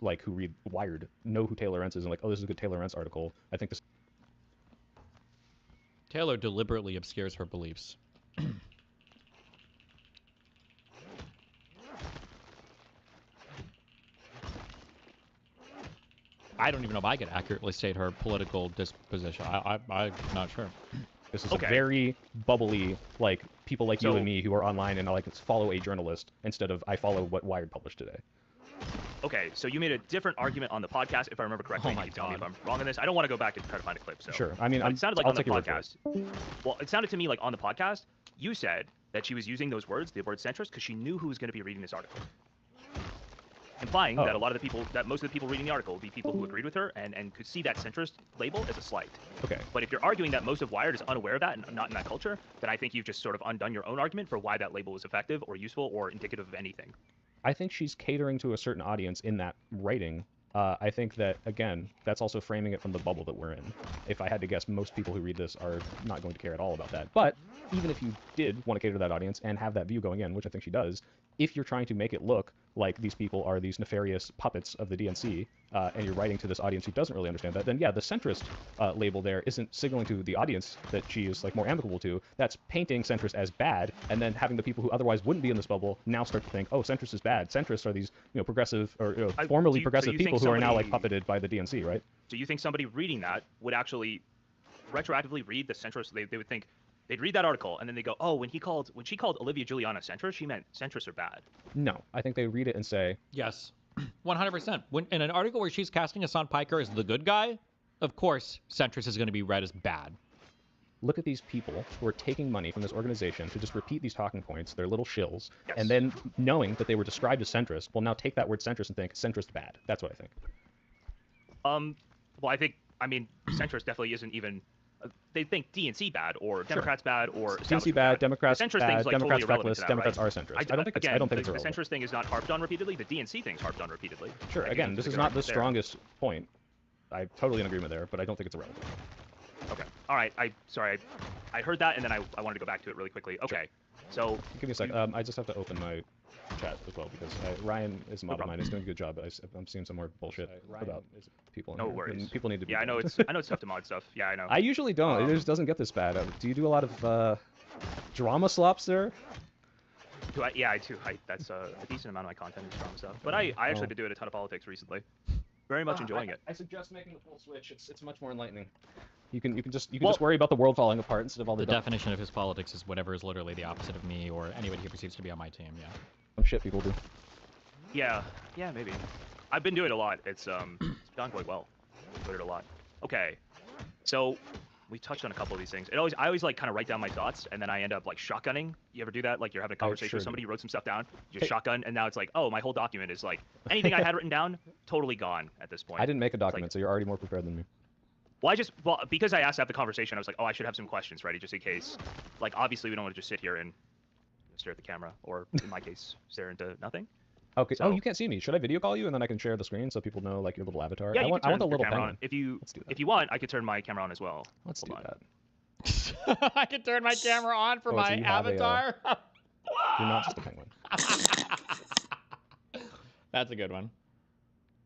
like, who read Wired know who Taylor Lorenz is and like, oh, this is a good Taylor Lorenz article. I think this. Taylor deliberately obscures her beliefs. I don't even know if I could accurately state her political disposition. I'm not sure. This is a very bubbly, like, people like you and me who are online and like follow a journalist instead of I follow what Wired published today. Okay, so you made a different argument on the podcast, if I remember correctly. You can tell me if I'm wrong on this. I don't want to go back and try to find a clip. So sure. I mean, it sounded like I'll on the take your word for podcast. Well, it sounded to me like on the podcast, you said that she was using those words, the word centrist, because she knew who was going to be reading this article. Implying that most of the people reading the article would be people who agreed with her and could see that centrist label as a slight. Okay. But if you're arguing that most of Wired is unaware of that and not in that culture, then I think you've just sort of undone your own argument for why that label is effective or useful or indicative of anything. I think she's catering to a certain audience in that writing. I think that, again, that's also framing it from the bubble that we're in. If I had to guess, most people who read this are not going to care at all about that. But even if you did want to cater to that audience and have that view going in, which I think she does, if you're trying to make it look like these people are these nefarious puppets of the DNC, and you're writing to this audience who doesn't really understand that, then yeah, the centrist label there isn't signaling to the audience that she is like more amicable to. That's painting centrist as bad, and then having the people who otherwise wouldn't be in this bubble now start to think, oh, centrist is bad. Centrists are these progressive or formerly progressive people who are now like puppeted by the DNC, right? Do you think somebody reading that would actually retroactively read the centrist? They would think. They'd read that article and then they go, oh, when she called Olivia Giuliana centrist, she meant centrists are bad. No, I think they read it and say yes, 100%. When in an article where she's casting Hassan Piker as the good guy, of course, centrist is going to be read as bad. Look at these people who are taking money from this organization to just repeat these talking points, they're little shills, and then knowing that they were described as centrist, will now take that word centrist and think centrist bad. That's what I think. Well, I mean, centrist definitely isn't even. They think DNC bad or Democrats bad or DNC bad, Democrats bad, like Democrats totally feckless, Democrats are centrist. I don't think it's the irrelevant. centrist thing is not harped on repeatedly. The DNC thing's harped on repeatedly. Sure. Again, this is not the strongest point. I'm totally in agreement there, but I don't think it's irrelevant. Okay. All right. I heard that and then I wanted to go back to it really quickly. Okay. So give me a sec. I just have to open my chat as well because Ryan is a mod of mine. He's doing a good job, but I'm seeing some more bullshit about people. No worries. People need to be. Yeah, I know it's tough to mod stuff. Yeah, I know. I usually don't. It just doesn't get this bad. Do you do a lot of drama slops there? Yeah, I do. That's a decent amount of my content is drama stuff. But I actually been doing a ton of politics recently. very much enjoying it. I suggest making the full switch. It's much more enlightening. You can just Well- just worry about the world falling apart instead of all The the definition of his politics is whatever is literally the opposite of me or anybody who perceives to be on my team. Yeah. dumb shit people do. Yeah, maybe. I've been doing it a lot. It's gone quite well. Enjoyed it a lot. Okay, so we touched on a couple of these things. I always like kind of write down my thoughts, and then I end up like shotgunning. You ever do that? Like you're having a conversation sure with do. somebody, you wrote some stuff down, you just shotgun, and now it's like, oh, my whole document is like anything I had written down, totally gone at this point. I didn't make a document, so you're already more prepared than me. Well, because I asked to have the conversation, I was like, oh, I should have some questions ready just in case. Like, obviously, we don't want to just sit here and stare at the camera, or in my case, stare into nothing. Okay. So- Oh, you can't see me. Should I video call you and then I can share the screen so people know like your little avatar? Yeah, I you want can turn the your little camera penguin. on. If you Let's do that. if you want, I could turn my camera on as well. Let's do that. I can turn my camera on for Oh, so my you have a, avatar. You're not just a penguin. That's a good one.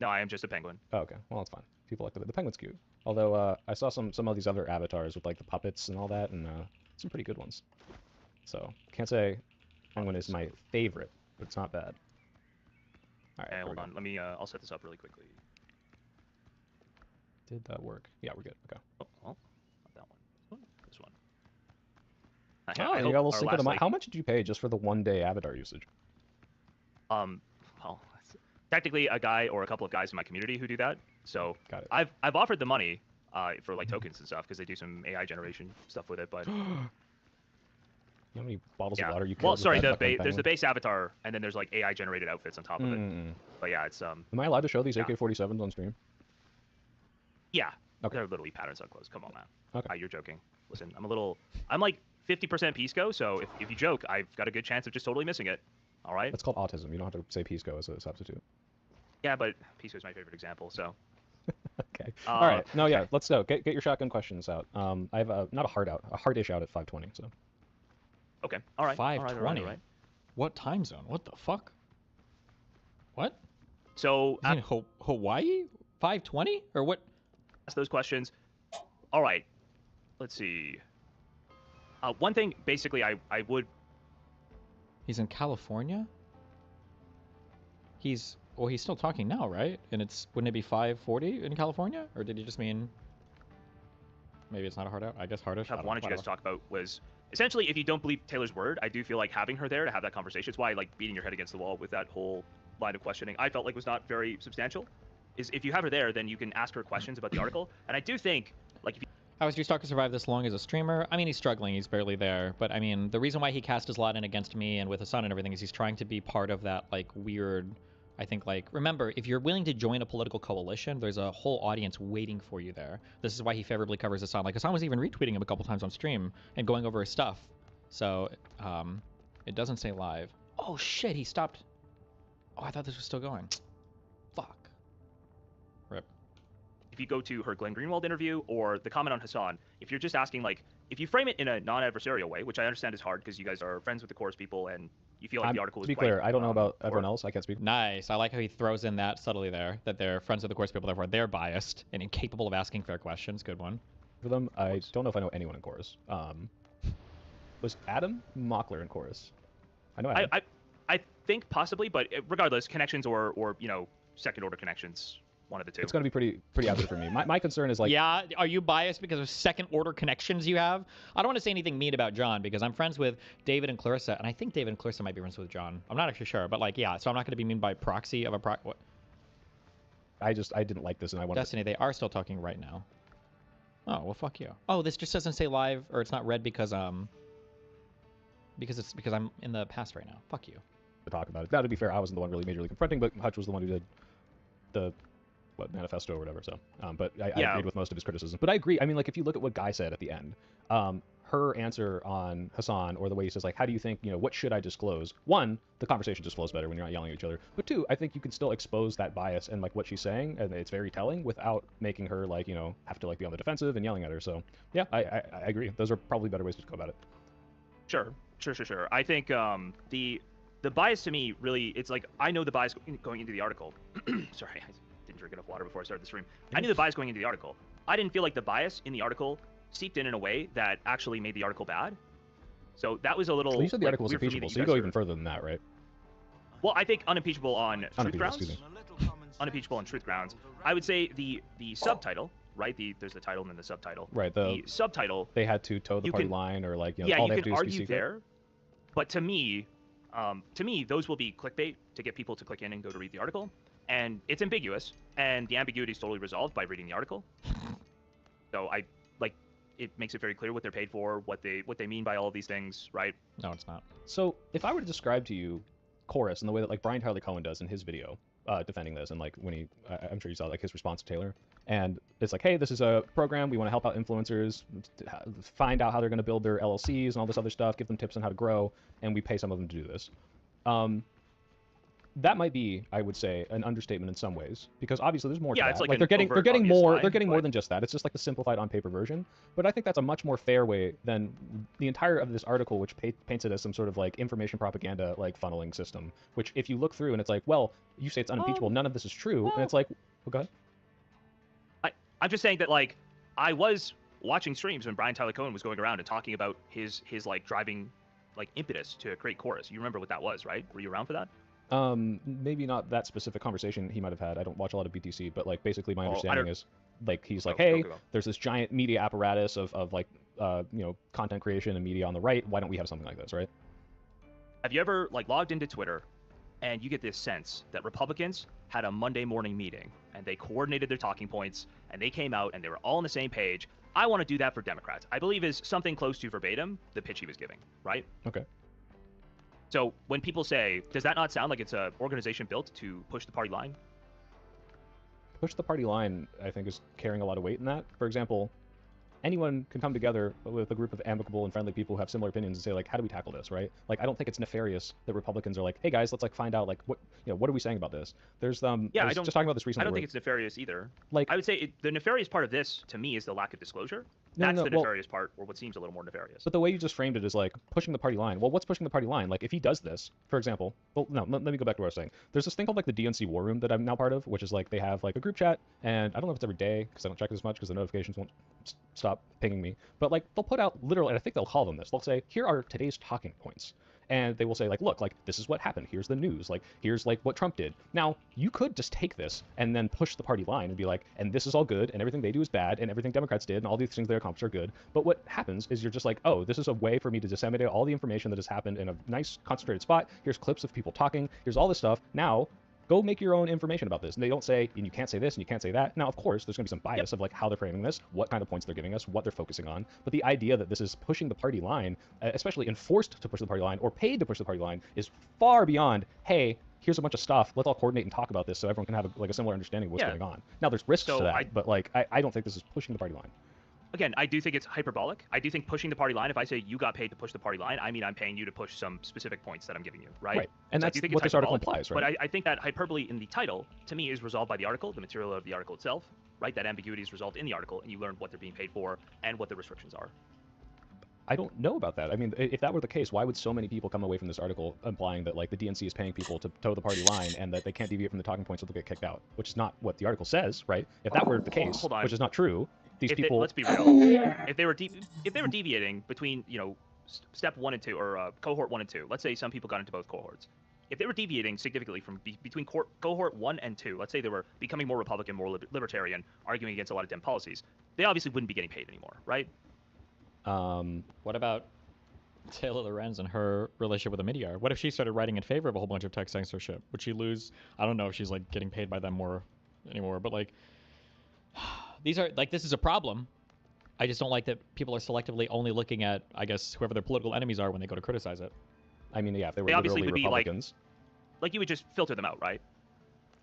No, I am just a penguin. Oh, okay. Well, that's fine. People like the penguin's cute. Although I saw some of these other avatars with like the puppets and all that, and some pretty good ones. So can't say penguin is my favorite, but it's not bad. All right. Okay, hold on. Let me. I'll set this up really quickly. Did that work? Yeah, we're good. Okay. Oh, well, not that one. This one. Oh, you got a little Cinco de Mayo. How much did you pay just for the 1-day avatar usage? Well, technically a guy or a couple of guys in my community who do that. So Got it. I've offered the money for like tokens and stuff because they do some AI generation stuff with it. But You know how many bottles yeah. of water you killed Well, with sorry, that fucking there's the penguin? base avatar, and then there's like AI generated outfits on top of it. But yeah, it's Am I allowed to show these yeah. AK-47s on stream? Yeah. Okay. They're literally patterns on clothes. Come on, man. Okay. You're joking. Listen, I'm like 50% Pisco, so if you joke, I've got a good chance of just totally missing it. All right? That's called autism. You don't have to say Pisco as a substitute. Yeah, but Pisco is my favorite example, so. Okay. All right. No, yeah. Let's go. Get your shotgun questions out. I have not a hard-ish out at 5:20. So. Okay. All right. 5:20. All right. What time zone? What the fuck? What? So Is it in Hawaii? 5:20 or what? Ask those questions. All right. Let's see. One thing, basically, I would. He's in California? He's still talking now, right? And wouldn't it be 5:40 in California? Or did he just mean maybe it's not a hard out? I guess hardish. I don't Wanted know. you guys to talk about was essentially if you don't believe Taylor's word, I do feel like having her there to have that conversation. It's why like beating your head against the wall with that whole line of questioning I felt like was not very substantial. Is if you have her there, then you can ask her questions about the article. And I do think like if you How has G-Stalker survived this long as a streamer? I mean, he's struggling. He's barely there. But I mean, the reason why he cast his lot in against me and with Hassan and everything is he's trying to be part of that like weird. I think like remember, if you're willing to join a political coalition, there's a whole audience waiting for you there. This is why he favorably covers Hassan. Like Hassan was even retweeting him a couple times on stream and going over his stuff. So it doesn't say live. Oh shit, he stopped. Oh, I thought this was still going. Fuck. Rip. if you go to her Glenn Greenwald interview or the comment on Hassan, if you're just asking like if you frame it in a non-adversarial way, which I understand is hard because you guys are friends with the chorus people and you feel like the article is To be quite, clear, I don't know about everyone else. I can't speak. Nice. I like how he throws in that subtly there, that they're friends with the course people, therefore they're biased and incapable of asking fair questions. Good one. For them, I don't know if I know anyone in chorus. Was Adam Mockler in chorus? I know Adam. I think possibly, but regardless, connections or you know second order connections, one of the two. It's going to be pretty out there for me. My concern is like. Yeah, are you biased because of second order connections you have? I don't want to say anything mean about John because I'm friends with David and Clarissa, and I think David and Clarissa might be friends with John. I'm not actually sure, but like yeah, so I'm not going to be mean by proxy of a what? I didn't like this, and I wanted. Destiny, they are still talking right now. Oh well, fuck you. Oh, this just doesn't say live or it's not read because I'm in the past right now. Fuck you. To talk about it. Now, to be fair, I wasn't the one really majorly confronting, but Hutch was the one who did the manifesto or whatever. So, but I agreed with most of his criticism. But I agree. I mean, like if you look at what Guy said at the end, her answer on Hassan or the way he says like, how do you think what should I disclose? One, the conversation just flows better when you're not yelling at each other. But two, I think you can still expose that bias and like what she's saying, and it's very telling without making her like have to like be on the defensive and yelling at her. So yeah, I agree. Those are probably better ways to go about it. Sure. I think the bias to me really, it's like I know the bias going into the article. Sorry, I didn't drink enough water before I started the stream. I knew the bias going into the article. I didn't feel like the bias in the article seeped in a way that actually made the article bad. So that was a little. Well, you said the article was weird for me impeachable, that so you guys go are- even further than that, right? Well, I think unimpeachable on truth Unimpeachable, grounds. excuse me. unimpeachable on truth grounds. I would say the subtitle, right? There's the title and then the subtitle. Right. The subtitle. They had to toe the you party can- line, or like, you know, Yeah, all you they have can to do is be argue secret. there, but to me, those will be clickbait to get people to click in and go to read the article, and it's ambiguous, and the ambiguity is totally resolved by reading the article. So it makes it very clear what they're paid for, what they mean by all of these things, right? No, it's not. So if I were to describe to you Chorus in the way that like Brian Tyler Cohen does in his video defending this, and like when I'm sure you saw like his response to Taylor, and it's like, hey, this is a program, we want to help out influencers, find out how they're going to build their LLCs and all this other stuff, give them tips on how to grow, and we pay some of them to do this. That might be, I would say, an understatement in some ways, because obviously there's more to Yeah, that. it's like they're an getting overt, more obvious they're lie, getting more but- than just that. It's just like the simplified on paper version. But I think that's a much more fair way than the entire of this article, which paints it as some sort of like information propaganda like funneling system. Which if you look through and it's like, well, you say it's unimpeachable, none of this is true, and it's like, well, go ahead. I'm just saying that like I was watching streams when Brian Tyler Cohen was going around and talking about his like driving like impetus to create Chorus. You remember what that was, right? Were you around for that? Maybe not that specific conversation he might have had. I don't watch a lot of BTC, but like basically my Oh, I understanding don't- is like he's like, Oh, hey, go, go. there's this giant media apparatus of like you know, content creation and media on the right. Why don't we have something like this, right? Have you ever like logged into Twitter and you get this sense that Republicans had a Monday morning meeting and they coordinated their talking points and they came out and they were all on the same page? I want to do that for Democrats. I believe is something close to verbatim the pitch he was giving, right? Okay. So when people say, does that not sound like it's an organization built to push the party line? Push the party line, I think, is carrying a lot of weight in that. For example, anyone can come together with a group of amicable and friendly people who have similar opinions and say, like, how do we tackle this, right? Like, I don't think it's nefarious that Republicans are like, hey guys, let's like find out like what, you know, what are we saying about this? There's Yeah, I I was don't. just talking about this recently. I don't where- think it's nefarious either. Like- I would say the nefarious part of this to me is the lack of disclosure. No, That's no, the well- nefarious part, or what seems a little more nefarious. But the way you just framed it is like pushing the party line. Well, what's pushing the party line? Like if he does this, for example, well, no, let me go back to what I was saying. There's this thing called like the DNC War Room that I'm now part of, which is like they have like a group chat, and I don't know if it's every day because I don't check it as much because the notifications won't stop pinging me. But like they'll put out literally, and I think they'll call them this. They'll say, here are today's talking points. And they will say, like, look, like, this is what happened. Here's the news. Like, here's, like, what Trump did. Now, you could just take this and then push the party line and be like, and this is all good, and everything they do is bad, and everything Democrats did, and all these things they accomplished are good. But what happens is you're just like, oh, this is a way for me to disseminate all the information that has happened in a nice, concentrated spot. Here's clips of people talking. Here's all this stuff. Now, go make your own information about this. And they don't say, and you can't say this, and you can't say that. Now, of course, there's going to be some bias of like how they're framing this, what kind of points they're giving us, what they're focusing on. But the idea that this is pushing the party line, especially enforced to push the party line or paid to push the party line, is far beyond, hey, here's a bunch of stuff. Let's all coordinate and talk about this so everyone can have a similar understanding of what's Yeah. going on. Now, there's risks So to that, I- but like I don't think this is pushing the party line. Again, I do think it's hyperbolic. I do think pushing the party line, if I say you got paid to push the party line, I mean I'm paying you to push some specific points that I'm giving you, right? Right. And So I that's do think what it's this article hyperbolic, implies, right? But I think that hyperbole in the title, to me, is resolved by the article, the material of the article itself, right? That ambiguity is resolved in the article, and you learn what they're being paid for and what the restrictions are. I don't know about that. I mean, if that were the case, why would so many people come away from this article implying that like the DNC is paying people to toe the party line and that they can't deviate from the talking points or they'll get kicked out? Which is not what the article says, right? If that were the case, Hold on. which is not true, these If they- people. let's be real. If they were deviating between, you know, step 1 and 2 or cohort 1 and 2, let's say some people got into both cohorts. If they were deviating significantly from between cohort 1 and 2, let's say they were becoming more Republican, more libertarian, arguing against a lot of Dem policies, they obviously wouldn't be getting paid anymore, right? What about Taylor Lorenz and her relationship with the media? What if she started writing in favor of a whole bunch of tech censorship? Would she lose? I don't know if she's like getting paid by them more anymore, but like these are like this is a problem. I just don't like that people are selectively only looking at, I guess, whoever their political enemies are when they go to criticize it. I mean, yeah, if they were They obviously literally would be Republicans. like you would just filter them out, right?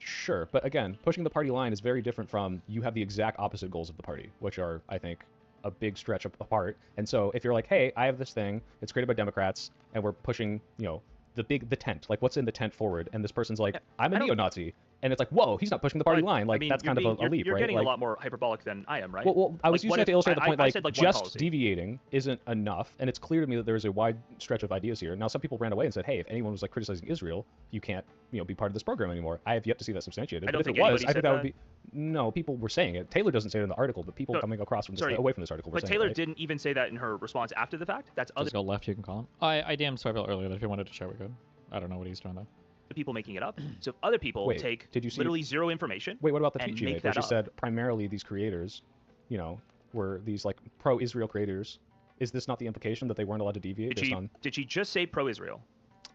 Sure, but again, pushing the party line is very different from you have the exact opposite goals of the party, which are, I think, a big stretch apart. And so if you're like, hey, I have this thing, it's created by Democrats, and we're pushing, you know, the tent, like what's in the tent forward, and this person's like, I'm a neo-Nazi, and it's like, whoa, he's not pushing the party line. Like, I mean, that's you're kind of a leap, you're right? getting Like, a lot more hyperbolic than I am, right? Well, I was Like, what using that to if- illustrate the point, I like, said, like, one just policy. deviating isn't enough, and it's clear to me that there is a wide stretch of ideas here. Now, some people ran away and said, hey, if anyone was, like, criticizing Israel, you can't, you know, be part of this program anymore. I have yet to see that substantiated. I don't But if think it was, anybody I think said that would that. be... No, people were saying it. Taylor doesn't say it in the article, but people No, coming across from this, sorry, away from this article were But saying Taylor it, right? didn't even say that in her response after the fact. That's other. Just go left, you can call him. I DM'd Swyville earlier that if he wanted to share, we could. I don't know what he's doing though. people making it up. So if other people Wait, take did you see- literally zero information. Wait, what about the and tweet she make made where that she up? said primarily these creators, you know, were these like pro-Israel creators? Is this not the implication that they weren't allowed to deviate based on? Did she just say pro-Israel?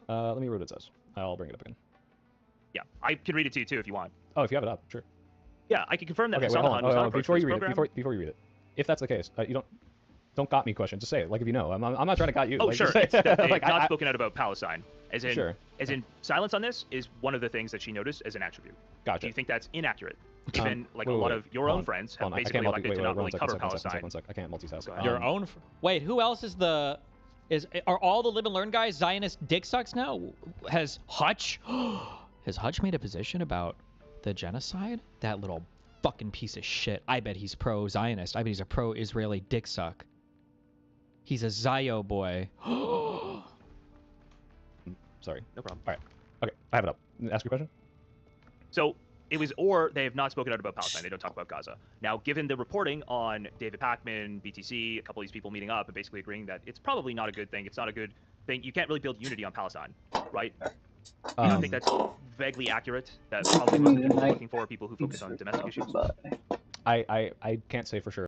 Let me read what it says. I'll bring it up again. Yeah, I can read it to you too if you want. Oh, if you have it up, sure. Yeah, I can confirm that Okay, wait, Hassan hold Khan on. was Oh, not oh, approached before for you this read program. it, before you read it, if that's the case, you don't got me question. Just say it. Like if you know, I'm not trying to got you. Oh, like, sure. just say It's it. that they've like, not spoken out about Palestine. As in, Sure. as in, silence on this is one of the things that she noticed as an attribute. Gotcha. Do you think that's inaccurate? Given like wait, a lot wait, of your hold own on. friends Hold have on, I basically can't elected to not really cover One Palestine. sec. I can't multitask. Your own. Wait, who else is the? Are all the live and learn guys Zionist dick sucks now? Has Hutch? Has Hutch made a position about the genocide? That little fucking piece of shit. I bet he's pro-Zionist. I bet he's a pro-Israeli dick suck. He's a Zio boy. Sorry. No problem. All right. Okay, I have it up. Ask your question. So it was, or they have not spoken out about Palestine. They don't talk about Gaza. Now, given the reporting on David Pakman, BTC, a couple of these people meeting up and basically agreeing that it's probably not a good thing. It's not a good thing. You can't really build unity on Palestine, right? I think that's vaguely accurate. That probably most of the people looking for are people who focus on domestic issues. I can't say for sure.